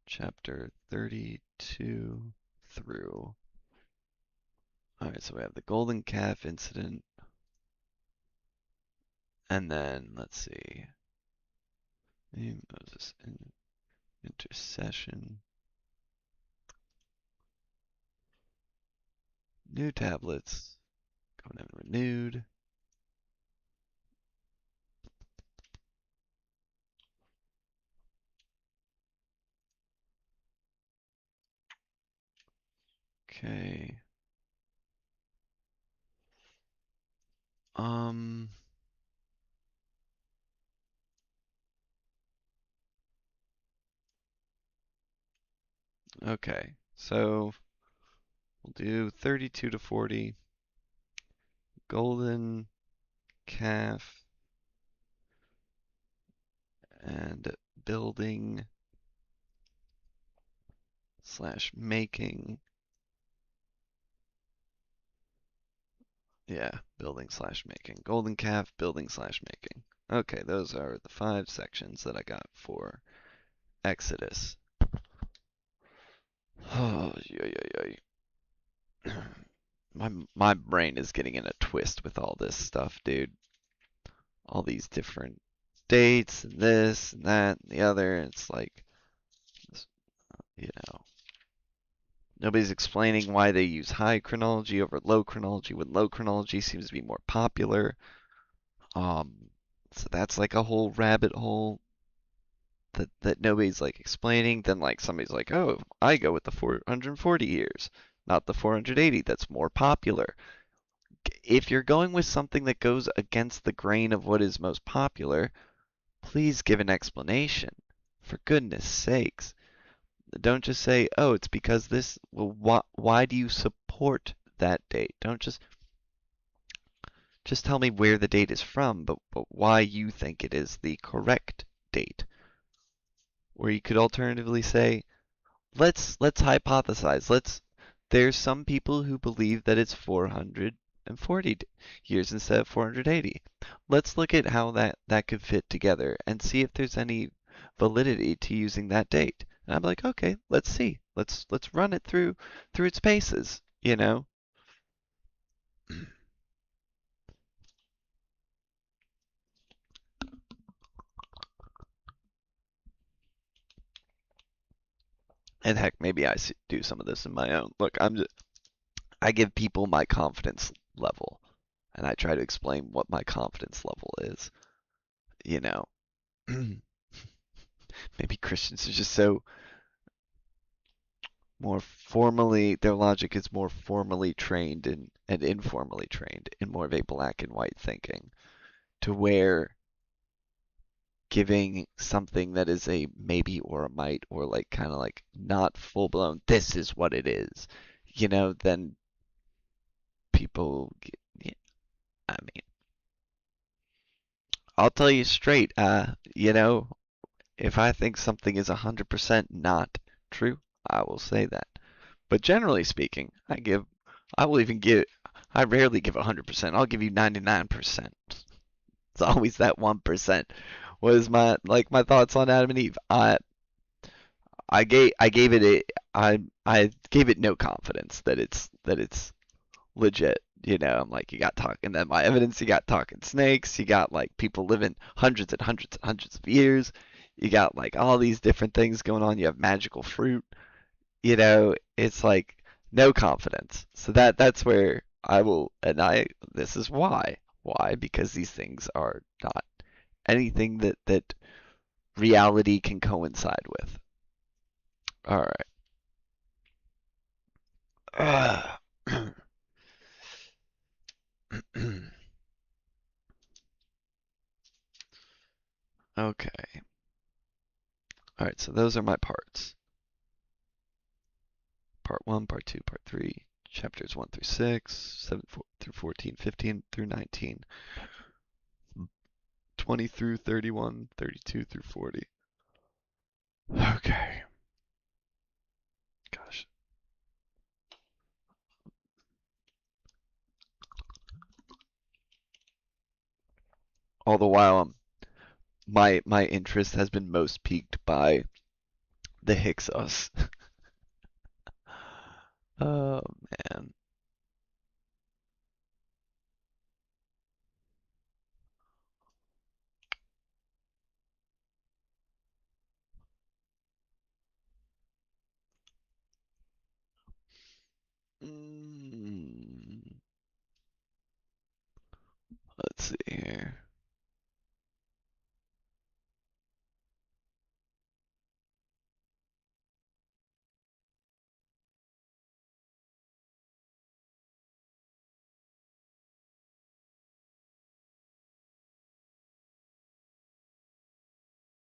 Chapter 32 through. All right, so we have the golden calf incident. And then, let's see. Moses intercession. New tablets. Covenant renewed. Okay. Okay, so we'll do 32 to 40. Golden calf and building / making. Yeah, building / making. Golden calf, building / making. Okay, those are the 5 sections that I got for Exodus. Oh, my brain is getting in a twist with all this stuff, dude. All these different dates and this and that and the other. It's like, you know, nobody's explaining why they use high chronology over low chronology when low chronology seems to be more popular. So that's like a whole rabbit hole that nobody's like explaining. Then like somebody's like, oh, I go with the 440 years, not the 480. That's more popular. If you're going with something that goes against the grain of what is most popular, please give an explanation. For goodness sakes. Don't just say, oh, it's because this. Well, why do you support that date? Don't just tell me where the date is from, but why you think it is the correct date. Or you could alternatively say, let's hypothesize. There's some people who believe that it's 440 years instead of 480. Let's look at how that could fit together and see if there's any validity to using that date. And I'm like, okay, let's see. Let's run it through its paces, you know? And heck, maybe I do some of this in my own. Look, I give people my confidence level, and I try to explain what my confidence level is. You know, maybe Christians are just so more formally, their logic is more formally trained and informally trained in more of a black and white thinking, to where giving something that is a maybe or a might or like kind of like not full blown, this is what it is, you know, then people get, I mean, I'll tell you straight, you know, if I think something is 100% not true, I will say that. But generally speaking, I give I will even give. I rarely give 100%. I'll give you 99%. It's always that 1%. Was my thoughts on Adam and Eve. I gave it I gave it no confidence that it's legit. You know, I'm like, you got talking that my evidence, you got talking snakes, you got like people living hundreds and hundreds and hundreds of years, you got like all these different things going on, you have magical fruit, you know, it's like no confidence. So that's where I will, and this is why. Why? Because these things are not anything that reality can coincide with. All right. Okay. All right, so those are my parts. Part 1, Part 2, Part 3, chapters 1 through 6, 7 through 14, 15 through 19, 20 through 31, 32 through 40. Okay. Gosh. All the while, my interest has been most piqued by the Hyksos. Oh man. Let's see here.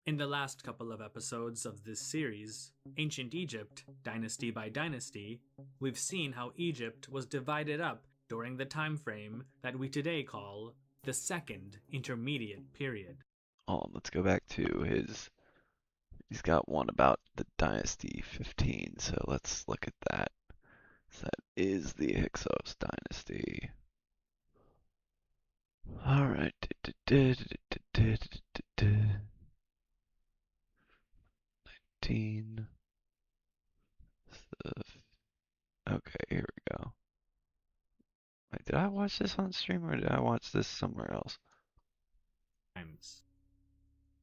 In the last couple of episodes of this series, Ancient Egypt, Dynasty by Dynasty, we've seen how Egypt was divided up during the time frame that we today call the Second Intermediate Period. Oh, let's go back to he's got one about the Dynasty 15, so let's look at that. So that is the Hyksos Dynasty. Alright. 19. Okay, here we go. Wait, did I watch this on stream or did I watch this somewhere else?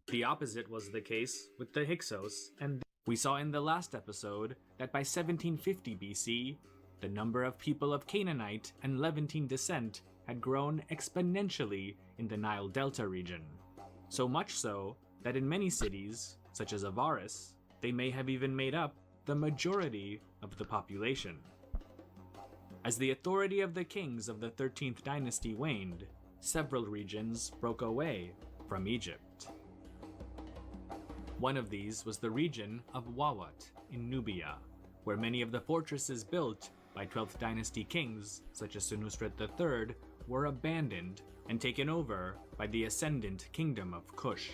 The opposite was the case with the Hyksos, and we saw in the last episode that by 1750 BC, the number of people of Canaanite and Levantine descent had grown exponentially in the Nile Delta region. So much so that in many cities, such as Avaris, they may have even made up the majority of the population. As the authority of the kings of the 13th dynasty waned, several regions broke away from Egypt. One of these was the region of Wawat in Nubia, where many of the fortresses built by 12th dynasty kings, such as Senusret III, were abandoned and taken over by the ascendant kingdom of Kush.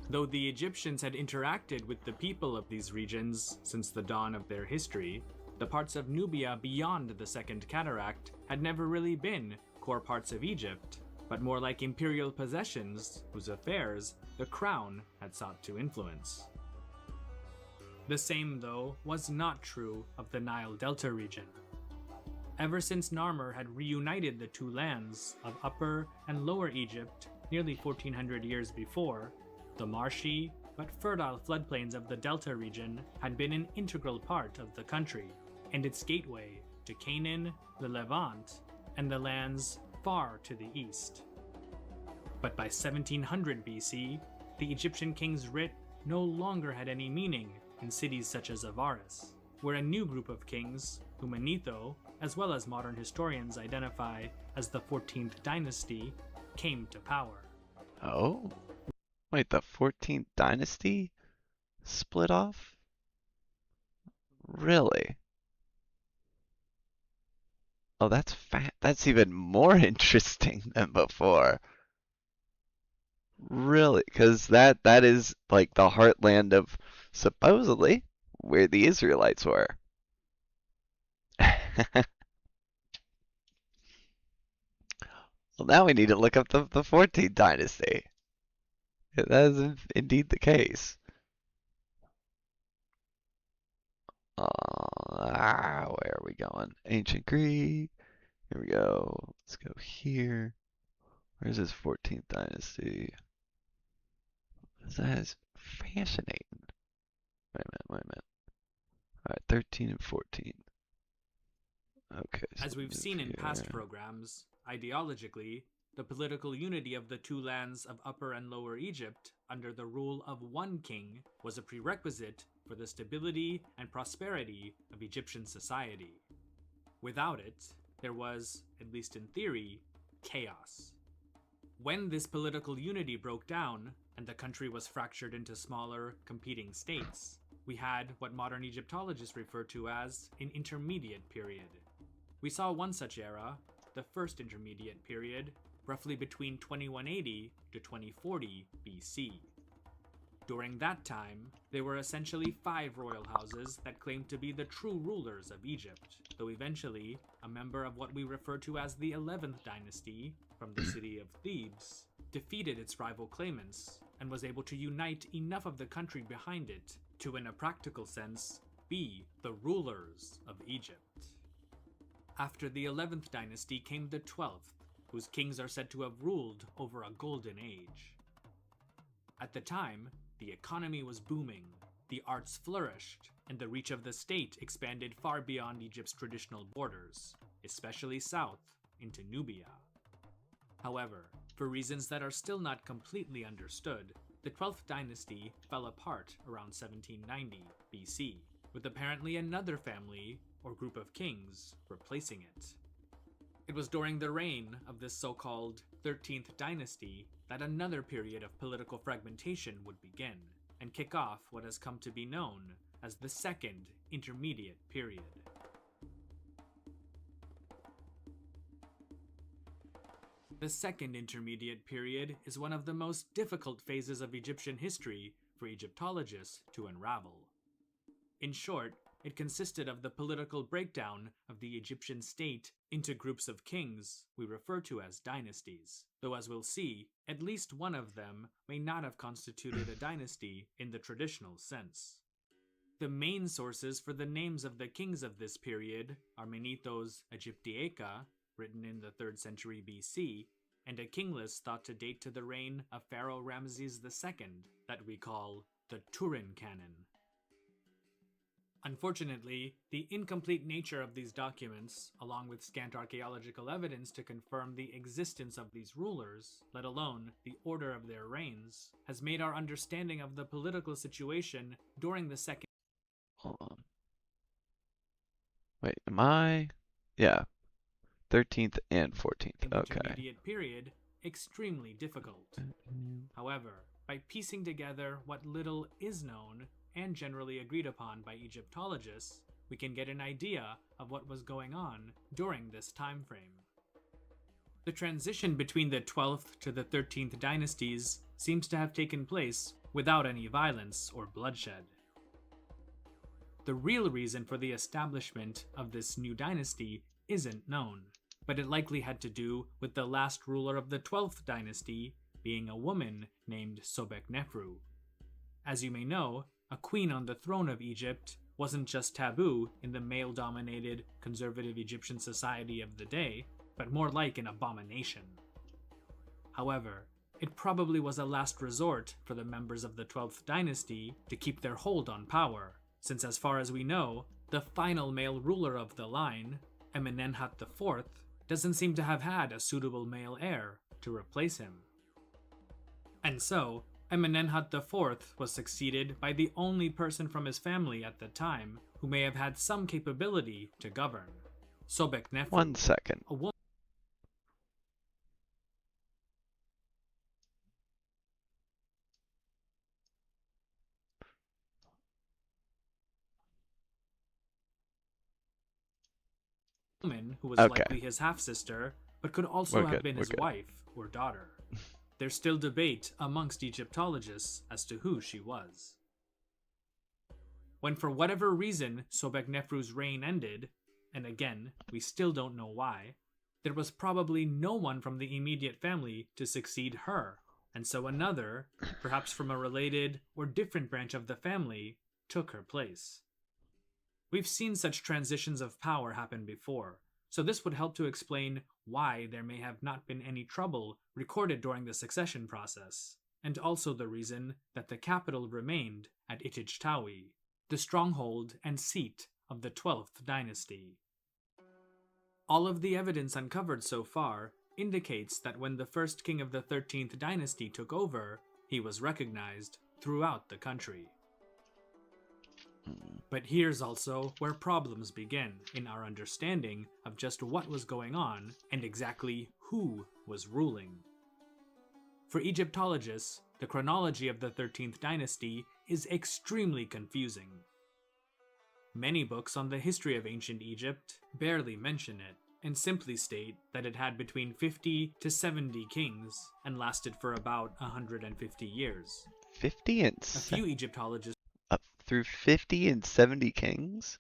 Though the Egyptians had interacted with the people of these regions since the dawn of their history, the parts of Nubia beyond the Second Cataract had never really been core parts of Egypt, but more like imperial possessions whose affairs the crown had sought to influence. The same, though, was not true of the Nile Delta region. Ever since Narmer had reunited the two lands of Upper and Lower Egypt nearly 1400 years before, the marshy but fertile floodplains of the Delta region had been an integral part of the country, and its gateway to Canaan, the Levant, and the lands far to the east. But by 1700 BC, the Egyptian king's writ no longer had any meaning in cities such as Avaris, where a new group of kings, who Manetho, as well as modern historians identify as the 14th dynasty, came to power. Oh? Wait, the 14th dynasty split off? Really? Oh, that's even more interesting than before. Really? Because that is like the heartland of supposedly where the Israelites were. Well, now we need to look up the 14th dynasty. That is indeed the case. Where are we going? Ancient Greek. Here we go. Let's go here. Where's this 14th dynasty? That is fascinating. Wait a minute. Alright, 13 and 14. Okay. So As we've seen in past programs, ideologically, the political unity of the two lands of Upper and Lower Egypt under the rule of one king was a prerequisite for the stability and prosperity of Egyptian society. Without it, there was, at least in theory, chaos. When this political unity broke down and the country was fractured into smaller, competing states, we had what modern Egyptologists refer to as an intermediate period. We saw one such era, the First Intermediate Period, roughly between 2180 to 2040 BC. During that time, there were essentially 5 royal houses that claimed to be the true rulers of Egypt, though eventually, a member of what we refer to as the 11th dynasty, from the city of Thebes, defeated its rival claimants and was able to unite enough of the country behind it to, in a practical sense, be the rulers of Egypt. After the 11th dynasty came the 12th, whose kings are said to have ruled over a golden age. At the time, the economy was booming, the arts flourished, and the reach of the state expanded far beyond Egypt's traditional borders, especially south into Nubia. However, for reasons that are still not completely understood, the 12th dynasty fell apart around 1790 BC, with apparently another family or group of kings replacing it. It was during the reign of this so-called 13th dynasty that another period of political fragmentation would begin, and kick off what has come to be known as the Second Intermediate Period. The Second Intermediate Period is one of the most difficult phases of Egyptian history for Egyptologists to unravel. In short, it consisted of the political breakdown of the Egyptian state into groups of kings we refer to as dynasties, though as we'll see, at least one of them may not have constituted a dynasty in the traditional sense. The main sources for the names of the kings of this period are Manetho's Aegyptiaca, written in the 3rd century BC, and a king list thought to date to the reign of Pharaoh Ramses II that we call the Turin Canon. Unfortunately, the incomplete nature of these documents, along with scant archaeological evidence to confirm the existence of these rulers, let alone the order of their reigns, has made our understanding of the political situation during the Second... Hold on. Wait, am I? Yeah. 13th and 14th. Okay. Intermediate period extremely difficult. However, by piecing together what little is known and generally agreed upon by Egyptologists, we can get an idea of what was going on during this time frame. The transition between the 12th to the 13th dynasties seems to have taken place without any violence or bloodshed. The real reason for the establishment of this new dynasty isn't known, but it likely had to do with the last ruler of the 12th dynasty being a woman named Sobeknefru. As you may know, a queen on the throne of Egypt wasn't just taboo in the male-dominated, conservative Egyptian society of the day, but more like an abomination. However, it probably was a last resort for the members of the 12th dynasty to keep their hold on power, since as far as we know, the final male ruler of the line, Amenemhat IV, doesn't seem to have had a suitable male heir to replace him. And so, Amenemhat IV was succeeded by the only person from his family at the time who may have had some capability to govern, Sobeknefru. 1 second. A woman who was likely his half-sister, but could also have been his wife or daughter. There's still debate amongst Egyptologists as to who she was. When for whatever reason Sobeknefru's reign ended, and again, we still don't know why, there was probably no one from the immediate family to succeed her, and so another, perhaps from a related or different branch of the family, took her place. We've seen such transitions of power happen before, so this would help to explain why there may have not been any trouble recorded during the succession process, and also the reason that the capital remained at Ichijtawi, the stronghold and seat of the 12th dynasty. All of the evidence uncovered so far indicates that when the first king of the 13th dynasty took over, he was recognized throughout the country. But here's also where problems begin in our understanding of just what was going on and exactly who was ruling. For Egyptologists, the chronology of the 13th dynasty is extremely confusing. Many books on the history of ancient Egypt barely mention it, and simply state that it had between 50 to 70 kings and lasted for about 150 years. 50 and A few Egyptologists up through 50 and 70 kings?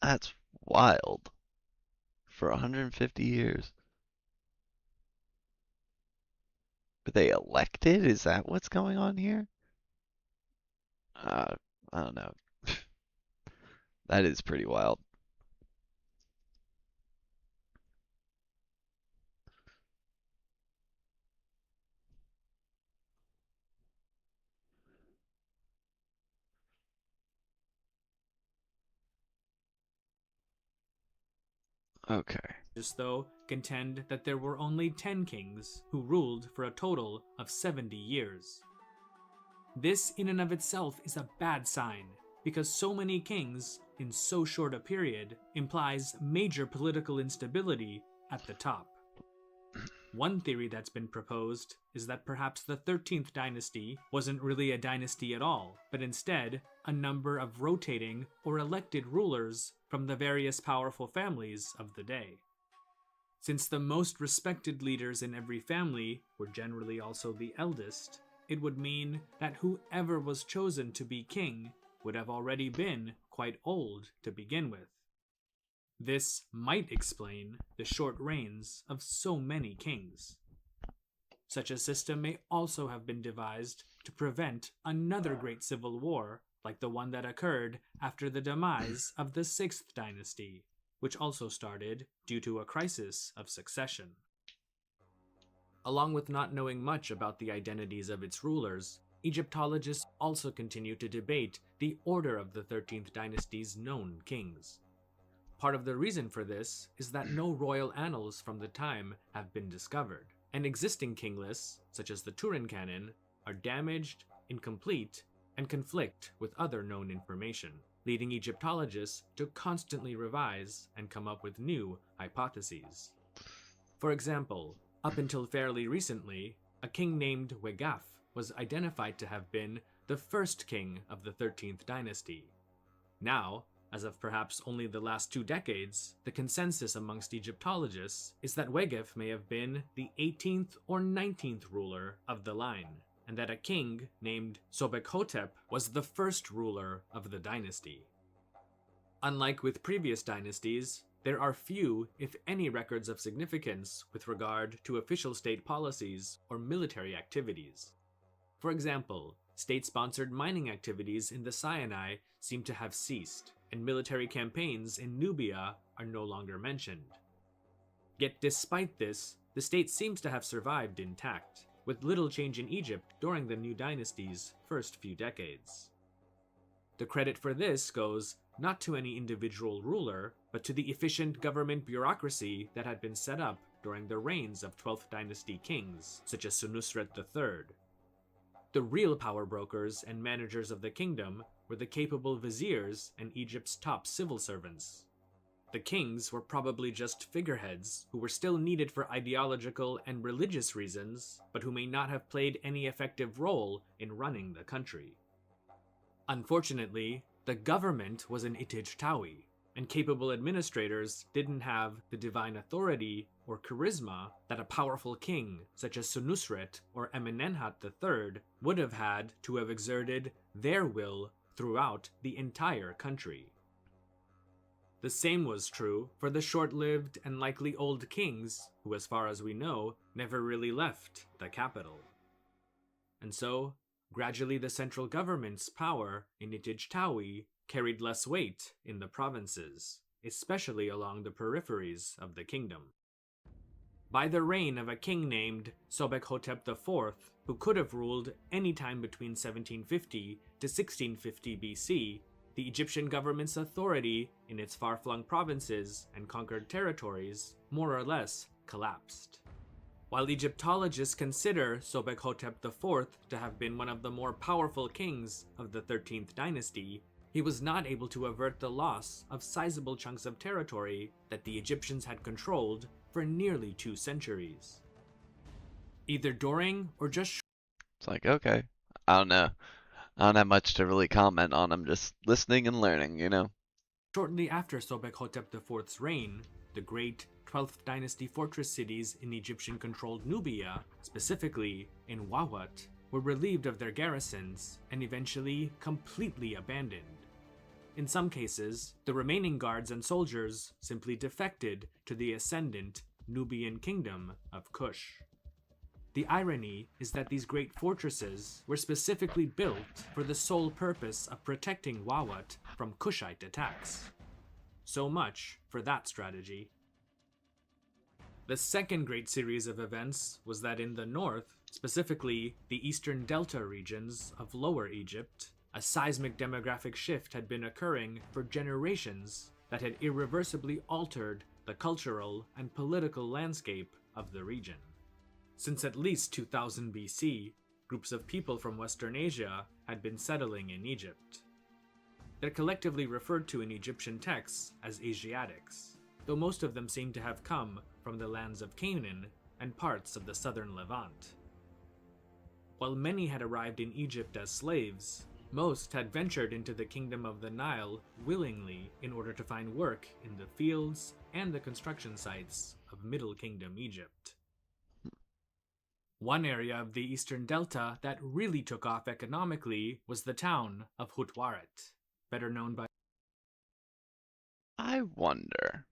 That's wild. For 150 years. Were they elected? Is that what's going on here? I don't know. That is pretty wild. Okay. though contend that there were only 10 kings who ruled for a total of 70 years. This in and of itself is a bad sign, because so many kings in so short a period implies major political instability at the top. One theory that's been proposed is that perhaps the 13th dynasty wasn't really a dynasty at all, but instead a number of rotating or elected rulers from the various powerful families of the day. Since the most respected leaders in every family were generally also the eldest, it would mean that whoever was chosen to be king would have already been quite old to begin with. This might explain the short reigns of so many kings. Such a system may also have been devised to prevent another great civil war like the one that occurred after the demise of the 6th dynasty, which also started due to a crisis of succession. Along with not knowing much about the identities of its rulers, Egyptologists also continue to debate the order of the 13th dynasty's known kings. Part of the reason for this is that no royal annals from the time have been discovered, and existing king lists, such as the Turin Canon, are damaged, incomplete, and conflict with other known information, leading Egyptologists to constantly revise and come up with new hypotheses. For example, up until fairly recently, a king named Wegaf was identified to have been the first king of the 13th dynasty. Now, as of perhaps only the last 2 decades, the consensus amongst Egyptologists is that Wegaf may have been the 18th or 19th ruler of the line, and that a king named Sobekhotep was the first ruler of the dynasty. Unlike with previous dynasties, there are few, if any, records of significance with regard to official state policies or military activities. For example, state-sponsored mining activities in the Sinai seem to have ceased, and military campaigns in Nubia are no longer mentioned. Yet despite this, the state seems to have survived intact, with little change in Egypt during the new dynasty's first few decades. The credit for this goes not to any individual ruler, but to the efficient government bureaucracy that had been set up during the reigns of 12th dynasty kings, such as Senusret III. The real power brokers and managers of the kingdom were the capable viziers and Egypt's top civil servants. The kings were probably just figureheads who were still needed for ideological and religious reasons, but who may not have played any effective role in running the country. Unfortunately, the government was in Ichijtawi, and capable administrators didn't have the divine authority or charisma that a powerful king such as Senusret or Amenemhat III would have had to have exerted their will throughout the entire country. The same was true for the short-lived and likely old kings who, as far as we know, never really left the capital. And so, gradually the central government's power in Itij-Tawi carried less weight in the provinces, especially along the peripheries of the kingdom. By the reign of a king named Sobek-Hotep IV, who could have ruled any time between 1750 to 1650 BC, the Egyptian government's authority in its far-flung provinces and conquered territories more or less collapsed. While Egyptologists consider Sobek-Hotep IV to have been one of the more powerful kings of the 13th dynasty, he was not able to avert the loss of sizable chunks of territory that the Egyptians had controlled for nearly 2 centuries. Either during or just It's like, okay, I don't know. I don't have much to really comment on. I'm just listening and learning, you know? shortly after Sobek-Hotep IV's reign, the great 12th dynasty fortress cities in Egyptian-controlled Nubia, specifically in Wawat, were relieved of their garrisons and eventually completely abandoned. In some cases, the remaining guards and soldiers simply defected to the ascendant Nubian kingdom of Kush. The irony is that these great fortresses were specifically built for the sole purpose of protecting Wawat from Kushite attacks. So much for that strategy. The second great series of events was that in the north, specifically the eastern delta regions of Lower Egypt, a seismic demographic shift had been occurring for generations that had irreversibly altered the cultural and political landscape of the region. Since at least 2000 BC, groups of people from Western Asia had been settling in Egypt. They're collectively referred to in Egyptian texts as Asiatics, though most of them seem to have come from the lands of Canaan and parts of the southern Levant. While many had arrived in Egypt as slaves, most had ventured into the kingdom of the Nile willingly in order to find work in the fields and the construction sites of Middle Kingdom Egypt. One area of the eastern delta that really took off economically was the town of Hutwaret, better known by I wonder.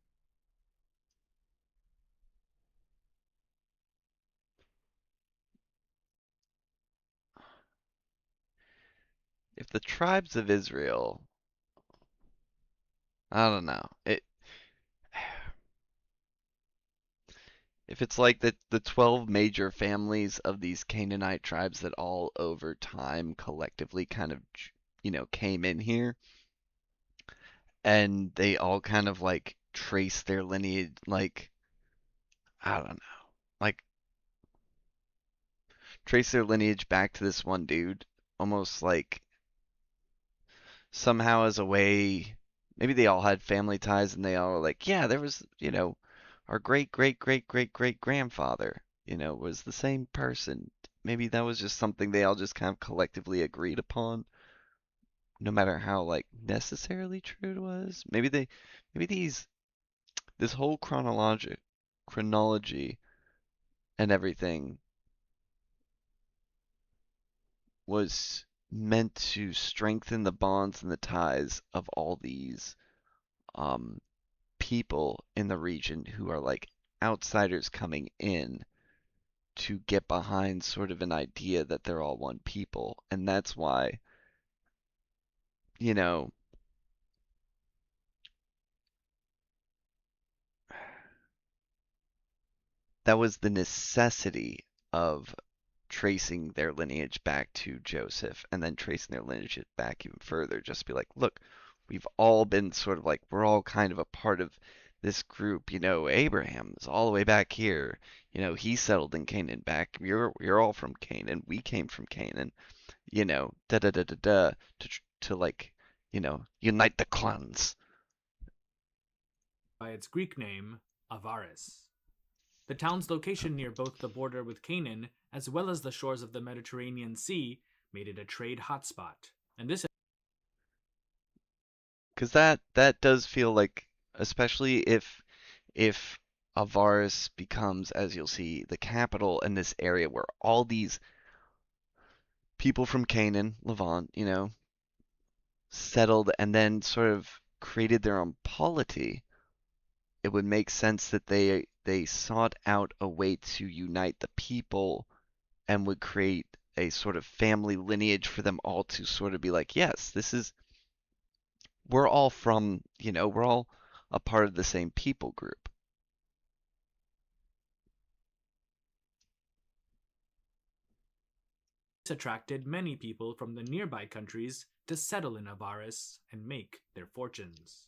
If the tribes of Israel, I don't know. If it's like the 12 major families of these Canaanite tribes that all over time collectively kind of, you know, came in here and they all kind of like trace their lineage, like, I don't know, like trace their lineage back to this one dude, almost like somehow as a way, maybe they all had family ties and they all were like, yeah, there was, you know, our great great great great great grandfather, you know, was the same person. Maybe that was just something they all just kind of collectively agreed upon, no matter how like necessarily true it was. Maybe this whole chronology and everything was meant to strengthen the bonds and the ties of all these people in the region who are like outsiders coming in to get behind sort of an idea that they're all one people. And that's why, you know, that was the necessity of tracing their lineage back to Joseph and then tracing their lineage back even further. Just be like, look, we've all been sort of like, we're all kind of a part of this group. You know, Abraham's all the way back here. You know, he settled in Canaan back. You're all from Canaan. We came from Canaan. You know, da da da da da, to like, you know, unite the clans. by its Greek name, Avaris. The town's location near both the border with Canaan as well as the shores of the Mediterranean Sea made it a trade hotspot, and this Because that does feel like, especially if Avaris becomes, as you'll see, the capital in this area where all these people from Canaan, Levant, you know, settled and then sort of created their own polity, it would make sense that they sought out a way to unite the people and would create a sort of family lineage for them all to sort of be like, yes, we're all from, we're all a part of the same people group. This attracted many people from the nearby countries to settle in Avaris and make their fortunes.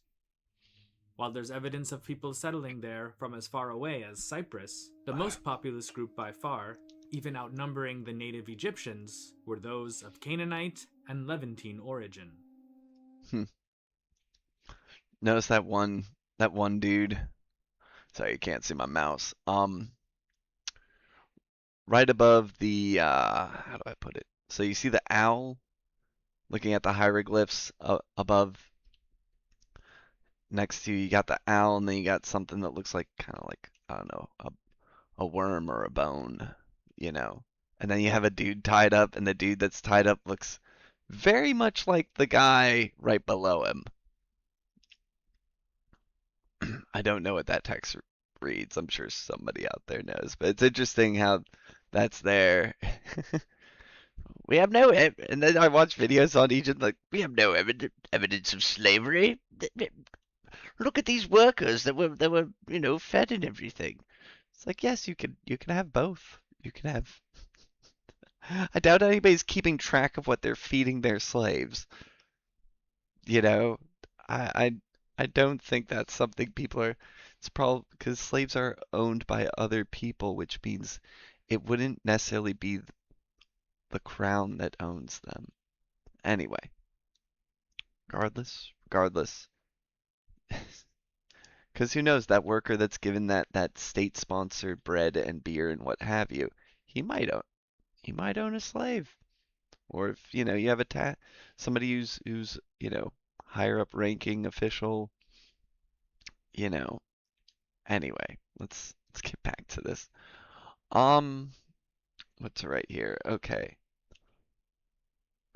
While there's evidence of people settling there from as far away as Cyprus, the most populous group by far, even outnumbering the native Egyptians, were those of Canaanite and Levantine origin. Notice that one dude. Sorry, you can't see my mouse. Right above the how do I put it? So you see the owl looking at the hieroglyphs above. Next to you, you got the owl, and then you got something that looks like kind of like, I don't know, a worm or a bone, And then you have a dude tied up, and the dude that's tied up looks very much like the guy right below him. I don't know what that text reads. I'm sure somebody out there knows, but it's interesting how that's there. We have no, and then I watch videos on Egypt like, we have no evidence of slavery. Look at these workers that were fed and everything. It's like, yes, you can have both. You can have. I doubt anybody's keeping track of what they're feeding their slaves. I don't think that's something people are. It's probably because slaves are owned by other people, which means it wouldn't necessarily be the crown that owns them. Anyway, regardless. Because who knows, that worker that's given that state-sponsored bread and beer and what have you, he might own a slave. Or if, you have somebody who's higher up ranking official, Anyway, let's get back to this. What's right here? Okay.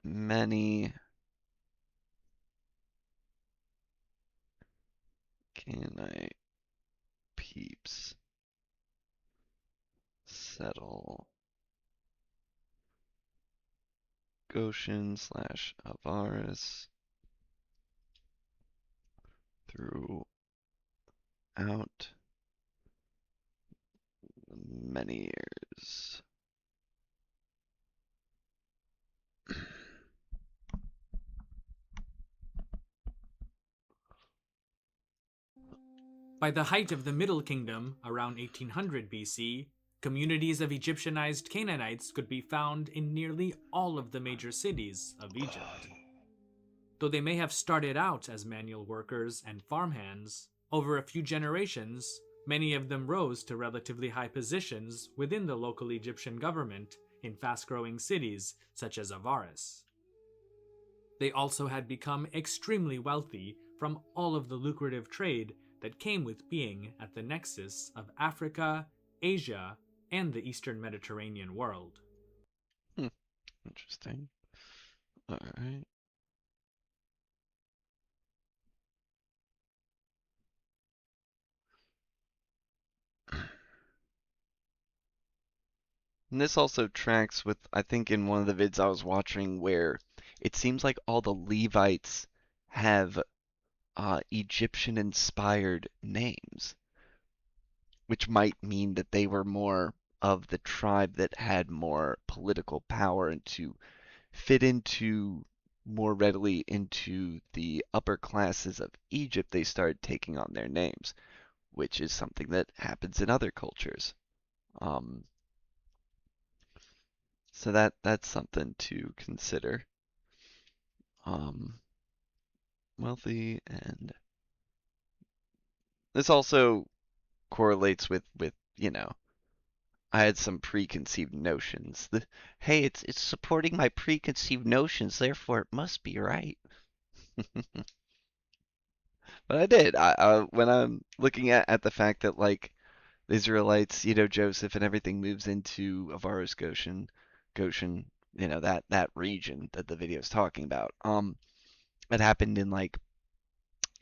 Many Canaanite peeps settle Goshen/Avaris throughout many years. By the height of the Middle Kingdom, around 1800 BC, communities of Egyptianized Canaanites could be found in nearly all of the major cities of Egypt. Though they may have started out as manual workers and farmhands, over a few generations, many of them rose to relatively high positions within the local Egyptian government in fast-growing cities such as Avaris. They also had become extremely wealthy from all of the lucrative trade that came with being at the nexus of Africa, Asia, and the Eastern Mediterranean world. Interesting. All right. And this also tracks with, I think, in one of the vids I was watching where it seems like all the Levites have Egyptian-inspired names, which might mean that they were more of the tribe that had more political power and to fit into more readily into the upper classes of Egypt, they started taking on their names, which is something that happens in other cultures. So that's something to consider. Wealthy, and this also correlates with I had some preconceived notions. Hey, it's supporting my preconceived notions, therefore it must be right. But I did. When I'm looking at the fact that like the Israelites, Joseph and everything moves into Avaris Goshen, that region that the video is talking about. It happened in like,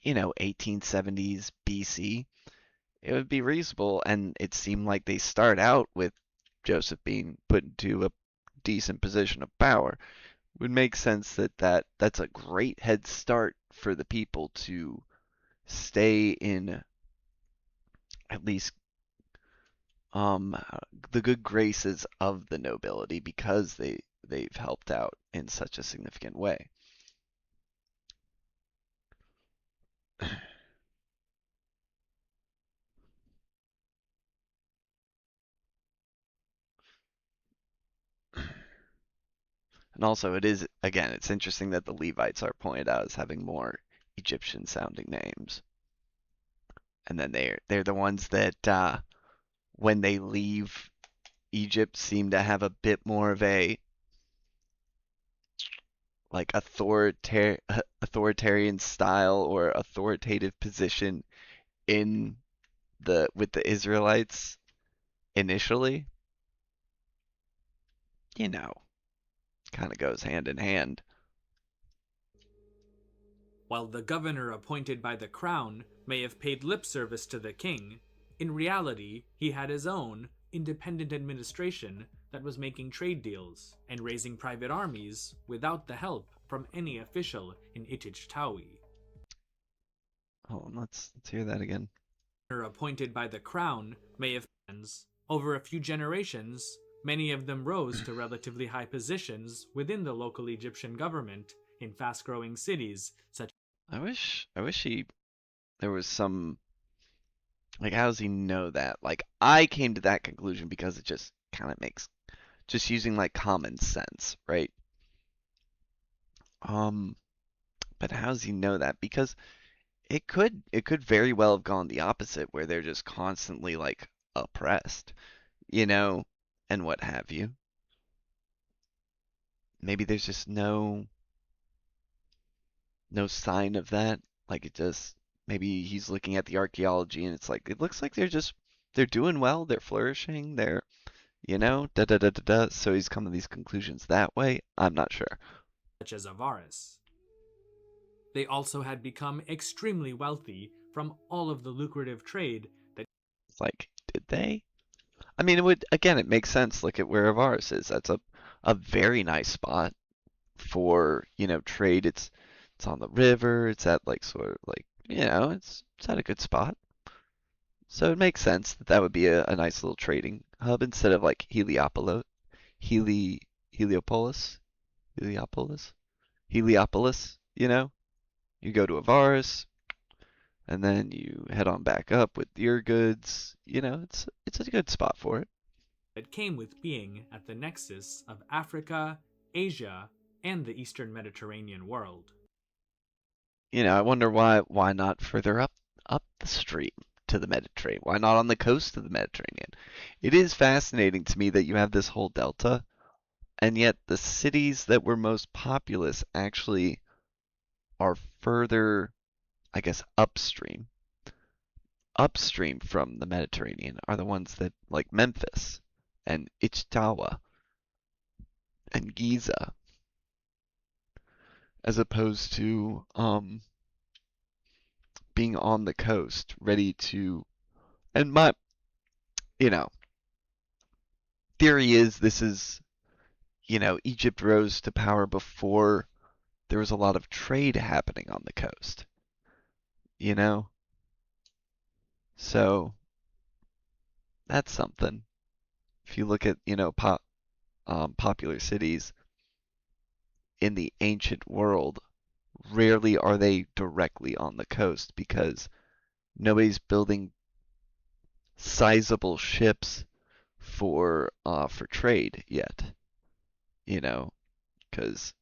1870s BC, it would be reasonable. And it seemed like they start out with Joseph being put into a decent position of power. It would make sense that's a great head start for the people to stay in at least the good graces of the nobility because they've helped out in such a significant way. And also, it's interesting that the Levites are pointed out as having more Egyptian sounding names. And then they're the ones that when they leave Egypt seem to have a bit more of a like authoritarian style or authoritative position with the Israelites initially. Kind of goes hand in hand. While the governor appointed by the crown may have paid lip service to the king, in reality he had his own independent administration that was making trade deals and raising private armies without the help from any official in Itich-Tawi. Oh, let's hear that again. Appointed by the crown may have over a few generations, many of them rose to relatively high positions within the local Egyptian government in fast-growing cities such. I wish there was some, like, how does he know that? Like, I came to that conclusion because it just kind of makes, just using like common sense, right? But how does he know that? Because it could very well have gone the opposite, where they're just constantly like oppressed, and what have you. Maybe there's just no sign of that. Like maybe he's looking at the archaeology and it's like, it looks like they're doing well, they're flourishing, they're, da da da da da. So he's come to these conclusions that way. I'm not sure. Such as Avaris. They also had become extremely wealthy from all of the lucrative trade that. Like, did they? I mean, it makes sense. Look at where Avaris is. That's a very nice spot for, trade. It's on the river. It's at like sort of like, it's at a good spot. So it makes sense that would be a nice little trading hub instead of like Heliopolis. You go to Avaris, and then you head on back up with your goods. It's a good spot for it. It came with being at the nexus of Africa, Asia, and the Eastern Mediterranean world. I wonder why not further up the stream to the Mediterranean? Why not on the coast of the Mediterranean? It is fascinating to me that you have this whole delta, and yet the cities that were most populous actually are further, I guess, upstream. Upstream from the Mediterranean are the ones that, like Memphis and Ichtawa and Giza, as opposed to being on the coast, ready to. And my, theory is this is, Egypt rose to power before there was a lot of trade happening on the coast. So that's something. If you look at, popular cities in the ancient world, rarely are they directly on the coast because nobody's building sizable ships for trade yet. Because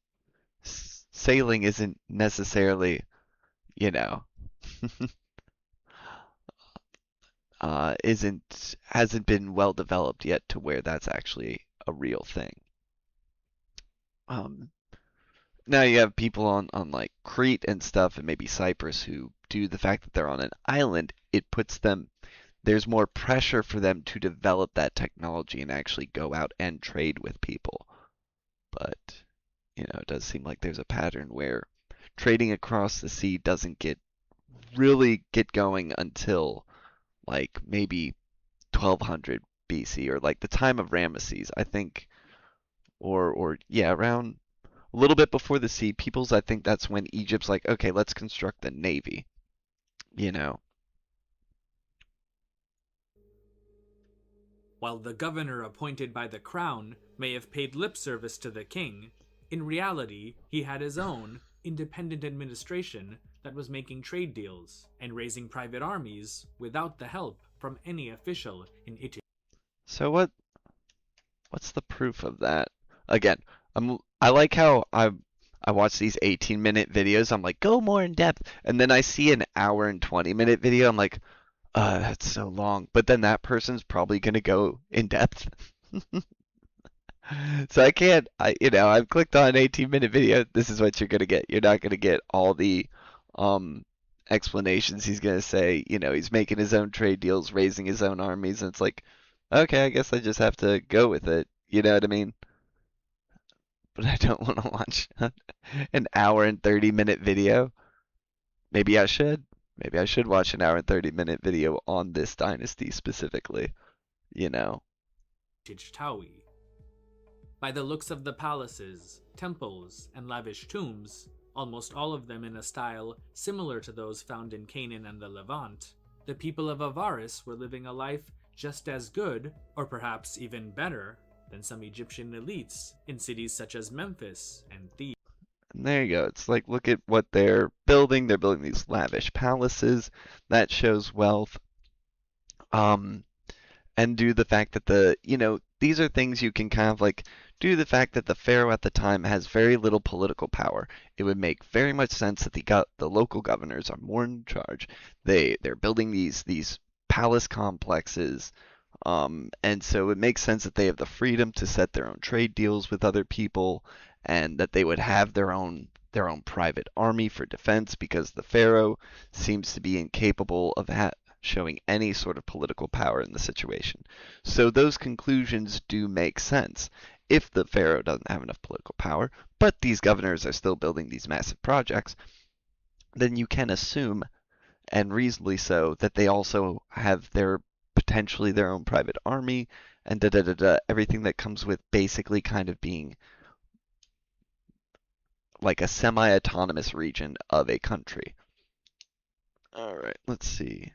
sailing isn't necessarily, hasn't been well developed yet to where that's actually a real thing. Now you have people on like Crete and stuff, and maybe Cyprus, who, due to the fact that they're on an island, there's more pressure for them to develop that technology and actually go out and trade with people. But, it does seem like there's a pattern where trading across the sea doesn't get really get going until like maybe 1200 BC, or like the time of Ramesses, I think, or yeah, around a little bit before the Sea Peoples. I think that's when Egypt's like, okay, let's construct a navy, you know. While the governor appointed by the crown may have paid lip service to the king, in reality he had his own independent administration that was making trade deals and raising private armies without the help from any official in Italy. So what's the proof of that? Again, I like how I watch these 18-minute videos. I'm like, go more in depth, and then I see an hour and 20-minute video. I'm like, that's so long. But then that person's probably gonna go in depth. So I can't, I've clicked on an 18-minute video. This is what you're gonna get. You're not gonna get all the explanations. He's gonna say, he's making his own trade deals, raising his own armies, and it's like, okay, I guess I just have to go with it. You know what I mean? But I don't want to watch an hour and 30-minute video. Maybe I should. Maybe I should watch an hour and 30-minute video on this dynasty specifically, Tawi. By the looks of the palaces, temples, and lavish tombs, almost all of them in a style similar to those found in Canaan and the Levant, the people of Avaris were living a life just as good, or perhaps even better, than some Egyptian elites in cities such as Memphis and Thebes. And there you go. It's like, look at what they're building. They're building these lavish palaces. That shows wealth. And due to the fact that these are things you can kind of like, due to the fact that the pharaoh at the time has very little political power, it would make very much sense that the local governors are more in charge. They're building these palace complexes, and so it makes sense that they have the freedom to set their own trade deals with other people, and that they would have their own private army for defense, because the pharaoh seems to be incapable of showing any sort of political power in the situation. So those conclusions do make sense if the pharaoh doesn't have enough political power, but these governors are still building these massive projects. Then you can assume, and reasonably so, that they also have potentially their own private army, and everything that comes with basically kind of being like a semi-autonomous region of a country. All right, let's see.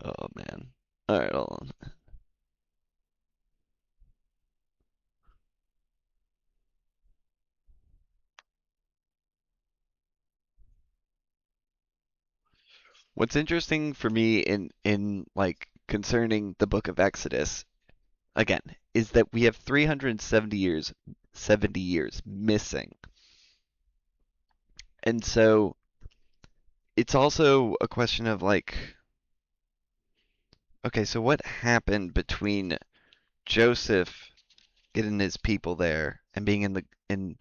Oh man. All right, hold on. What's interesting for me in like concerning the book of Exodus, again, is that we have 370 years missing. And so it's also a question of like, okay, so what happened between Joseph getting his people there and being in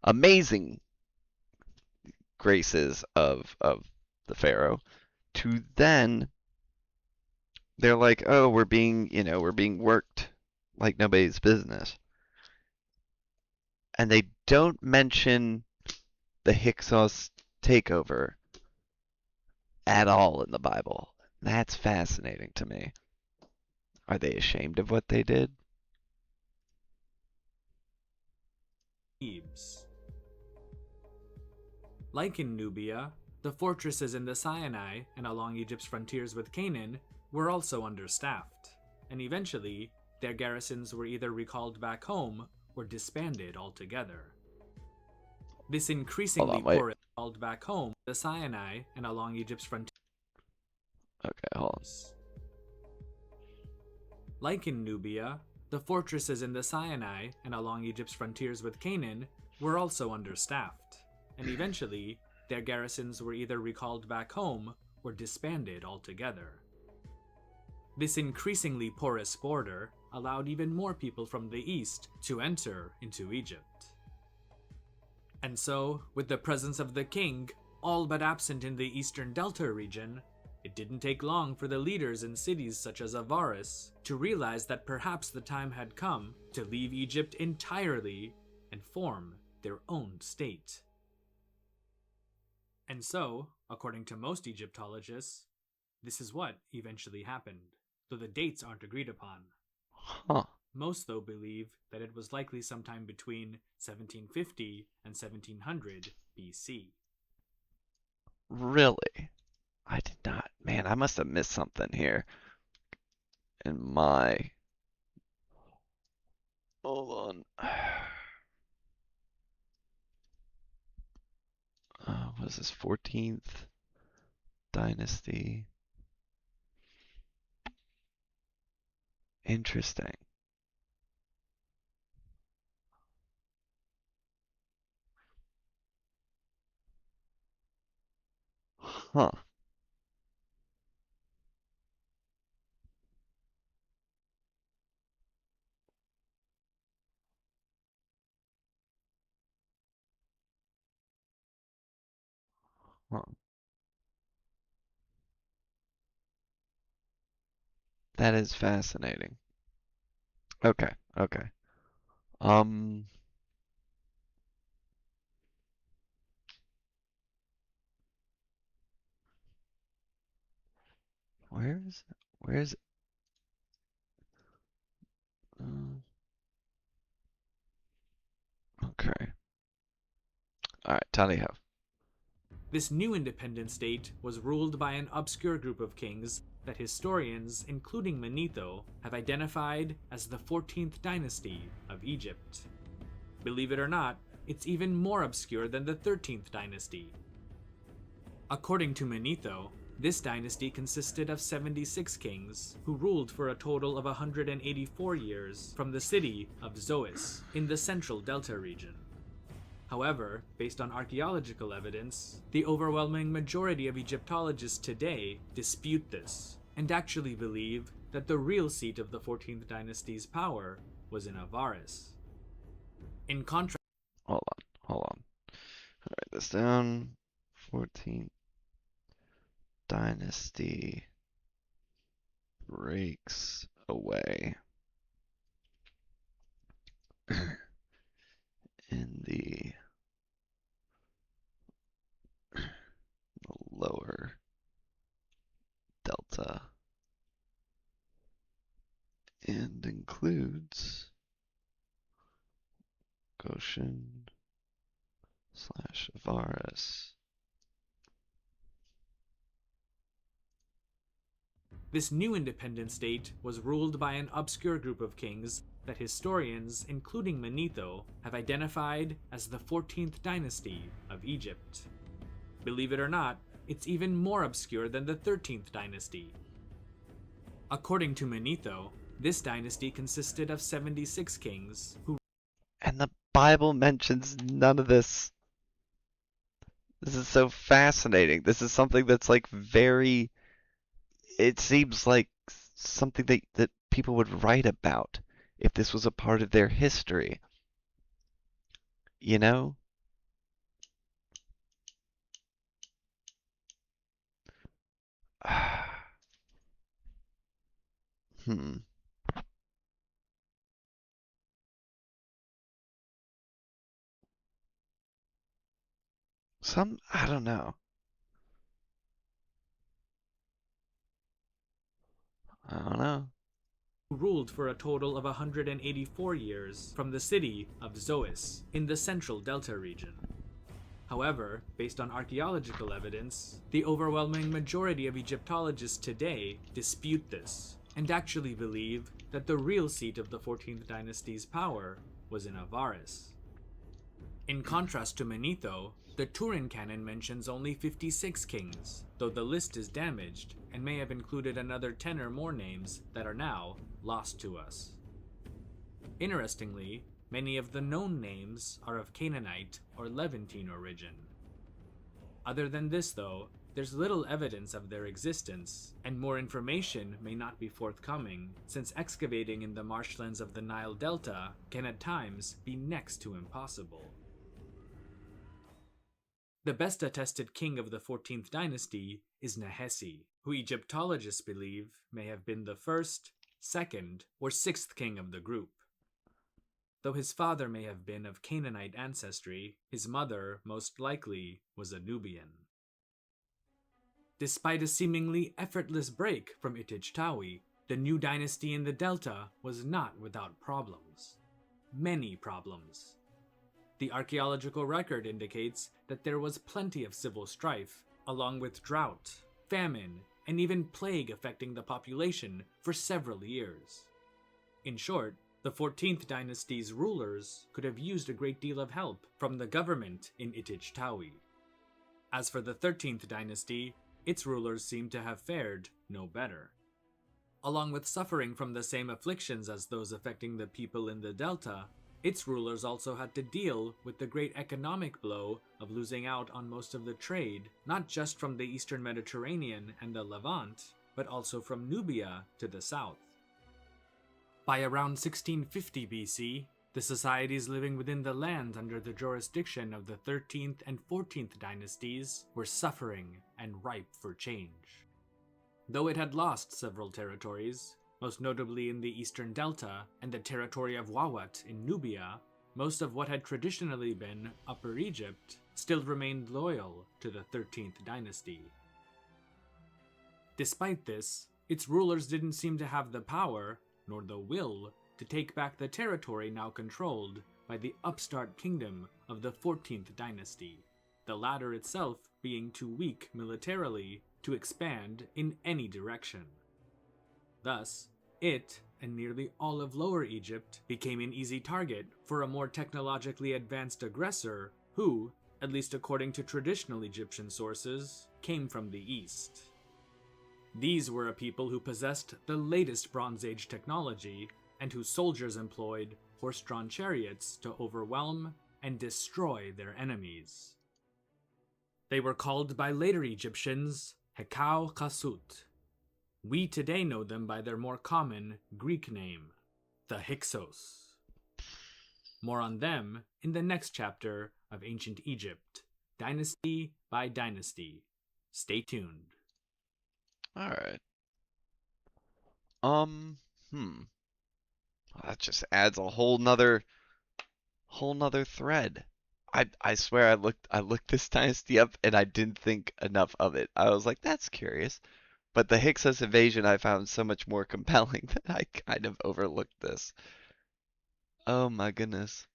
amazing graces of the Pharaoh, to then they're like, oh, we're being worked like nobody's business. And they don't mention the Hyksos takeover at all in the Bible. That's fascinating to me. Are they ashamed of what they did? Thebes. Like in Nubia, The fortresses in the Sinai and along Egypt's frontiers with Canaan were also understaffed, and eventually their garrisons were either recalled back home or disbanded altogether. This increasingly poor called back home the Sinai and along Egypt's frontiers. Okay, hold on. Like in Nubia, the fortresses in the Sinai and along Egypt's frontiers with Canaan were also understaffed, and eventually their garrisons were either recalled back home or disbanded altogether. This increasingly porous border allowed even more people from the east to enter into Egypt. And so, with the presence of the king all but absent in the eastern Delta region, it didn't take long for the leaders in cities such as Avaris to realize that perhaps the time had come to leave Egypt entirely and form their own state. And so, according to most Egyptologists, this is what eventually happened, though the dates aren't agreed upon. Huh. Most, though, believe that it was likely sometime between 1750 and 1700 BC. Really? I did not. Man, I must have missed something here. In my... Hold on. What is this? 14th Dynasty. Interesting. Huh. Huh. That is fascinating. Okay, okay. Where's okay. Alright, tally ho. This new independent state was ruled by an obscure group of kings that historians, including Manetho, have identified as the 14th dynasty of Egypt. Believe it or not, it's even more obscure than the 13th dynasty. According to Manetho, this dynasty consisted of 76 kings who ruled for a total of 184 years from the city of Zois in the central Delta region. However, based on archaeological evidence, the overwhelming majority of Egyptologists today dispute this and actually believe that the real seat of the 14th dynasty's power was in Avaris. In contrast, Hold on. Write this down. 14th Dynasty breaks away in the lower Delta and includes Goshen/Avaris. This new independent state was ruled by an obscure group of kings that historians, including Manetho, have identified as the 14th dynasty of Egypt. Believe it or not, it's even more obscure than the 13th dynasty. According to Manetho, this dynasty consisted of 76 kings who... And the Bible mentions none of this. This is so fascinating. This is something that's like very... It seems like something that people would write about if this was a part of their history. You know? I don't know. I don't know. ruled for a total of 184 years from the city of Zois in the central Delta region. However, based on archaeological evidence, the overwhelming majority of Egyptologists today dispute this, and actually believe that the real seat of the 14th dynasty's power was in Avaris. In contrast to Manetho, the Turin canon mentions only 56 kings, though the list is damaged and may have included another 10 or more names that are now lost to us. Interestingly, many of the known names are of Canaanite or Levantine origin. Other than this, though, there's little evidence of their existence, and more information may not be forthcoming, since excavating in the marshlands of the Nile Delta can at times be next to impossible. The best attested king of the 14th dynasty is Nehesi, who Egyptologists believe may have been the first, second, or sixth king of the group. Though his father may have been of Canaanite ancestry, his mother most likely was a Nubian. Despite a seemingly effortless break from Itij-Tawi, the new dynasty in the Delta was not without problems. Many problems. The archaeological record indicates that there was plenty of civil strife, along with drought, famine, and even plague affecting the population for several years. In short, the 14th dynasty's rulers could have used a great deal of help from the government in Itij-Tawi. As for the 13th dynasty, its rulers seem to have fared no better. Along with suffering from the same afflictions as those affecting the people in the Delta, its rulers also had to deal with the great economic blow of losing out on most of the trade, not just from the Eastern Mediterranean and the Levant, but also from Nubia to the south. By around 1650 BC, the societies living within the land under the jurisdiction of the 13th and 14th dynasties were suffering and ripe for change. Though it had lost several territories, most notably in the Eastern Delta and the territory of Wawat in Nubia, most of what had traditionally been Upper Egypt still remained loyal to the 13th dynasty. Despite this, its rulers didn't seem to have the power, nor the will, to take back the territory now controlled by the upstart kingdom of the 14th dynasty, the latter itself being too weak militarily to expand in any direction. Thus, it, and nearly all of Lower Egypt, became an easy target for a more technologically advanced aggressor who, at least according to traditional Egyptian sources, came from the east. These were a people who possessed the latest Bronze Age technology and whose soldiers employed horse-drawn chariots to overwhelm and destroy their enemies. They were called by later Egyptians Hekau Khasut. We today know them by their more common Greek name, the Hyksos. More on them in the next chapter of Ancient Egypt, dynasty by dynasty. Stay tuned. Alright. That just adds a whole nother thread. I swear I looked this dynasty up and I didn't think enough of it. I was like, that's curious. But the Hyksos invasion I found so much more compelling that I kind of overlooked this. Oh my goodness.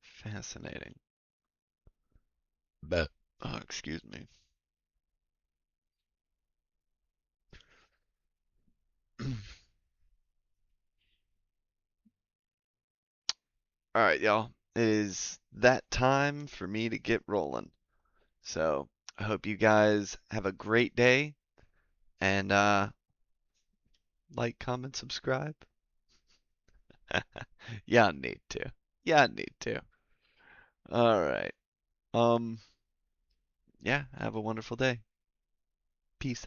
Fascinating. But, oh, excuse me. Alright, y'all. It is that time for me to get rolling. So, I hope you guys have a great day. And, like, comment, subscribe. Yeah, need to. Yeah, need to. Alright. Yeah, have a wonderful day. Peace out.